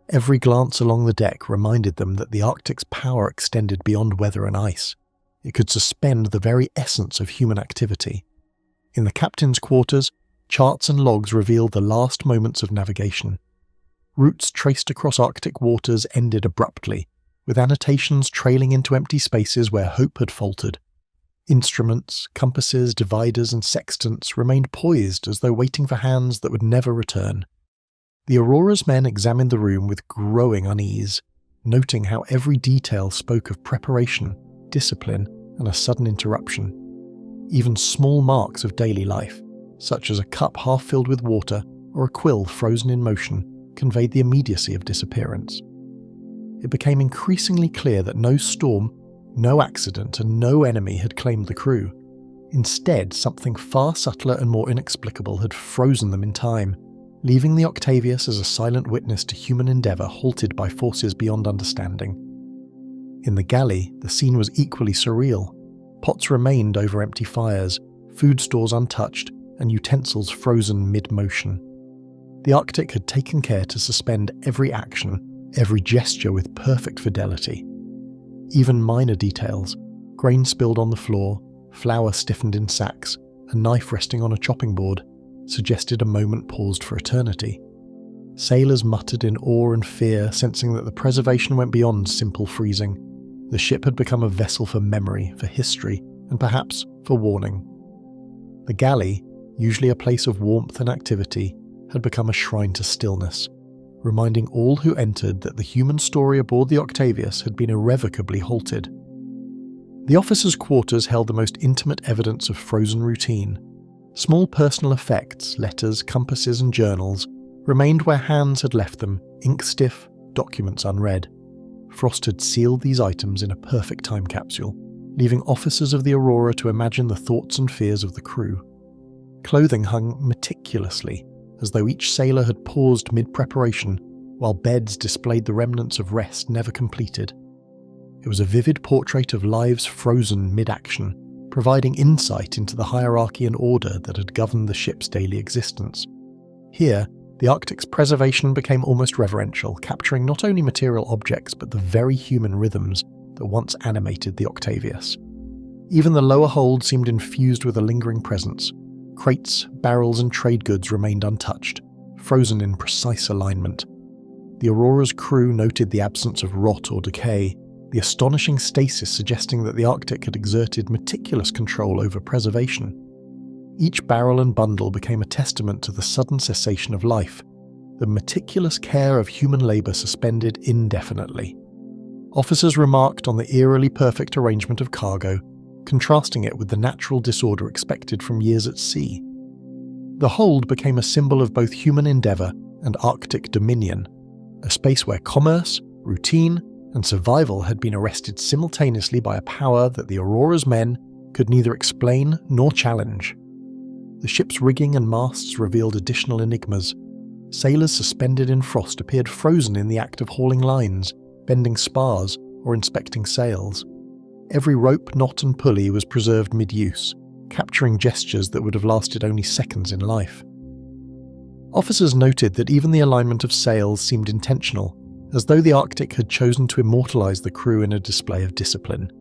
Every glance along the deck reminded them that the Arctic's power extended beyond weather and ice. It could suspend the very essence of human activity. In the captain's quarters, charts and logs revealed the last moments of navigation. Routes traced across Arctic waters ended abruptly, with annotations trailing into empty spaces where hope had faltered. Instruments, compasses, dividers and sextants remained poised as though waiting for hands that would never return. The Aurora's men examined the room with growing unease, noting how every detail spoke of preparation, discipline, and a sudden interruption. Even small marks of daily life, such as a cup half filled with water or a quill frozen in motion, conveyed the immediacy of disappearance. It became increasingly clear that no storm, no accident, and no enemy had claimed the crew. Instead, something far subtler and more inexplicable had frozen them in time, leaving the Octavius as a silent witness to human endeavour halted by forces beyond understanding. In the galley, the scene was equally surreal. Pots remained over empty fires, food stores untouched, and utensils frozen mid-motion. The Arctic had taken care to suspend every action, every gesture with perfect fidelity. Even minor details, grain spilled on the floor, flour stiffened in sacks, a knife resting on a chopping board, suggested a moment paused for eternity. Sailors muttered in awe and fear, sensing that the preservation went beyond simple freezing. The ship had become a vessel for memory, for history, and perhaps for warning. The galley, usually a place of warmth and activity, had become a shrine to stillness, reminding all who entered that the human story aboard the Octavius had been irrevocably halted. The officers' quarters held the most intimate evidence of frozen routine. Small personal effects, letters, compasses and journals remained where hands had left them, ink stiff, documents unread. Frost had sealed these items in a perfect time capsule, leaving officers of the Aurora to imagine the thoughts and fears of the crew. Clothing hung meticulously, as though each sailor had paused mid-preparation, while beds displayed the remnants of rest never completed. It was a vivid portrait of lives frozen mid-action, providing insight into the hierarchy and order that had governed the ship's daily existence. Here, the Arctic's preservation became almost reverential, capturing not only material objects but the very human rhythms that once animated the Octavius. Even the lower hold seemed infused with a lingering presence. Crates, barrels, and trade goods remained untouched, frozen in precise alignment. The Aurora's crew noted the absence of rot or decay, the astonishing stasis suggesting that the Arctic had exerted meticulous control over preservation. Each barrel and bundle became a testament to the sudden cessation of life, the meticulous care of human labour suspended indefinitely. Officers remarked on the eerily perfect arrangement of cargo, contrasting it with the natural disorder expected from years at sea. The hold became a symbol of both human endeavour and Arctic dominion, a space where commerce, routine, and survival had been arrested simultaneously by a power that the Aurora's men could neither explain nor challenge. The ship's rigging and masts revealed additional enigmas. Sailors suspended in frost appeared frozen in the act of hauling lines, bending spars, or inspecting sails. Every rope, knot, and pulley was preserved mid-use, capturing gestures that would have lasted only seconds in life. Officers noted that even the alignment of sails seemed intentional, as though the Arctic had chosen to immortalize the crew in a display of discipline.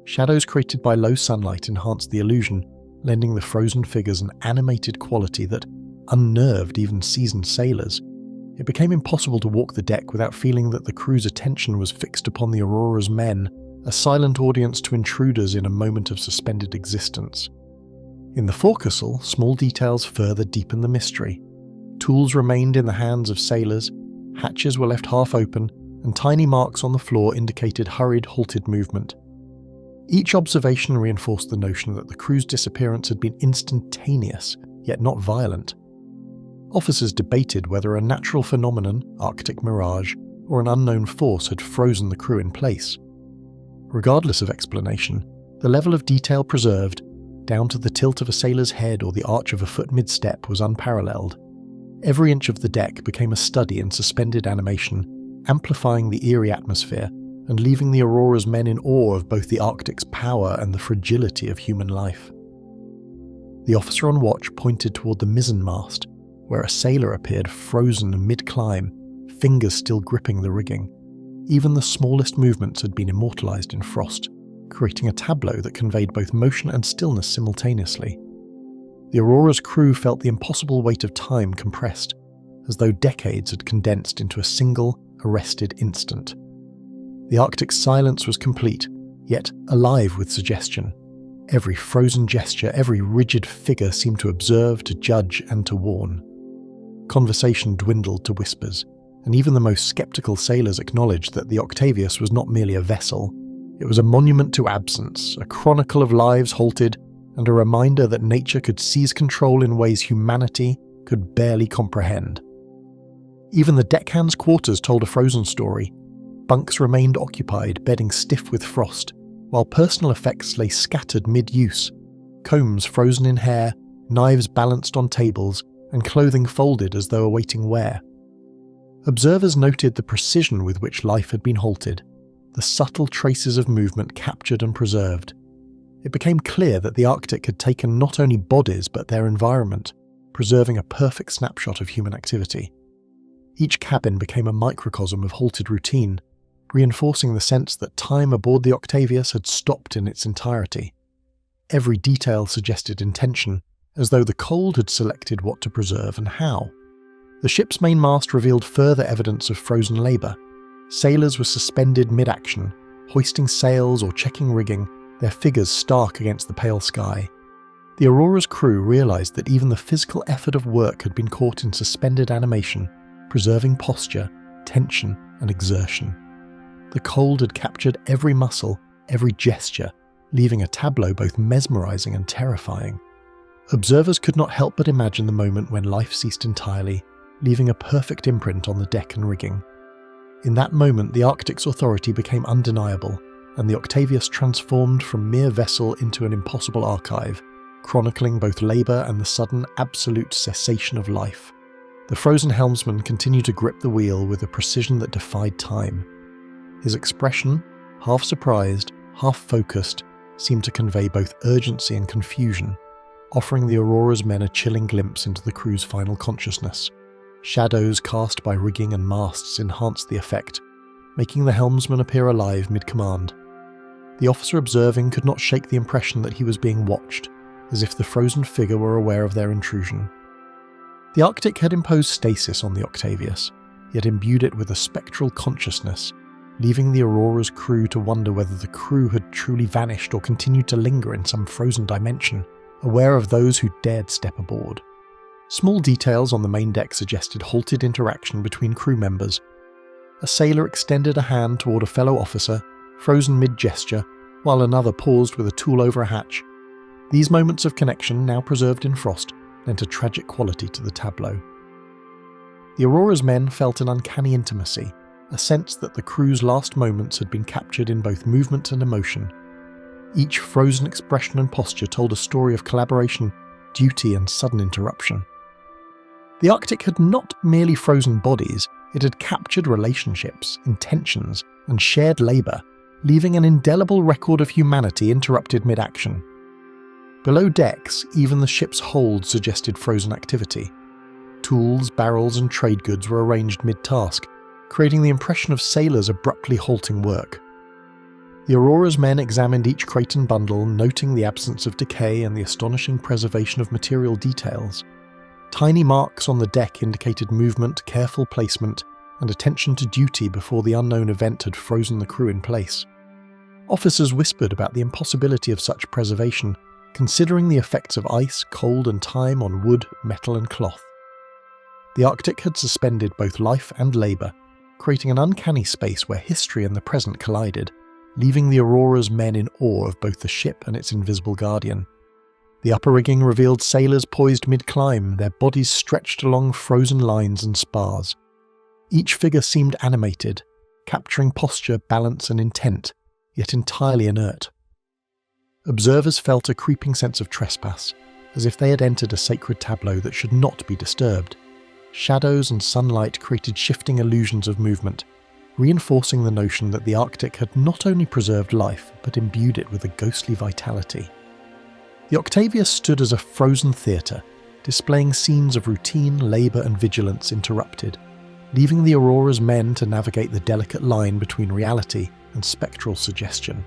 Shadows created by low sunlight enhanced the illusion, lending the frozen figures an animated quality that unnerved even seasoned sailors. It became impossible to walk the deck without feeling that the crew's attention was fixed upon the Aurora's men, a silent audience to intruders in a moment of suspended existence. In the forecastle, small details further deepened the mystery. Tools remained in the hands of sailors, hatches were left half open, and tiny marks on the floor indicated hurried, halted movement. Each observation reinforced the notion that the crew's disappearance had been instantaneous, yet not violent. Officers debated whether a natural phenomenon, Arctic mirage, or an unknown force had frozen the crew in place. Regardless of explanation, the level of detail preserved, down to the tilt of a sailor's head or the arch of a foot mid-step, was unparalleled. Every inch of the deck became a study in suspended animation, amplifying the eerie atmosphere and leaving the Aurora's men in awe of both the Arctic's power and the fragility of human life. The officer on watch pointed toward the mizzenmast, where a sailor appeared frozen mid-climb, fingers still gripping the rigging. Even the smallest movements had been immortalized in frost, creating a tableau that conveyed both motion and stillness simultaneously. The Aurora's crew felt the impossible weight of time compressed, as though decades had condensed into a single, arrested instant. The Arctic's silence was complete, yet alive with suggestion. Every frozen gesture, every rigid figure seemed to observe, to judge, and to warn. Conversation dwindled to whispers, and even the most skeptical sailors acknowledged that the Octavius was not merely a vessel. It was a monument to absence, a chronicle of lives halted, and a reminder that nature could seize control in ways humanity could barely comprehend. Even the deckhands' quarters told a frozen story. Bunks remained occupied, bedding stiff with frost, while personal effects lay scattered mid-use, combs frozen in hair, knives balanced on tables, and clothing folded as though awaiting wear. Observers noted the precision with which life had been halted, the subtle traces of movement captured and preserved. It became clear that the Arctic had taken not only bodies but their environment, preserving a perfect snapshot of human activity. Each cabin became a microcosm of halted routine, reinforcing the sense that time aboard the Octavius had stopped in its entirety. Every detail suggested intention, as though the cold had selected what to preserve and how. The ship's main mast revealed further evidence of frozen labour. Sailors were suspended mid-action, hoisting sails or checking rigging, their figures stark against the pale sky. The Aurora's crew realised that even the physical effort of work had been caught in suspended animation, preserving posture, tension, and exertion. The cold had captured every muscle, every gesture, leaving a tableau both mesmerising and terrifying. Observers could not help but imagine the moment when life ceased entirely, leaving a perfect imprint on the deck and rigging. In that moment, the Arctic's authority became undeniable, and the Octavius transformed from mere vessel into an impossible archive, chronicling both labour and the sudden, absolute cessation of life. The frozen helmsman continued to grip the wheel with a precision that defied time. His expression, half surprised, half focused, seemed to convey both urgency and confusion, offering the Aurora's men a chilling glimpse into the crew's final consciousness. Shadows cast by rigging and masts enhanced the effect, making the helmsman appear alive mid-command, The officer observing could not shake the impression that he was being watched, as if the frozen figure were aware of their intrusion. The Arctic had imposed stasis on the Octavius, yet imbued it with a spectral consciousness, leaving the Aurora's crew to wonder whether the crew had truly vanished or continued to linger in some frozen dimension, aware of those who dared step aboard. Small details on the main deck suggested halted interaction between crew members. A sailor extended a hand toward a fellow officer, frozen mid-gesture, while another paused with a tool over a hatch. These moments of connection, now preserved in frost, lent a tragic quality to the tableau. The Aurora's men felt an uncanny intimacy, a sense that the crew's last moments had been captured in both movement and emotion. Each frozen expression and posture told a story of collaboration, duty, and sudden interruption. The Arctic had not merely frozen bodies, it had captured relationships, intentions, and shared labour, leaving an indelible record of humanity interrupted mid-action. Below decks, even the ship's hold suggested frozen activity. Tools, barrels, and trade goods were arranged mid-task, creating the impression of sailors abruptly halting work. The Aurora's men examined each crate and bundle, noting the absence of decay and the astonishing preservation of material details. Tiny marks on the deck indicated movement, careful placement, and attention to duty before the unknown event had frozen the crew in place. Officers whispered about the impossibility of such preservation, considering the effects of ice, cold, and time on wood, metal, and cloth. The Arctic had suspended both life and labour, creating an uncanny space where history and the present collided, leaving the Aurora's men in awe of both the ship and its invisible guardian. The upper rigging revealed sailors poised mid-climb, their bodies stretched along frozen lines and spars. Each figure seemed animated, capturing posture, balance, and intent, yet entirely inert. Observers felt a creeping sense of trespass, as if they had entered a sacred tableau that should not be disturbed. Shadows and sunlight created shifting illusions of movement, reinforcing the notion that the Arctic had not only preserved life, but imbued it with a ghostly vitality. The Octavius stood as a frozen theatre, displaying scenes of routine, labour, and vigilance interrupted, leaving the Aurora's men to navigate the delicate line between reality and spectral suggestion.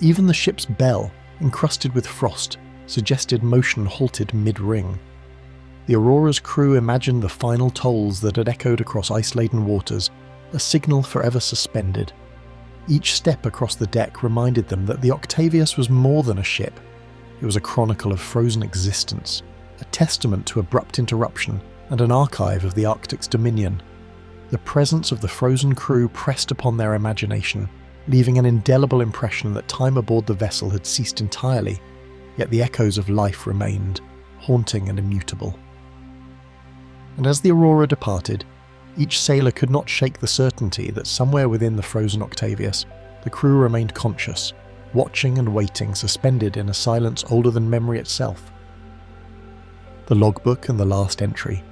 Even the ship's bell, encrusted with frost, suggested motion halted mid-ring. The Aurora's crew imagined the final tolls that had echoed across ice-laden waters, a signal forever suspended. Each step across the deck reminded them that the Octavius was more than a ship. It was a chronicle of frozen existence, a testament to abrupt interruption, and an archive of the Arctic's dominion. The presence of the frozen crew pressed upon their imagination, leaving an indelible impression that time aboard the vessel had ceased entirely, yet the echoes of life remained, haunting and immutable. And as the Aurora departed, each sailor could not shake the certainty that somewhere within the frozen Octavius, the crew remained conscious, watching and waiting, suspended in a silence older than memory itself. The logbook and the last entry.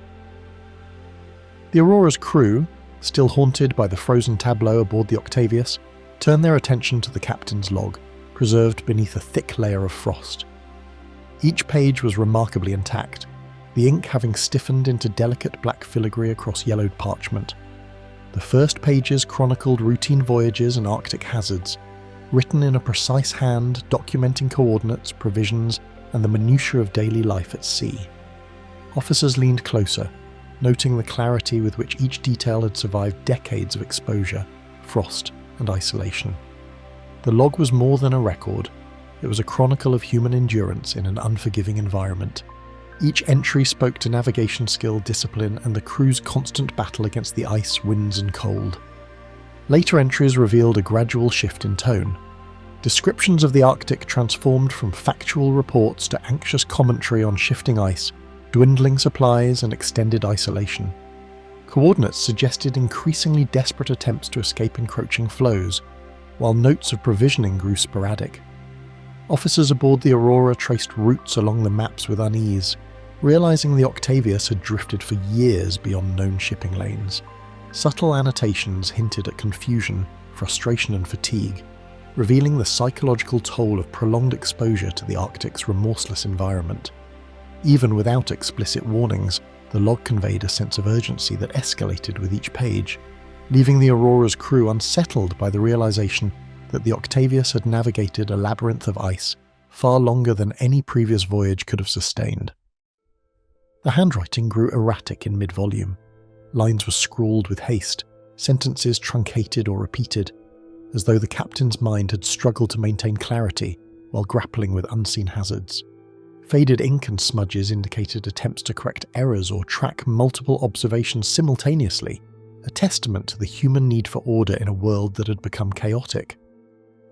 The Aurora's crew, still haunted by the frozen tableau aboard the Octavius, turned their attention to the captain's log, preserved beneath a thick layer of frost. Each page was remarkably intact, the ink having stiffened into delicate black filigree across yellowed parchment. The first pages chronicled routine voyages and Arctic hazards, written in a precise hand documenting coordinates, provisions, and the minutiae of daily life at sea. Officers leaned closer, noting the clarity with which each detail had survived decades of exposure, frost, and isolation. The log was more than a record. It was a chronicle of human endurance in an unforgiving environment. Each entry spoke to navigation skill, discipline, and the crew's constant battle against the ice, winds, and cold. Later entries revealed a gradual shift in tone. Descriptions of the Arctic transformed from factual reports to anxious commentary on shifting ice, dwindling supplies, and extended isolation. Coordinates suggested increasingly desperate attempts to escape encroaching flows, while notes of provisioning grew sporadic. Officers aboard the Aurora traced routes along the maps with unease, realizing the Octavius had drifted for years beyond known shipping lanes. Subtle annotations hinted at confusion, frustration, and fatigue, revealing the psychological toll of prolonged exposure to the Arctic's remorseless environment. Even without explicit warnings, the log conveyed a sense of urgency that escalated with each page, leaving the Aurora's crew unsettled by the realization that the Octavius had navigated a labyrinth of ice far longer than any previous voyage could have sustained. The handwriting grew erratic in mid-volume. Lines were scrawled with haste, sentences truncated or repeated, as though the captain's mind had struggled to maintain clarity while grappling with unseen hazards. Faded ink and smudges indicated attempts to correct errors or track multiple observations simultaneously, a testament to the human need for order in a world that had become chaotic.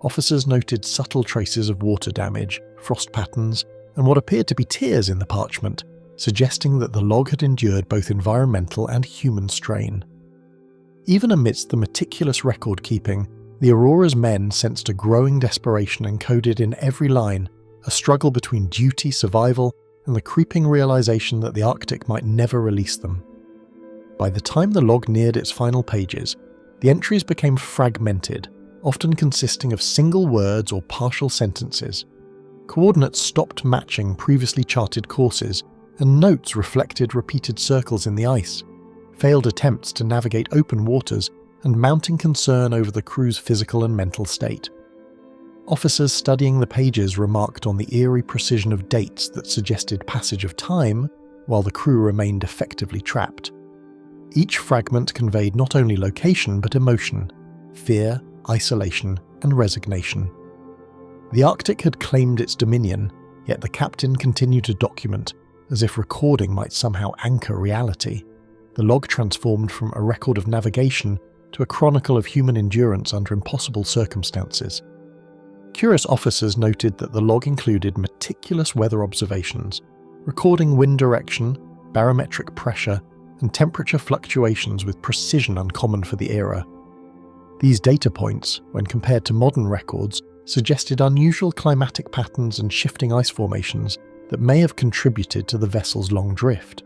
Officers noted subtle traces of water damage, frost patterns, and what appeared to be tears in the parchment, suggesting that the log had endured both environmental and human strain. Even amidst the meticulous record-keeping, the Aurora's men sensed a growing desperation encoded in every line, a struggle between duty, survival, and the creeping realization that the Arctic might never release them. By the time the log neared its final pages, the entries became fragmented, often consisting of single words or partial sentences. Coordinates stopped matching previously charted courses, and notes reflected repeated circles in the ice, failed attempts to navigate open waters, and mounting concern over the crew's physical and mental state. Officers studying the pages remarked on the eerie precision of dates that suggested passage of time, while the crew remained effectively trapped. Each fragment conveyed not only location but emotion, fear, isolation, and resignation. The Arctic had claimed its dominion, yet the captain continued to document, as if recording might somehow anchor reality. The log transformed from a record of navigation to a chronicle of human endurance under impossible circumstances. Curious officers noted that the log included meticulous weather observations, recording wind direction, barometric pressure, and temperature fluctuations with precision uncommon for the era. These data points, when compared to modern records, suggested unusual climatic patterns and shifting ice formations that may have contributed to the vessel's long drift.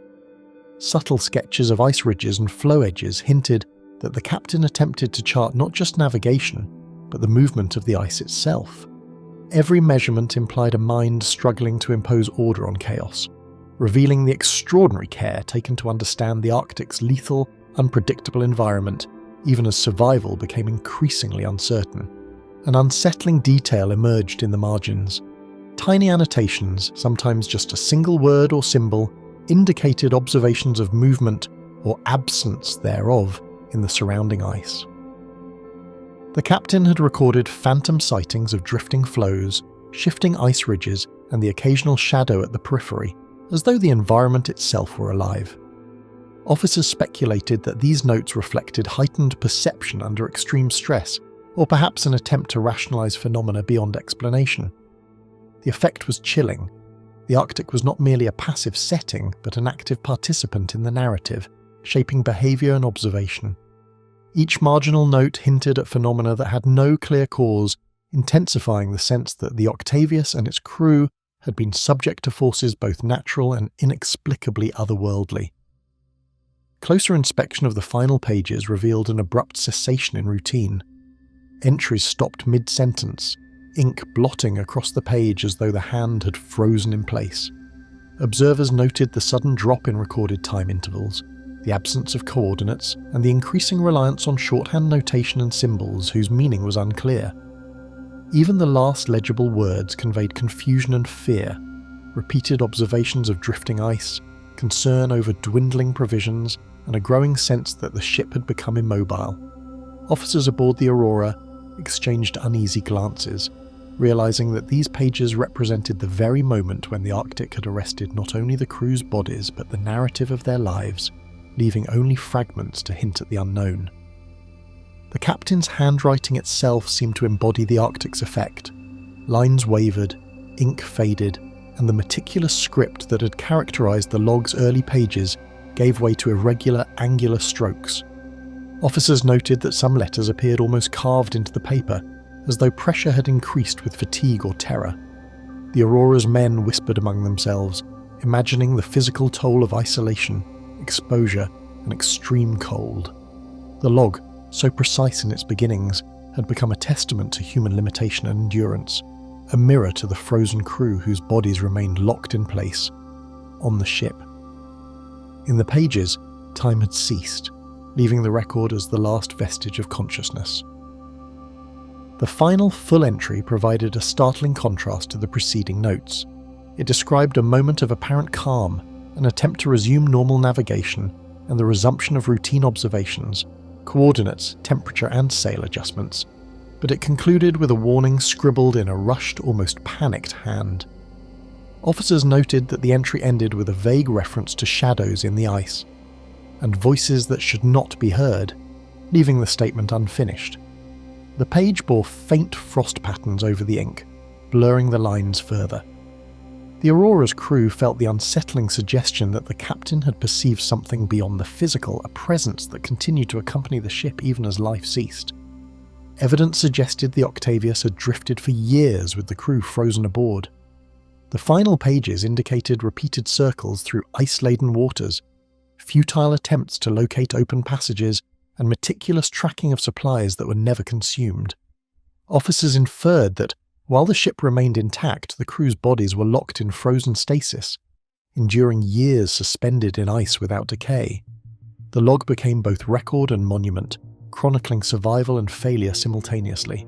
Subtle sketches of ice ridges and flow edges hinted that the captain attempted to chart not just navigation, but the movement of the ice itself. Every measurement implied a mind struggling to impose order on chaos, revealing the extraordinary care taken to understand the Arctic's lethal, unpredictable environment, even as survival became increasingly uncertain. An unsettling detail emerged in the margins. Tiny annotations, sometimes just a single word or symbol, indicated observations of movement or absence thereof in the surrounding ice. The captain had recorded phantom sightings of drifting floes, shifting ice ridges, and the occasional shadow at the periphery, as though the environment itself were alive. Officers speculated that these notes reflected heightened perception under extreme stress, or perhaps an attempt to rationalize phenomena beyond explanation. The effect was chilling. The Arctic was not merely a passive setting, but an active participant in the narrative, shaping behavior and observation. Each marginal note hinted at phenomena that had no clear cause, intensifying the sense that the Octavius and its crew had been subject to forces both natural and inexplicably otherworldly. Closer inspection of the final pages revealed an abrupt cessation in routine. Entries stopped mid-sentence, ink blotting across the page as though the hand had frozen in place. Observers noted the sudden drop in recorded time intervals, the absence of coordinates, and the increasing reliance on shorthand notation and symbols whose meaning was unclear. Even the last legible words conveyed confusion and fear, repeated observations of drifting ice, concern over dwindling provisions, and a growing sense that the ship had become immobile. Officers aboard the Aurora exchanged uneasy glances, realizing that these pages represented the very moment when the Arctic had arrested not only the crew's bodies but the narrative of their lives, leaving only fragments to hint at the unknown. The captain's handwriting itself seemed to embody the Arctic's effect. Lines wavered, ink faded, and the meticulous script that had characterized the log's early pages gave way to irregular, angular strokes. Officers noted that some letters appeared almost carved into the paper, as though pressure had increased with fatigue or terror. The Aurora's men whispered among themselves, imagining the physical toll of isolation, exposure, and extreme cold. The log, so precise in its beginnings, had become a testament to human limitation and endurance, a mirror to the frozen crew whose bodies remained locked in place, on the ship. In the pages, time had ceased, leaving the record as the last vestige of consciousness. The final full entry provided a startling contrast to the preceding notes. It described a moment of apparent calm, an attempt to resume normal navigation, and the resumption of routine observations, coordinates, temperature and sail adjustments, but it concluded with a warning scribbled in a rushed, almost panicked hand. Officers noted that the entry ended with a vague reference to shadows in the ice, and voices that should not be heard, leaving the statement unfinished. The page bore faint frost patterns over the ink, blurring the lines further. The Aurora's crew felt the unsettling suggestion that the captain had perceived something beyond the physical, a presence that continued to accompany the ship even as life ceased. Evidence suggested the Octavius had drifted for years with the crew frozen aboard. The final pages indicated repeated circles through ice-laden waters, futile attempts to locate open passages, and meticulous tracking of supplies that were never consumed. Officers inferred that, while the ship remained intact, the crew's bodies were locked in frozen stasis, enduring years suspended in ice without decay. The log became both record and monument, chronicling survival and failure simultaneously.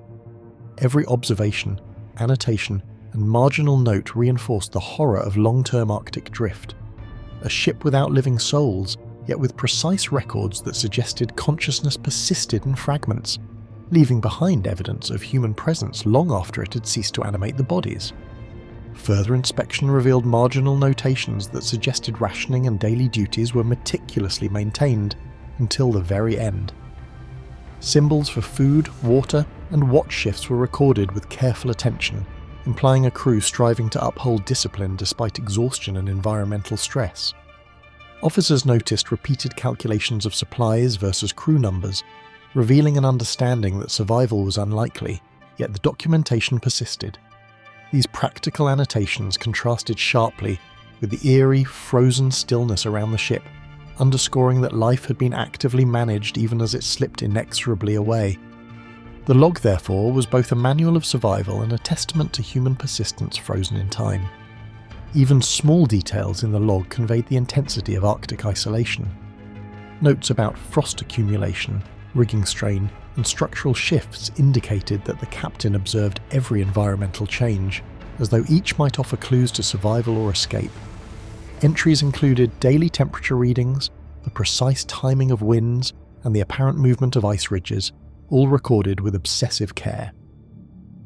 Every observation, annotation, and marginal note reinforced the horror of long-term Arctic drift. A ship without living souls, yet with precise records that suggested consciousness persisted in fragments, leaving behind evidence of human presence long after it had ceased to animate the bodies. Further inspection revealed marginal notations that suggested rationing and daily duties were meticulously maintained until the very end. Symbols for food, water, and watch shifts were recorded with careful attention, implying a crew striving to uphold discipline despite exhaustion and environmental stress. Officers noticed repeated calculations of supplies versus crew numbers, revealing an understanding that survival was unlikely, yet the documentation persisted. These practical annotations contrasted sharply with the eerie, frozen stillness around the ship, underscoring that life had been actively managed even as it slipped inexorably away. The log, therefore, was both a manual of survival and a testament to human persistence frozen in time. Even small details in the log conveyed the intensity of Arctic isolation. Notes about frost accumulation, rigging strain, and structural shifts indicated that the captain observed every environmental change, as though each might offer clues to survival or escape. Entries included daily temperature readings, the precise timing of winds, and the apparent movement of ice ridges, all recorded with obsessive care.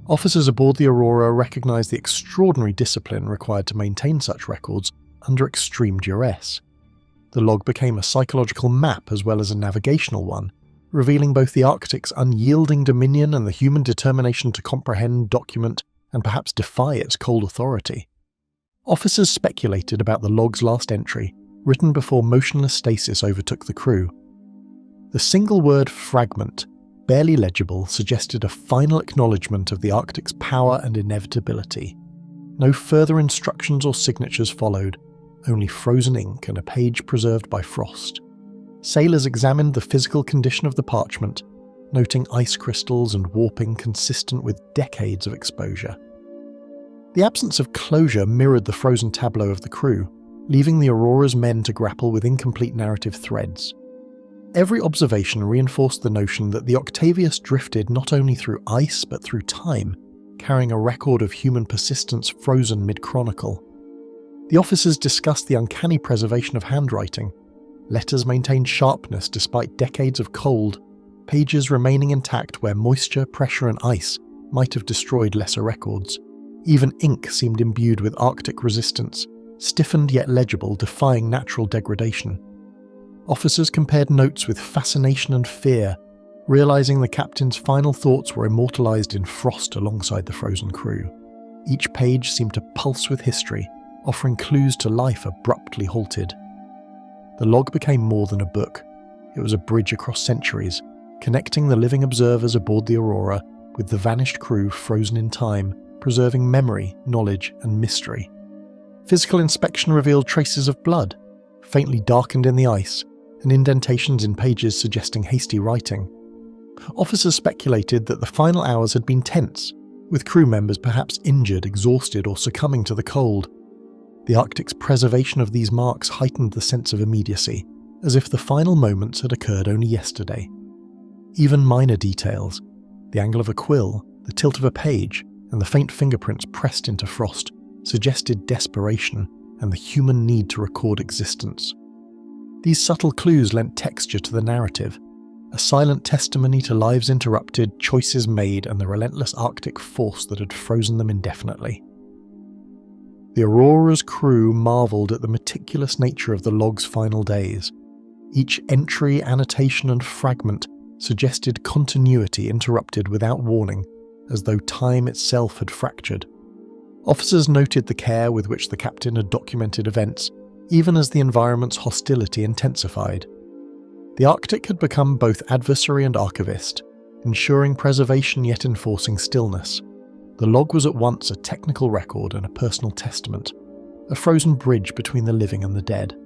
Officers aboard the Aurora recognized the extraordinary discipline required to maintain such records under extreme duress. The log became a psychological map as well as a navigational one, revealing both the Arctic's unyielding dominion and the human determination to comprehend, document, and perhaps defy its cold authority. Officers speculated about the log's last entry, written before motionless stasis overtook the crew. The single word fragment, barely legible, suggested a final acknowledgement of the Arctic's power and inevitability. No further instructions or signatures followed, only frozen ink and a page preserved by frost. Sailors examined the physical condition of the parchment, noting ice crystals and warping consistent with decades of exposure. The absence of closure mirrored the frozen tableau of the crew, leaving the Aurora's men to grapple with incomplete narrative threads. Every observation reinforced the notion that the Octavius drifted not only through ice but through time, carrying a record of human persistence frozen mid-chronicle. The officers discussed the uncanny preservation of handwriting. Letters maintained sharpness despite decades of cold, pages remaining intact where moisture, pressure and ice might have destroyed lesser records. Even ink seemed imbued with Arctic resistance, stiffened yet legible, defying natural degradation. Officers compared notes with fascination and fear, realizing the captain's final thoughts were immortalized in frost alongside the frozen crew. Each page seemed to pulse with history, offering clues to life abruptly halted. The log became more than a book. It was a bridge across centuries, connecting the living observers aboard the Aurora with the vanished crew frozen in time, preserving memory, knowledge, and mystery. Physical inspection revealed traces of blood, faintly darkened in the ice, and indentations in pages suggesting hasty writing. Officers speculated that the final hours had been tense, with crew members perhaps injured, exhausted, or succumbing to the cold. The Arctic's preservation of these marks heightened the sense of immediacy, as if the final moments had occurred only yesterday. Even minor details, the angle of a quill, The tilt of a page and the faint fingerprints pressed into frost suggested desperation and the human need to record existence. These subtle clues lent texture to the narrative, a silent testimony to lives interrupted, choices made, and the relentless Arctic force that had frozen them indefinitely. The Aurora's crew marvelled at the meticulous nature of the log's final days. Each entry, annotation, and fragment suggested continuity interrupted without warning, as though time itself had fractured. Officers noted the care with which the captain had documented events, even as the environment's hostility intensified. The Arctic had become both adversary and archivist, ensuring preservation yet enforcing stillness. The log was at once a technical record and a personal testament, a frozen bridge between the living and the dead.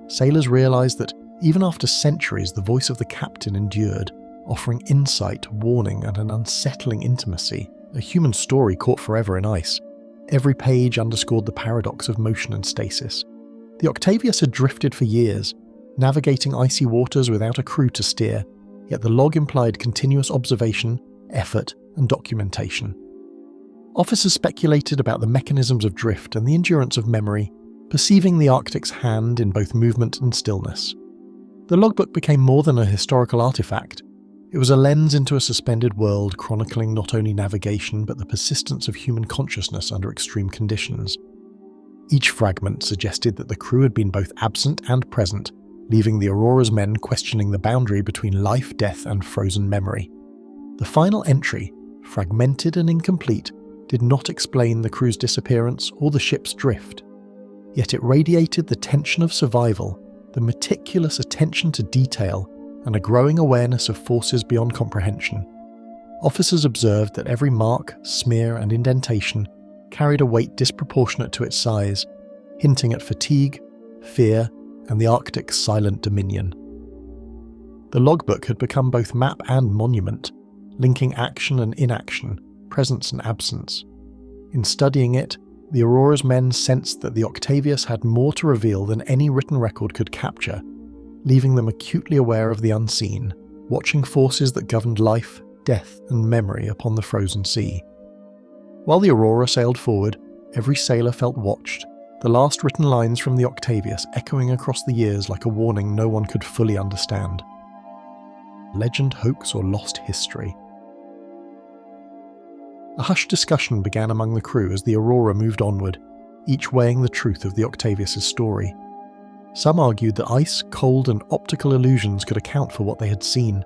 Sailors realized that even after centuries, the voice of the captain endured, offering insight, warning, and an unsettling intimacy, a human story caught forever in ice. Every page underscored the paradox of motion and stasis. The Octavius had drifted for years, navigating icy waters without a crew to steer, yet the log implied continuous observation, effort, and documentation. Officers speculated about the mechanisms of drift and the endurance of memory, perceiving the Arctic's hand in both movement and stillness. The logbook became more than a historical artifact. It was a lens into a suspended world, chronicling not only navigation but the persistence of human consciousness under extreme conditions. Each fragment suggested that the crew had been both absent and present, leaving the Aurora's men questioning the boundary between life, death, and frozen memory. The final entry, fragmented and incomplete, did not explain the crew's disappearance or the ship's drift. Yet it radiated the tension of survival, the meticulous attention to detail, and a growing awareness of forces beyond comprehension. Officers observed that every mark, smear, and indentation carried a weight disproportionate to its size, hinting at fatigue, fear, and the Arctic's silent dominion. The logbook had become both map and monument, linking action and inaction, presence and absence. In studying it, the Aurora's men sensed that the Octavius had more to reveal than any written record could capture, leaving them acutely aware of the unseen, watching forces that governed life, death, and memory upon the frozen sea. While the Aurora sailed forward, every sailor felt watched, the last written lines from the Octavius echoing across the years like a warning no one could fully understand. Legend, hoax, or lost history? A hushed discussion began among the crew as the Aurora moved onward, each weighing the truth of the Octavius's story. Some argued that ice, cold, and optical illusions could account for what they had seen.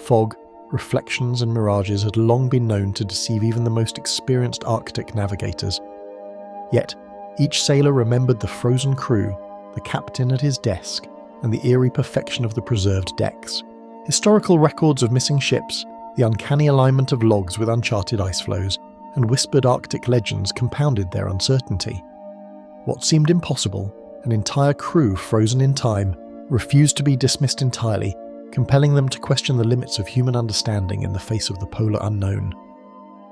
Fog, reflections, and mirages had long been known to deceive even the most experienced Arctic navigators. Yet, each sailor remembered the frozen crew, the captain at his desk, and the eerie perfection of the preserved decks. Historical records of missing ships, the uncanny alignment of logs with uncharted ice flows, and whispered Arctic legends compounded their uncertainty. What seemed impossible, an entire crew frozen in time, refused to be dismissed entirely, compelling them to question the limits of human understanding in the face of the polar unknown.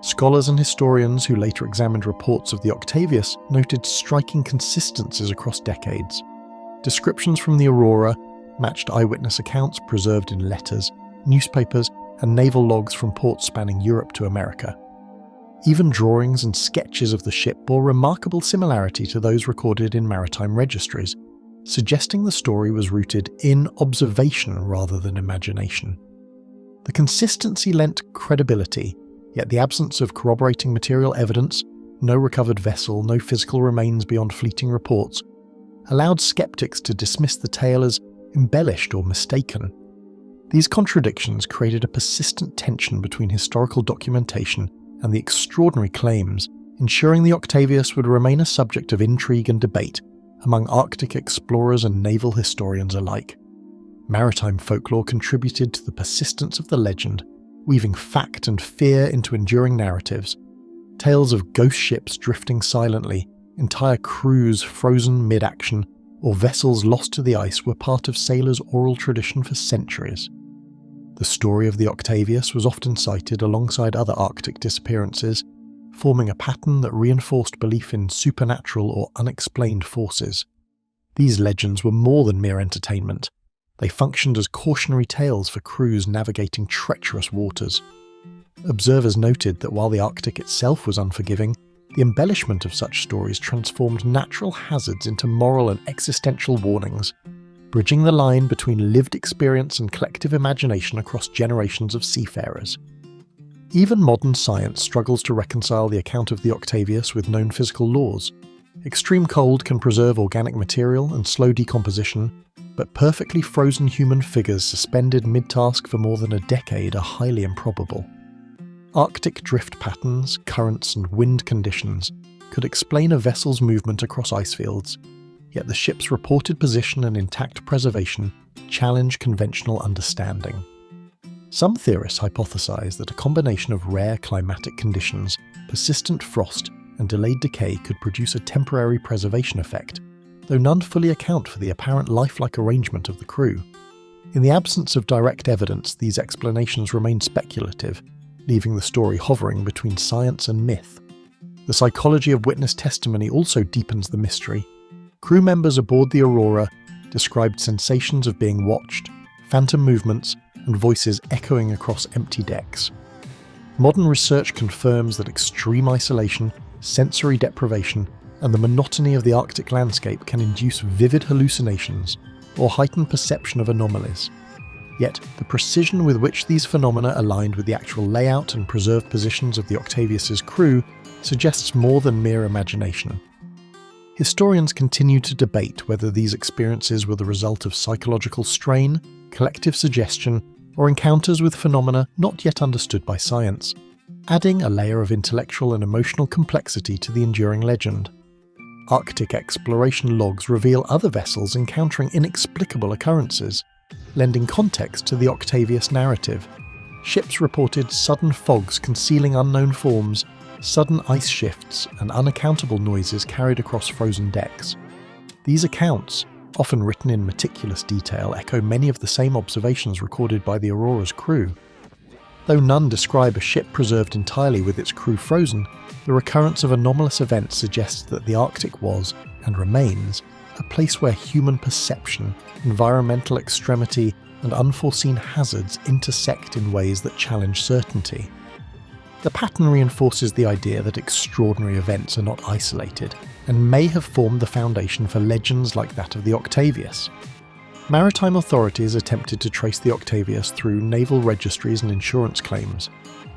Scholars and historians who later examined reports of the Octavius noted striking consistencies across decades. Descriptions from the Aurora matched eyewitness accounts preserved in letters, newspapers, and naval logs from ports spanning Europe to America. Even drawings and sketches of the ship bore remarkable similarity to those recorded in maritime registries, suggesting the story was rooted in observation rather than imagination. The consistency lent credibility, yet the absence of corroborating material evidence, no recovered vessel, no physical remains beyond fleeting reports, allowed skeptics to dismiss the tale as embellished or mistaken. These contradictions created a persistent tension between historical documentation and the extraordinary claims, ensuring the Octavius would remain a subject of intrigue and debate among Arctic explorers and naval historians alike. Maritime folklore contributed to the persistence of the legend, weaving fact and fear into enduring narratives. Tales of ghost ships drifting silently, entire crews frozen mid-action, or vessels lost to the ice were part of sailors' oral tradition for centuries. The story of the Octavius was often cited alongside other Arctic disappearances, forming a pattern that reinforced belief in supernatural or unexplained forces. These legends were more than mere entertainment. They functioned as cautionary tales for crews navigating treacherous waters. Observers noted that while the Arctic itself was unforgiving, the embellishment of such stories transformed natural hazards into moral and existential warnings, bridging the line between lived experience and collective imagination across generations of seafarers. Even modern science struggles to reconcile the account of the Octavius with known physical laws. Extreme cold can preserve organic material and slow decomposition, but perfectly frozen human figures suspended mid-task for more than a decade are highly improbable. Arctic drift patterns, currents, and wind conditions could explain a vessel's movement across ice fields, yet the ship's reported position and intact preservation challenge conventional understanding. Some theorists hypothesize that a combination of rare climatic conditions, persistent frost, and delayed decay could produce a temporary preservation effect, though none fully account for the apparent lifelike arrangement of the crew. In the absence of direct evidence, these explanations remain speculative, leaving the story hovering between science and myth. The psychology of witness testimony also deepens the mystery. Crew members aboard the Aurora described sensations of being watched, phantom movements, and voices echoing across empty decks. Modern research confirms that extreme isolation, sensory deprivation, and the monotony of the Arctic landscape can induce vivid hallucinations or heighten perception of anomalies. Yet, the precision with which these phenomena aligned with the actual layout and preserved positions of the Octavius's crew suggests more than mere imagination. Historians continue to debate whether these experiences were the result of psychological strain, collective suggestion, or encounters with phenomena not yet understood by science, adding a layer of intellectual and emotional complexity to the enduring legend. Arctic exploration logs reveal other vessels encountering inexplicable occurrences, lending context to the Octavius narrative. Ships reported sudden fogs concealing unknown forms, sudden ice shifts, and unaccountable noises carried across frozen decks. These accounts, often written in meticulous detail, echo many of the same observations recorded by the Aurora's crew. Though none describe a ship preserved entirely with its crew frozen, the recurrence of anomalous events suggests that the Arctic was, and remains, a place where human perception, environmental extremity, and unforeseen hazards intersect in ways that challenge certainty. The pattern reinforces the idea that extraordinary events are not isolated, and may have formed the foundation for legends like that of the Octavius. Maritime authorities attempted to trace the Octavius through naval registries and insurance claims.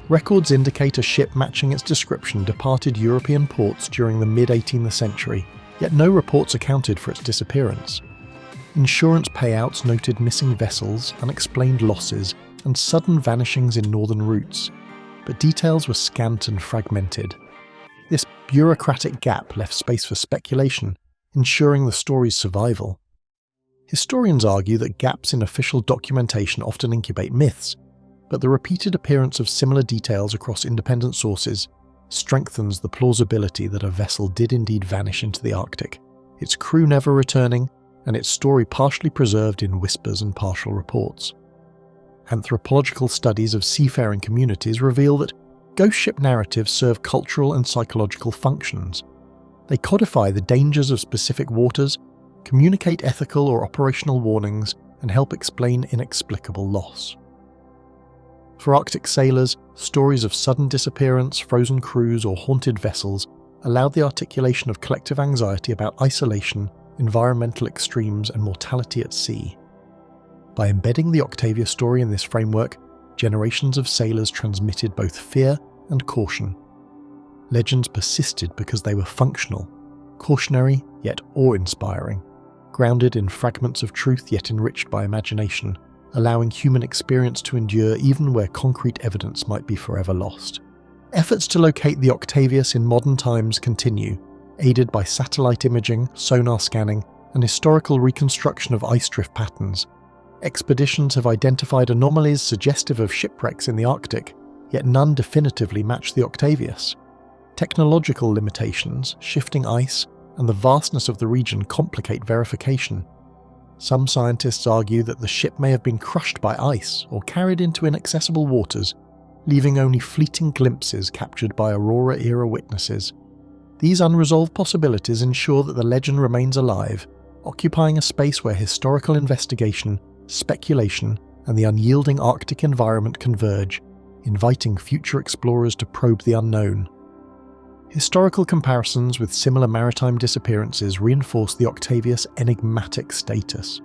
Records indicate a ship matching its description departed European ports during the mid-18th century, yet no reports accounted for its disappearance. Insurance payouts noted missing vessels, unexplained losses, and sudden vanishings in northern routes, but details were scant and fragmented. This bureaucratic gap left space for speculation, ensuring the story's survival. Historians argue that gaps in official documentation often incubate myths, but the repeated appearance of similar details across independent sources strengthens the plausibility that a vessel did indeed vanish into the Arctic, its crew never returning, and its story partially preserved in whispers and partial reports. Anthropological studies of seafaring communities reveal that ghost ship narratives serve cultural and psychological functions. They codify the dangers of specific waters, communicate ethical or operational warnings, and help explain inexplicable loss. For Arctic sailors, stories of sudden disappearance, frozen crews, or haunted vessels allowed the articulation of collective anxiety about isolation, environmental extremes, and mortality at sea. By embedding the Octavius story in this framework, generations of sailors transmitted both fear and caution. Legends persisted because they were functional, cautionary yet awe-inspiring, grounded in fragments of truth yet enriched by imagination, allowing human experience to endure even where concrete evidence might be forever lost. Efforts to locate the Octavius in modern times continue, aided by satellite imaging, sonar scanning, and historical reconstruction of ice drift patterns. Expeditions have identified anomalies suggestive of shipwrecks in the Arctic, yet none definitively match the Octavius. Technological limitations, shifting ice, and the vastness of the region complicate verification. Some scientists argue that the ship may have been crushed by ice or carried into inaccessible waters, leaving only fleeting glimpses captured by Aurora-era witnesses. These unresolved possibilities ensure that the legend remains alive, occupying a space where historical investigation, speculation, and the unyielding Arctic environment converge, inviting future explorers to probe the unknown. Historical comparisons with similar maritime disappearances reinforce the Octavius' enigmatic status.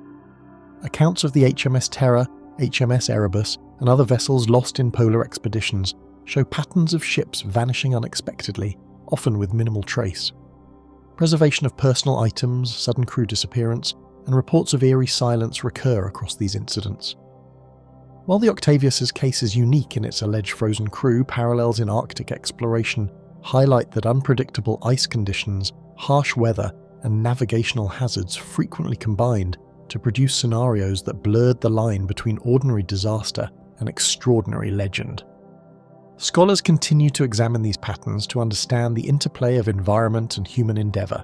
Accounts of the HMS Terror, HMS Erebus, and other vessels lost in polar expeditions show patterns of ships vanishing unexpectedly, often with minimal trace. Preservation of personal items, sudden crew disappearance, and reports of eerie silence recur across these incidents. While the Octavius' case is unique in its alleged frozen crew, parallels in Arctic exploration highlight that unpredictable ice conditions, harsh weather, and navigational hazards frequently combined to produce scenarios that blurred the line between ordinary disaster and extraordinary legend. Scholars continue to examine these patterns to understand the interplay of environment and human endeavour.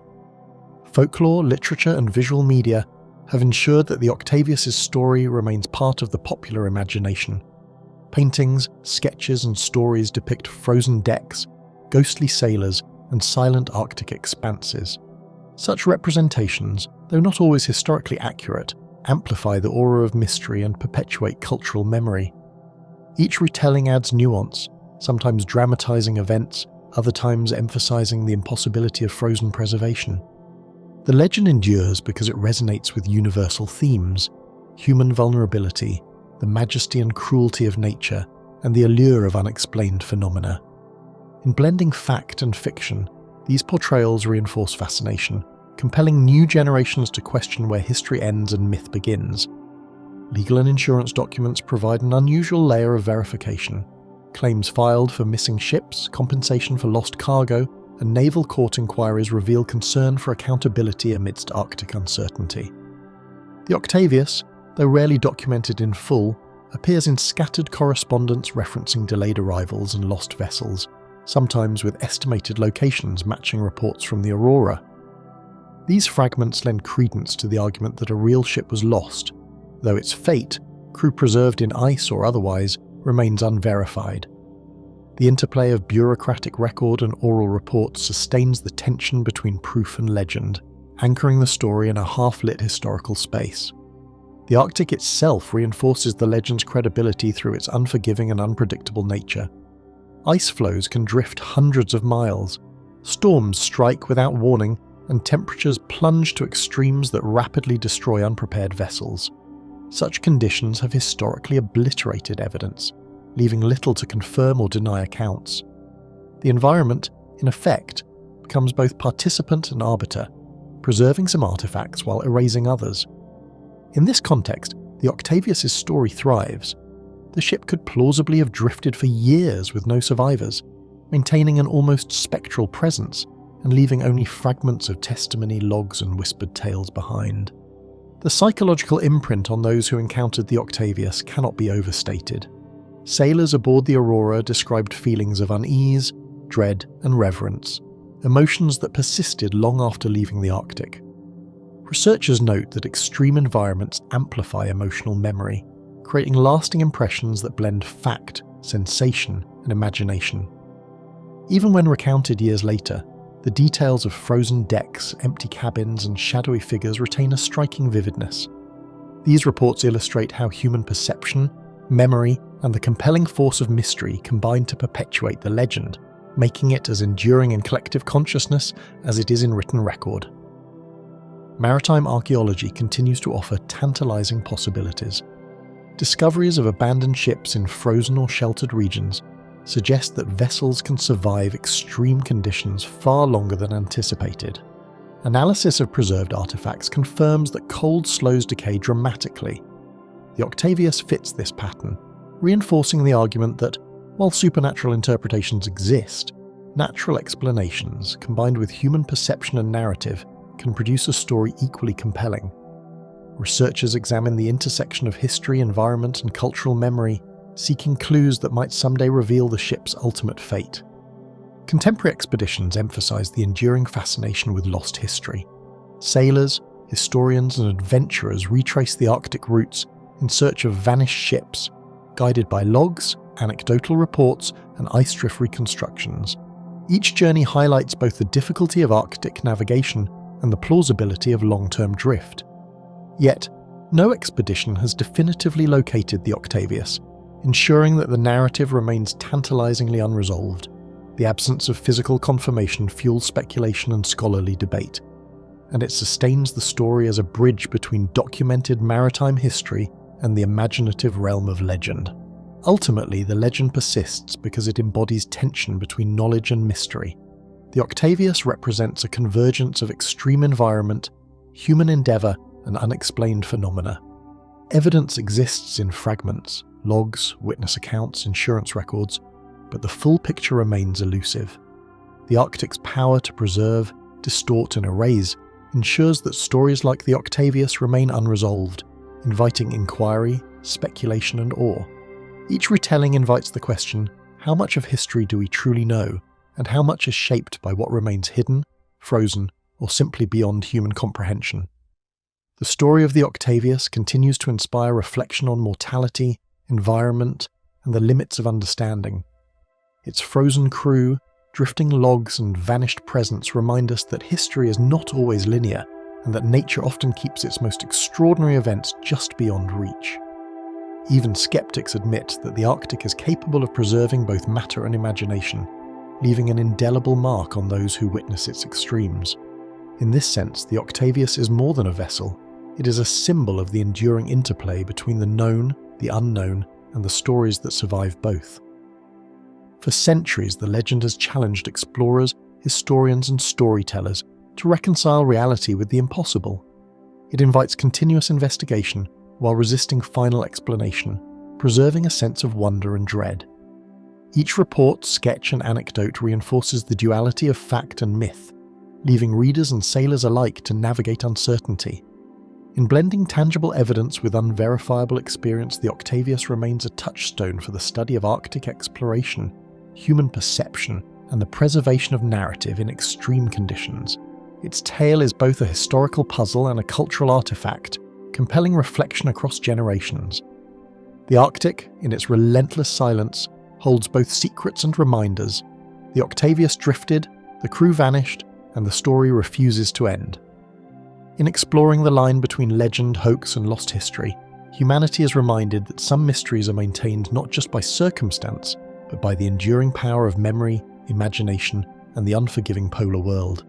Folklore, literature, and visual media have ensured that the Octavius' story remains part of the popular imagination. Paintings, sketches, and stories depict frozen decks, ghostly sailors, and silent Arctic expanses. Such representations, though not always historically accurate, amplify the aura of mystery and perpetuate cultural memory. Each retelling adds nuance, sometimes dramatizing events, other times emphasizing the impossibility of frozen preservation. The legend endures because it resonates with universal themes: human vulnerability, the majesty and cruelty of nature, and the allure of unexplained phenomena. In blending fact and fiction, these portrayals reinforce fascination, compelling new generations to question where history ends and myth begins. Legal and insurance documents provide an unusual layer of verification. Claims filed for missing ships, compensation for lost cargo, and naval court inquiries reveal concern for accountability amidst Arctic uncertainty. The Octavius, though rarely documented in full, appears in scattered correspondence referencing delayed arrivals and lost vessels, sometimes with estimated locations matching reports from the Aurora. These fragments lend credence to the argument that a real ship was lost, though its fate, crew preserved in ice or otherwise, remains unverified. The interplay of bureaucratic record and oral reports sustains the tension between proof and legend, anchoring the story in a half-lit historical space. The Arctic itself reinforces the legend's credibility through its unforgiving and unpredictable nature. Ice floes can drift hundreds of miles, storms strike without warning, and temperatures plunge to extremes that rapidly destroy unprepared vessels. Such conditions have historically obliterated evidence, leaving little to confirm or deny accounts. The environment, in effect, becomes both participant and arbiter, preserving some artifacts while erasing others. In this context, the Octavius' story thrives. The ship could plausibly have drifted for years with no survivors, maintaining an almost spectral presence and leaving only fragments of testimony, logs, and whispered tales behind. The psychological imprint on those who encountered the Octavius cannot be overstated. Sailors aboard the Aurora described feelings of unease, dread, and reverence, emotions that persisted long after leaving the Arctic. Researchers note that extreme environments amplify emotional memory, creating lasting impressions that blend fact, sensation, and imagination. Even when recounted years later, the details of frozen decks, empty cabins, and shadowy figures retain a striking vividness. These reports illustrate how human perception, memory, and the compelling force of mystery combine to perpetuate the legend, making it as enduring in collective consciousness as it is in written record. Maritime archaeology continues to offer tantalizing possibilities. Discoveries of abandoned ships in frozen or sheltered regions suggest that vessels can survive extreme conditions far longer than anticipated. Analysis of preserved artifacts confirms that cold slows decay dramatically. The Octavius fits this pattern, reinforcing the argument that, while supernatural interpretations exist, natural explanations, combined with human perception and narrative, can produce a story equally compelling. Researchers examine the intersection of history, environment, and cultural memory, seeking clues that might someday reveal the ship's ultimate fate. Contemporary expeditions emphasize the enduring fascination with lost history. Sailors, historians, and adventurers retrace the Arctic routes in search of vanished ships, guided by logs, anecdotal reports, and ice drift reconstructions. Each journey highlights both the difficulty of Arctic navigation and the plausibility of long-term drift. Yet, no expedition has definitively located the Octavius, ensuring that the narrative remains tantalizingly unresolved. The absence of physical confirmation fuels speculation and scholarly debate, and it sustains the story as a bridge between documented maritime history and the imaginative realm of legend. Ultimately, the legend persists because it embodies tension between knowledge and mystery. The Octavius represents a convergence of extreme environment, human endeavour, and unexplained phenomena. Evidence exists in fragments, logs, witness accounts, insurance records, but the full picture remains elusive. The Arctic's power to preserve, distort, and erase ensures that stories like the Octavius remain unresolved, inviting inquiry, speculation, and awe. Each retelling invites the question, how much of history do we truly know, and how much is shaped by what remains hidden, frozen, or simply beyond human comprehension? The story of the Octavius continues to inspire reflection on mortality, environment, and the limits of understanding. Its frozen crew, drifting logs, and vanished presence remind us that history is not always linear, and that nature often keeps its most extraordinary events just beyond reach. Even skeptics admit that the Arctic is capable of preserving both matter and imagination, leaving an indelible mark on those who witness its extremes. In this sense, the Octavius is more than a vessel. It is a symbol of the enduring interplay between the known, the unknown, and the stories that survive both. For centuries, the legend has challenged explorers, historians, and storytellers to reconcile reality with the impossible. It invites continuous investigation while resisting final explanation, preserving a sense of wonder and dread. Each report, sketch, and anecdote reinforces the duality of fact and myth, leaving readers and sailors alike to navigate uncertainty. In blending tangible evidence with unverifiable experience, the Octavius remains a touchstone for the study of Arctic exploration, human perception, and the preservation of narrative in extreme conditions. Its tale is both a historical puzzle and a cultural artifact, compelling reflection across generations. The Arctic, in its relentless silence, holds both secrets and reminders. The Octavius drifted, the crew vanished, and the story refuses to end. In exploring the line between legend, hoax, and lost history, humanity is reminded that some mysteries are maintained not just by circumstance, but by the enduring power of memory, imagination, and the unforgiving polar world.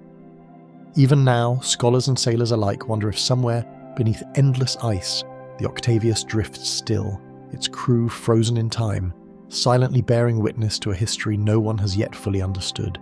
Even now, scholars and sailors alike wonder if somewhere, beneath endless ice, the Octavius drifts still, its crew frozen in time, silently bearing witness to a history no one has yet fully understood.